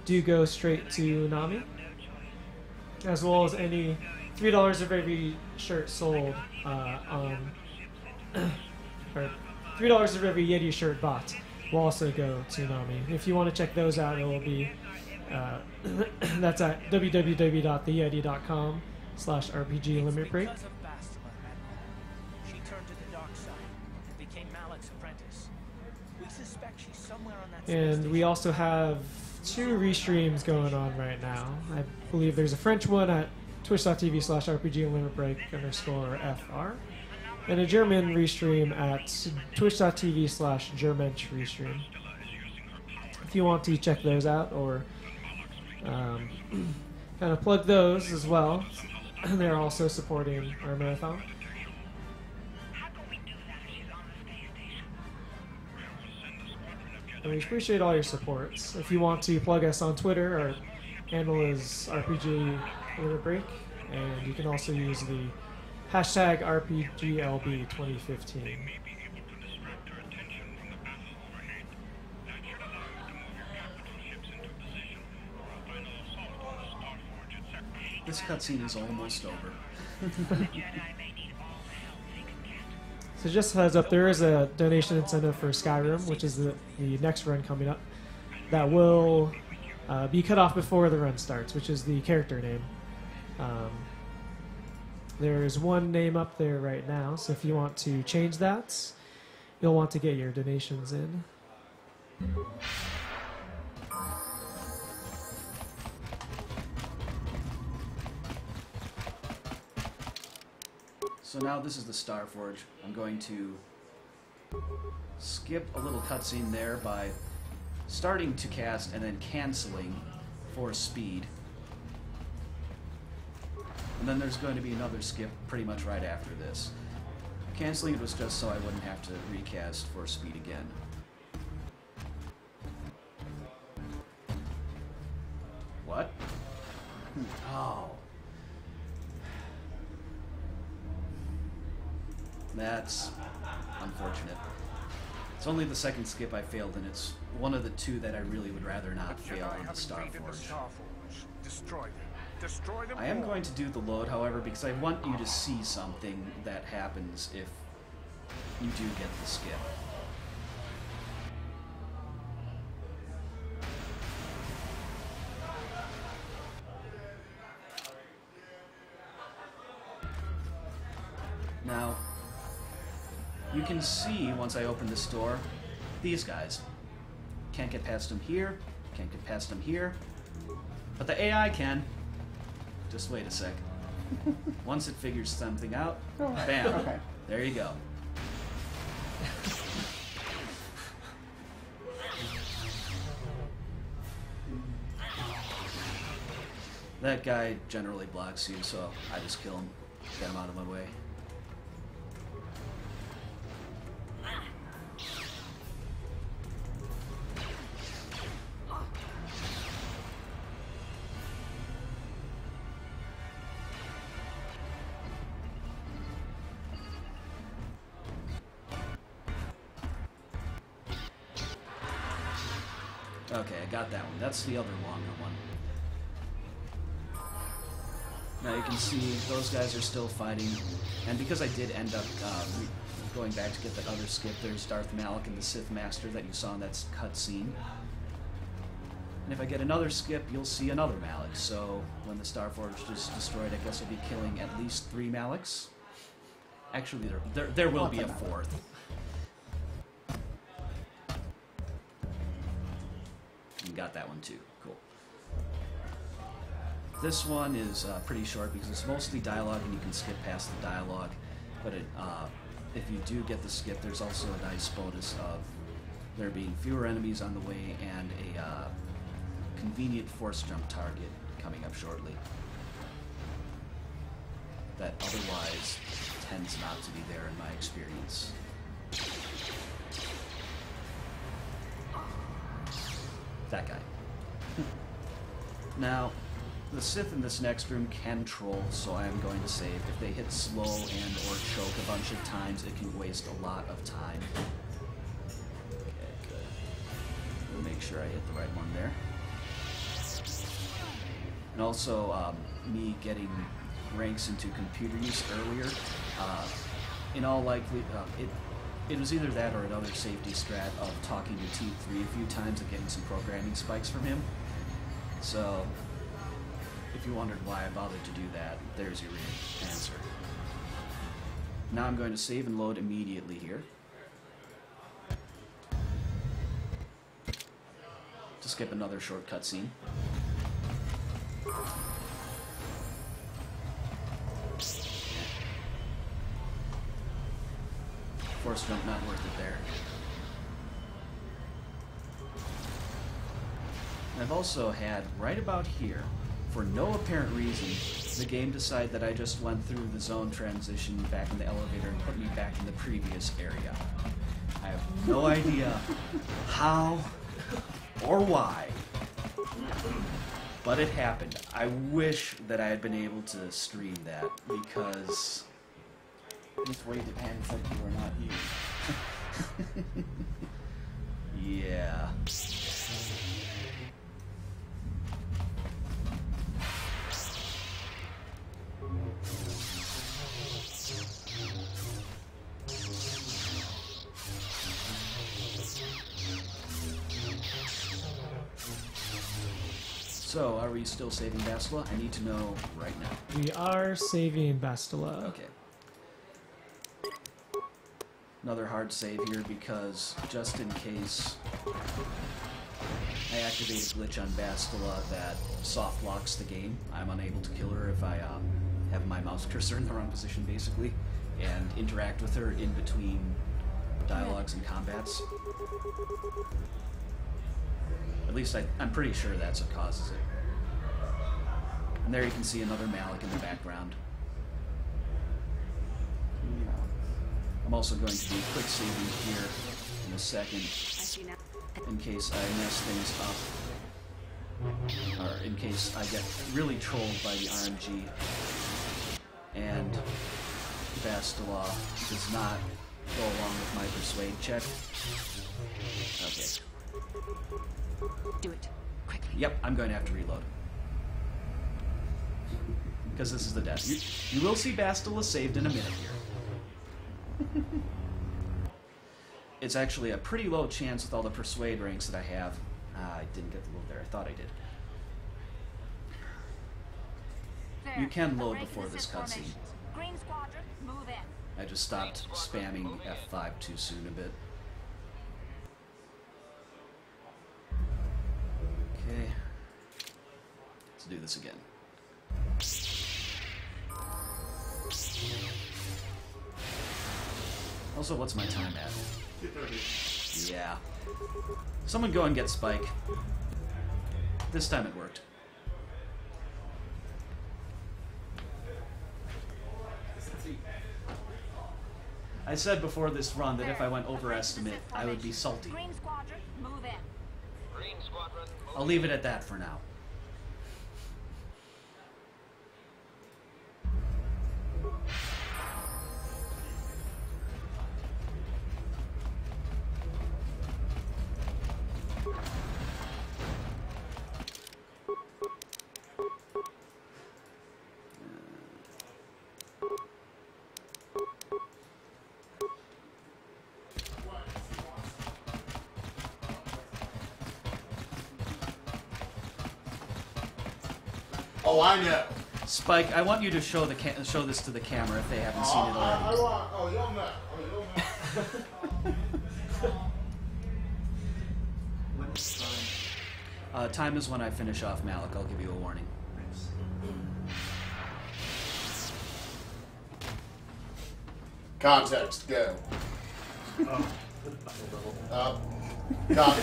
do go straight to Nami, as well as any $3 of every shirt sold or $3 of every Yeti shirt bought will also go to Nami. If you want to check those out, it will be that's at www.theyeti.com/RPG Limit Break. Because of Bastila, she turned to the dark side and became Malek's apprentice. We suspect she's somewhere on that And we also have 2 restreams going on right now. I believe there's a French one at twitch.tv/RPG Limit Break _FR, and a German restream at twitch.tv/Germensch restream. If you want to check those out or kind of plug those as well, they're also supporting our marathon. And we appreciate all your supports. If you want to plug us on Twitter, our handle is RPG Limit Break, and you can also use the hashtag RPGLB2015. This cutscene is almost over. So just a heads up, there is a donation incentive for Skyrim, which is the next run coming up, that will be cut off before the run starts, which is the character name. There's one name up there right now, so if you want to change that, you'll want to get your donations in. So now this is the Starforge. I'm going to skip a little cutscene there by starting to cast and then canceling for speed. And then there's going to be another skip pretty much right after this. Canceling it was just so I wouldn't have to recast for speed again. What? Oh. That's unfortunate. It's only the second skip I failed, and it's one of the 2 that I really would rather not fail on the Starforge. Destroy them. Destroy them I am all. going to do the load, however, because I want you to see something that happens if you do get the skip. Now, you can see, once I open this door, these guys. Can't get past them here, can't get past them here, but the AI can. Just wait a sec. Once it figures something out, bam, Okay. there you go. That guy generally blocks you, so I just kill him, get him out of my way. Okay, I got that one. That's the other longer one. Now you can see those guys are still fighting, and because I did end up going back to get that other skip, there's Darth Malak and the Sith Master that you saw in that cutscene. And if I get another skip, you'll see another Malak. So when the Starforge is destroyed, I guess I'll be killing at least 3 Malaks. Actually, there will be a 4th. You got that one too. Cool. This one is pretty short because it's mostly dialogue and you can skip past the dialogue. But if you do get the skip, there's also a nice bonus of there being fewer enemies on the way and a convenient force jump target coming up shortly. That otherwise tends not to be there in my experience. That guy. Now, the Sith in this next room can troll, so I am going to save. If they hit slow and or choke a bunch of times, it can waste a lot of time. Okay, good. We'll make sure I hit the right one there. And also, me getting ranks into computer use earlier, in all likelihood, it was either that or another safety strat of talking to T3 a few times and getting some programming spikes from him. So, if you wondered why I bothered to do that, there's your answer. Now I'm going to save and load immediately here. To skip another short cutscene. Force jump not worth it there. I've also had, right about here, for no apparent reason, the game decide that I just went through the zone transition back in the elevator and put me back in the previous area. I have no idea how or why, but it happened. I wish that I had been able to stream that, because Just waved at hands like you were not you. yeah. So, are we still saving Bastila? I need to know right now. We are saving Bastila. Okay. Another hard save here because just in case I activate a glitch on Bastila that soft locks the game, I'm unable to kill her if I have my mouse cursor in the wrong position, basically, and interact with her in between dialogues and combats. At least I'm pretty sure that's what causes it. And there you can see another Malak in the background. I'm also going to do quick saving here in a second, in case I mess things up, or in case I get really trolled by the RNG, and Bastila does not go along with my persuade check. Okay. Do it. Quickly. Yep, I'm going to have to reload. because this is the death. You will see Bastila saved in a minute here. It's actually a pretty low chance with all the persuade ranks that I have. I didn't get the load there. I thought I did. You can load before this cutscene. Green Squadron, move in. I just stopped spamming F5 too soon a bit. Okay. Let's do this again. Also, what's my time at? 2:30. Yeah. Someone go and get Spike. This time it worked. I said before this run that if I went overestimate, I would be salty. Green Squadron, move in. Green Squadron, I'll leave it at that for now. Oh, I know. Spike, I want you to show show this to the camera if they haven't seen it already. Oh, you'll know. When's time? Time is when I finish off Malik. I'll give you a warning. Context, go. Oh,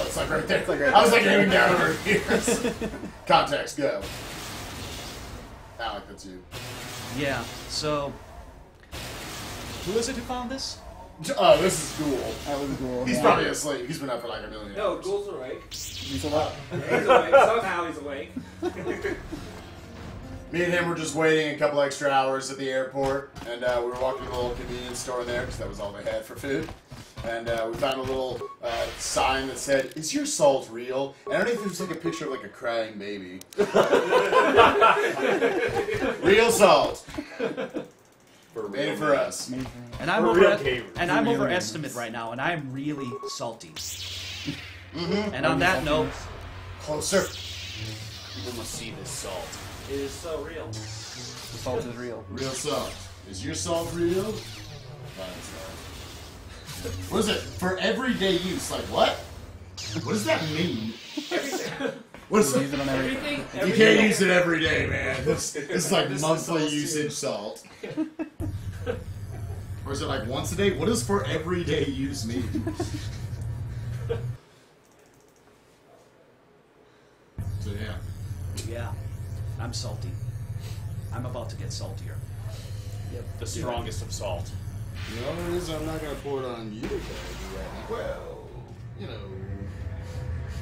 it's like right there. It's like right I was like there. aiming down over here. Context, go. Alec, that's you. Yeah, so... Who is it who found this? Oh, this is Ghoul. That was cool. He's probably asleep. He's been up for like a million No, hours. Ghoul's awake. He's alive. He's awake. Somehow he's awake. Me and him were just waiting a couple extra hours at the airport, and we were walking to a little convenience store there because that was all they had for food. And we found a little sign that said, "Is your salt real?" And underneath it was like a picture of like a crying baby. Real salt. Made it for us. And I'm overestimate right now, and I'm really salty. And on that note, Closer. People must see this salt. It is so real. The salt is real. Real salt. Is your salt real? What is it? For everyday use. Like what? What does that mean? What is Use it on everything. You can't use it every day, man. This is like monthly usage salt. Or is it like once a day? What does for everyday use mean? So yeah. yeah, I'm salty. I'm about to get saltier. The strongest of salt. You know what it is? I'm not gonna pour it on you right now. Well, you know,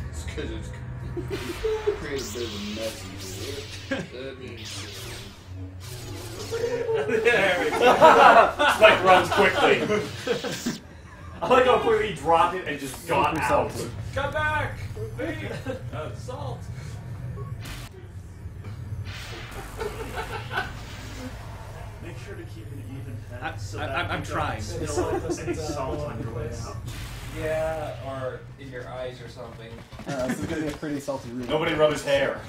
it's because it's create a bit of a mess in here. That means. There we go. Spike runs quickly. I like how quickly he dropped it and just got out. Come back! Salt! Make sure to keep an even head. I'm trying. Any salt on your way out. Yeah, or in your eyes or something. This is gonna be a pretty salty room. Nobody rub his hair.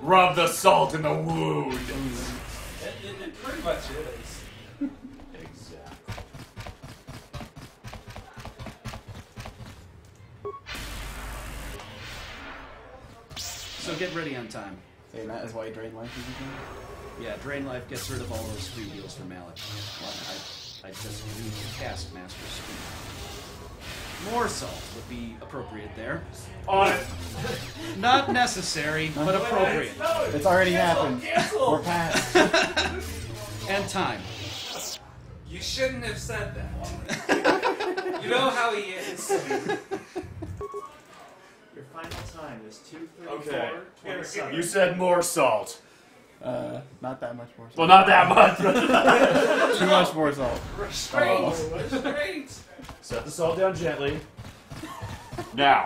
Rub the salt in the wound. It pretty much is. Exactly. So get ready on time. Saying that is why Drain Life is using Yeah, Drain Life gets rid of all those free deals for Malik. Well, I just used the Taskmaster speed. More salt would be appropriate there. On it. Not necessary, but appropriate. It's already happened. Cancel! We're past. And time. You shouldn't have said that. You know how he is. Your final time is 2:34. Okay. 27. You said more salt. Not that much more salt. Well, not that much. Too much more salt. Restraint! Restraint! Set the salt down gently. Now,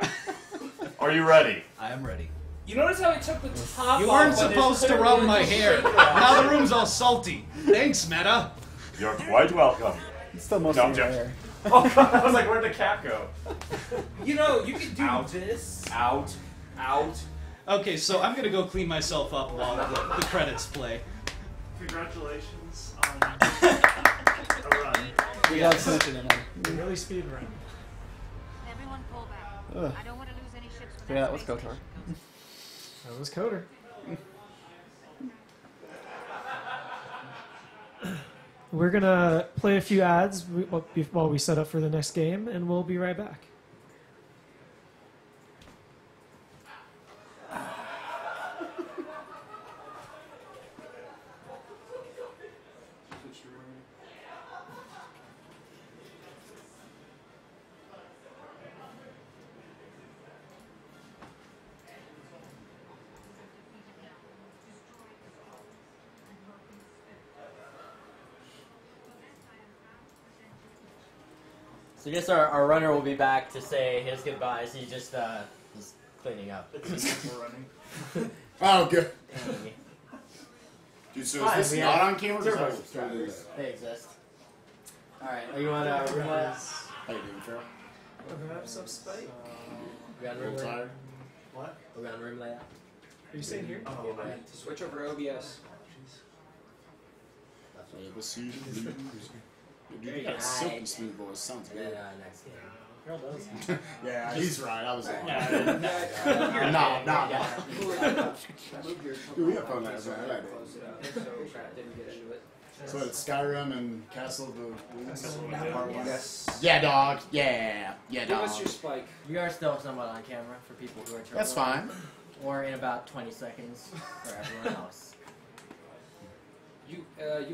are you ready? I am ready. You notice how he took the top You off weren't when there's supposed to clearly rub a my little hair. shake around. Now the room's all salty. Thanks, Meta. You're quite welcome. It's still mostly No, your Jeff. hair. Oh god, I was like, where'd the cat go? You know, you can do Out. this. Out. Out. Okay, so I'm gonna go clean myself up while the credits play. Congratulations on a run. We love snitching in him. Really speed run. Everyone pull back. Ugh. I don't want to lose any ships. So yeah, let's go, Tor. That was Coder. We're gonna play a few ads while we set up for the next game, and we'll be right back. So I guess our runner will be back to say his goodbyes. He's just he's cleaning up. We're running. Oh, good. Dang. Dude, so Fine, is this we not have on camera? turbo Because subscribers. They exist. Alright, are you on room last? How you doing, Phil? Perhaps some spike. We on A little room layout? tired? What? Are we on room layout? Are you staying here? Oh, Yeah, switch over to OBS. Ever see the blues? Dude, you got a Nice. silky smooth voice. Sounds And good. then next game. Girl does. Yeah, he's right. I was wrong. Yeah. No. Move your Dude, we have fun last night. I like it. close it up, so didn't get into it. So it's Skyrim and Castle of the Winds? Part one? Yes. Yeah, dog. Yeah. Yeah, Give dog. us your spike. We are still somewhat on camera for people who are turbo. That's fine. Or in about 20 seconds for everyone else. You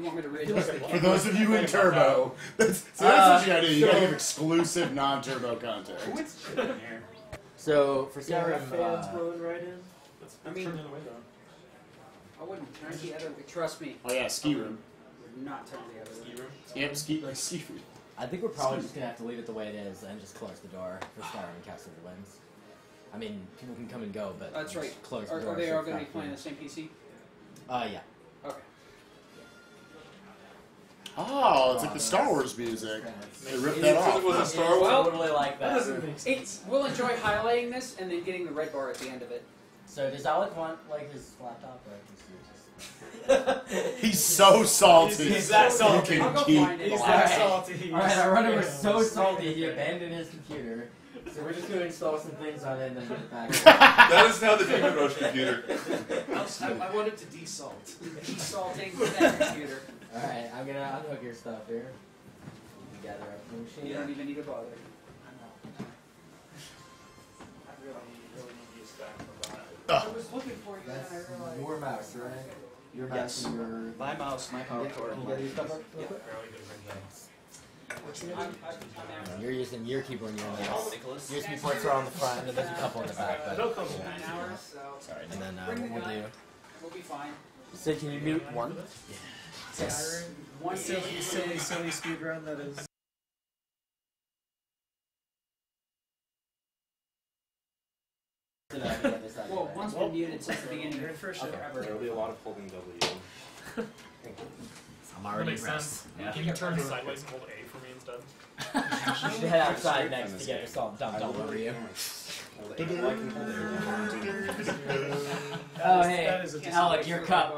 want me to readjust the For those of you in Turbo, that's what you gotta do. You gotta give exclusive non-Turbo content. So for Yeah, Skyrim, fans blowing right in. I mean, I wouldn't turn the other. Trust me. Oh yeah, ski room. Would not turn the other. Ski room. Yep, ski food. I think we're probably just gonna have to leave it the way it is and just close the door for Skyrim and Castle of the Winds. I mean, people can come and go, but That's right. Close the Are door. they for all going to be factory. playing the same PC? Yeah. Okay. Oh, it's like the Star Wars music. They ripped that off. It was totally like that. We'll enjoy highlighting this and then getting the red bar at the end of it. So does Alec want like his laptop or He's so salty. He's that salty. You I'll can go keep find it. He's All that right. salty. Alright, our runner was so salty he abandoned his computer. So we're just gonna install some things on it and then get it back. That is now the Demon Rush computer. I wanted to desalt. Desalting that computer. Alright, I'm gonna unhook your stuff here. You can gather up the machine. You don't even need to bother. I was looking for you and I That's realized. your mouse, right? Your mouse Yes. and your... My mouse, my power cord. Can you get your stuff up real quick? You're using your keyboard and your mouse. USB ports are on the front, and there's a couple in the back. But Sorry. and then what we'll do. We'll be fine. Sid, can you mute one? Yes. One Silly speed run that is. Well, one's been muted since the beginning. You're in first shift. There'll be a lot of holding W. I'm already Makes sense. impressed. Can you turn sideways and hold A for me instead? You should head outside next to get yourself dumped all over you. Oh, hey, That is a Alec, your cup.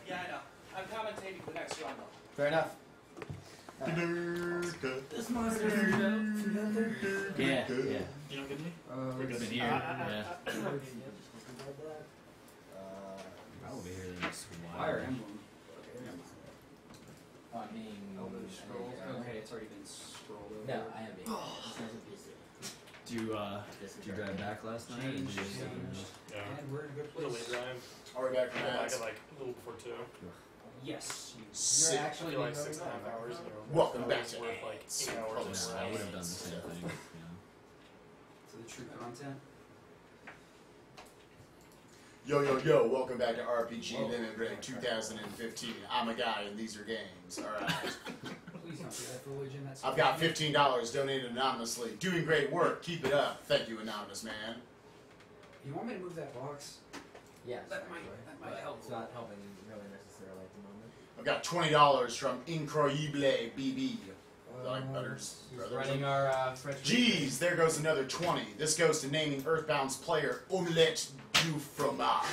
Yeah, I know. I'm commentating the next one. Fair enough. This monster. Yeah, yeah. You don't get me? We're good here. Yeah. I'll be here the next Fire Emblem. I mean, Scroll. Okay, it's already been scrolled over. no, I have it. Do you drive back last night? Change. Yeah. And we're in a good Delayed place. drive. Are we back from Got back that? at like a little before 2. Yes. Sick. You're actually Like in 6.5 hours. And Welcome it back was to worth like 8 hours of I would have sleep. done the same thing. To the true content. Yo, welcome back to RPG Limit Break 2015. I'm a guy and these are games. Alright. Please don't do that for religion. That's I've got $15 donated anonymously. Doing great work. Keep it up. Thank you, anonymous man. You want me to move that box? Yes. That actually, might but help. It's not helping really necessarily at the moment. I've got $20 from Incroyable BB. Like Butters Brothers. Running our French. Jeez, there goes another 20. This goes to naming Earthbound's player Omelette du Fromage.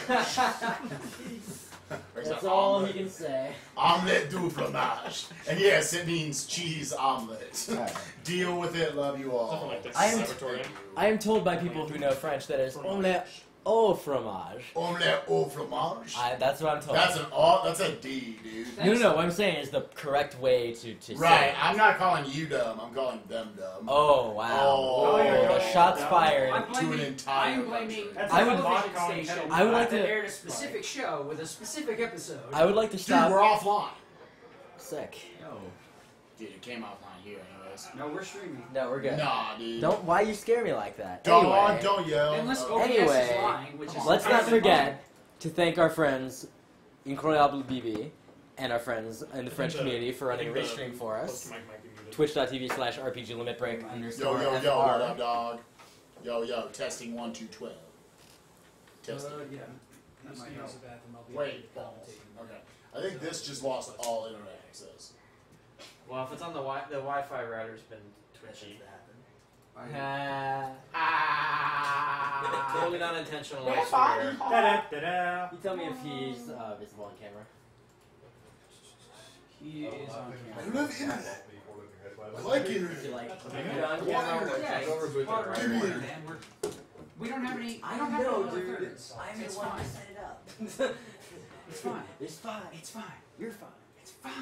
That's all he can say. Omelette du Fromage. And yes, it means cheese omelette. Right. Deal with it, love you all. I am told by people who know French that it's omelette au fromage. Omelette au fromage? That's what I'm told. That's a D, dude. No. What I'm saying is the correct way to say Right, it. I'm not calling you dumb, I'm calling them dumb. Oh, wow. Oh, The shots fired. To an entire I'm blaming a I would- television station I would like that to- aired a specific show with a specific episode. I would like to Dude, stop. we're offline. Sick. No. Dude, it came offline here anyways. No, we're streaming. No, we're good. Nah, dude. Why you scare me like that? Don't, Anyway. don't yell. Unless OBS Anyway, is lying, which is let's not forget to thank our friends Incroyable BB and our friends in the French community for running a restream for us. Twitch.tv/RPGLimitBreak Yo, yo, yo, what up, dog? Yo, yo, testing 1, 2, 12. Testing. yeah. That might help. Wait, balls. Okay. I think this just lost all internet access. Well, if it's on the Wi-Fi router's been twitchy. Totally not intentional, I swear. You tell me if he's visible on camera. He is on I camera. love internet. I like internet. Is he like Yeah, we don't have any. I don't have any other thirds. It's fine. It's fine. It's fine. It's fine. You're fine. It's fine.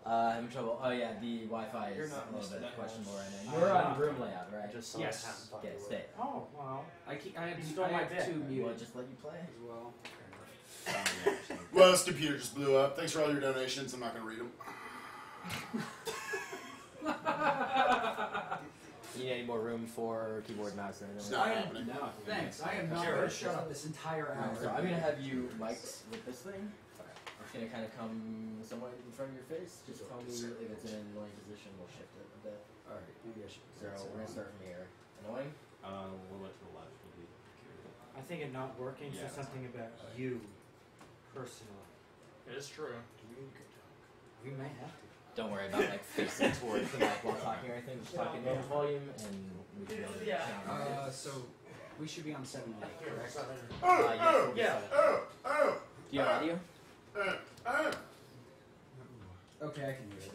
I'm having trouble. Oh yeah, the Wi-Fi is a little bit questionable right now. You're on room layout, right? Yes. Okay, stay. Oh wow. I have two Well, muted just let you play. as well. Well, this computer just blew up. Thanks for all your donations. I'm not going to read them. You need any more room for keyboard, mouse, or anything? It's not happening. No, thanks. I am not going to shut up this entire hour. So I'm gonna have you mic'd with this thing. It's gonna kind of come somewhat in front of your face. Just tell me if it's in an annoying position. We'll shift it a bit. All right, maybe I should. So we're gonna start from here. Annoying? We'll let to the left. I think it not working says something about you personally. It is true. We may have to. Don't worry about like facing towards the mic while talking or anything. Just talk in normal volume, and we should be able to sound. So we should be on 7 and 8, correct? Yes, Oh. Do you have audio? Okay, I can hear it.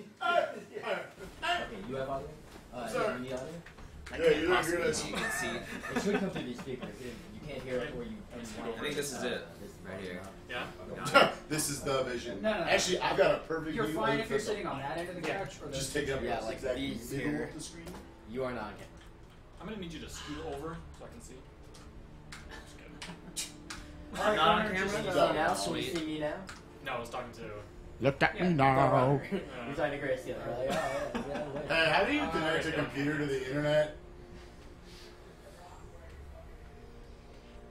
Okay, you have audio? Sorry. You need audio? Yeah, you don't hear this. You can see. It should come through these speakers. You can't hear it, or you. I think this is it, right here. Yeah. This is the vision. No. Actually, I've got a perfect You're view. fine of if you're the- sitting on that end of the couch, or Just take it up. Yeah, like exact these middle here. of the screen. You are not on camera. I'm gonna need you to scoot over so I can see. Alright, Not on Connor, camera? just, So now, so you see me now? No, I was talking to. Look at me now. You're talking to Grace the other. Like, oh, yeah. Hey, how do you connect a computer to the internet?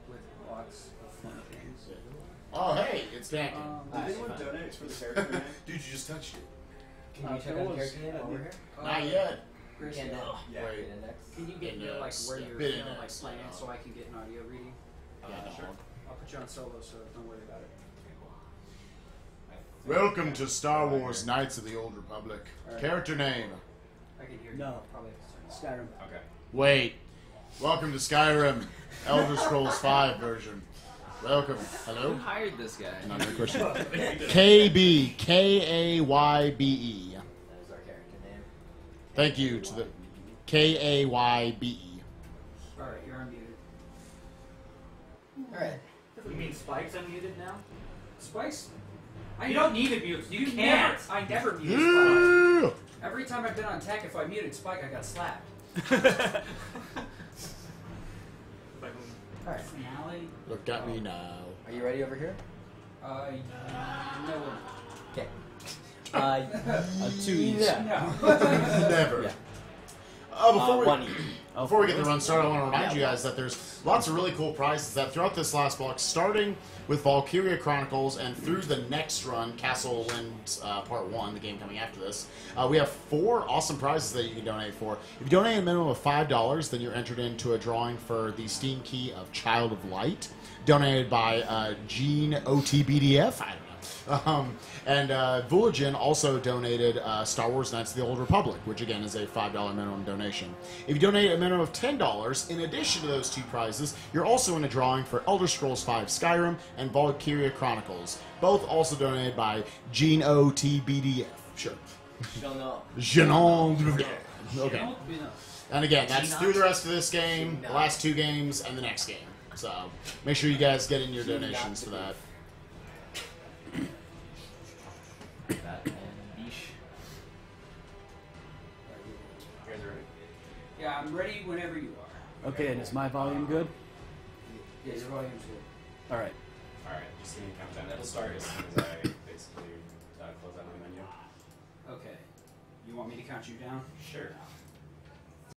with lots of fun things. Oh, hey, it's connected. Did anyone donate for the character name? Dude, you just touched it. Can you check out the character name while we're here? Not yet. Chris, Can now. Wait. Index. can you get near like where you're Bit like index, playing yeah. so I can get an audio reading? Yeah, sure. I'll put you on solo, so don't worry about it. Welcome to Star Wars Knights of the Old Republic. Alright. Character name. I can hear you. No. Probably Skyrim. Okay. Wait. Welcome to Skyrim, Elder Scrolls 5 version. Welcome. Hello? Who hired this guy? Not a question. KB. K-A-Y-B-E. That is our character name. Thank you to the K-A-Y-B-E. Alright, you're unmuted. Alright. You mean Spike's unmuted now? Spikes? You don't need to mute. You can't. I never muted Spike. Yeah. Every time I've been on tech, if I muted Spike, I got slapped. Alright. Finale? Look at me now. Are you ready over here? No. Okay. Two each. No. Never. Yeah. Before we... One each. Before we get the run started, I want to remind you guys that there's lots of really cool prizes that throughout this last block, starting with Valkyria Chronicles and through the next run, Castle Winds Part 1, the game coming after this, we have 4 awesome prizes that you can donate for. If you donate a minimum of $5, then you're entered into a drawing for the Steam Key of Child of Light, donated by Gene OTBDF. I don't know. And Voolagin also donated Star Wars Knights of the Old Republic, which again is a $5 minimum donation. If you donate a minimum of $10, in addition to those 2 prizes, you're also in a drawing for Elder Scrolls V Skyrim and Valkyria Chronicles, both also donated by Gene OTBDF. Sure. Jean. Okay. And again, that's through the rest of this game, the last 2 games, and the next game. So make sure you guys get in your donations for that. Yeah, I'm ready whenever you are. Okay, and is my volume good? Yeah, your volume's good. All right. Alright, just give me a countdown. It'll start as soon as I basically close out my menu. Okay. You want me to count you down? Sure.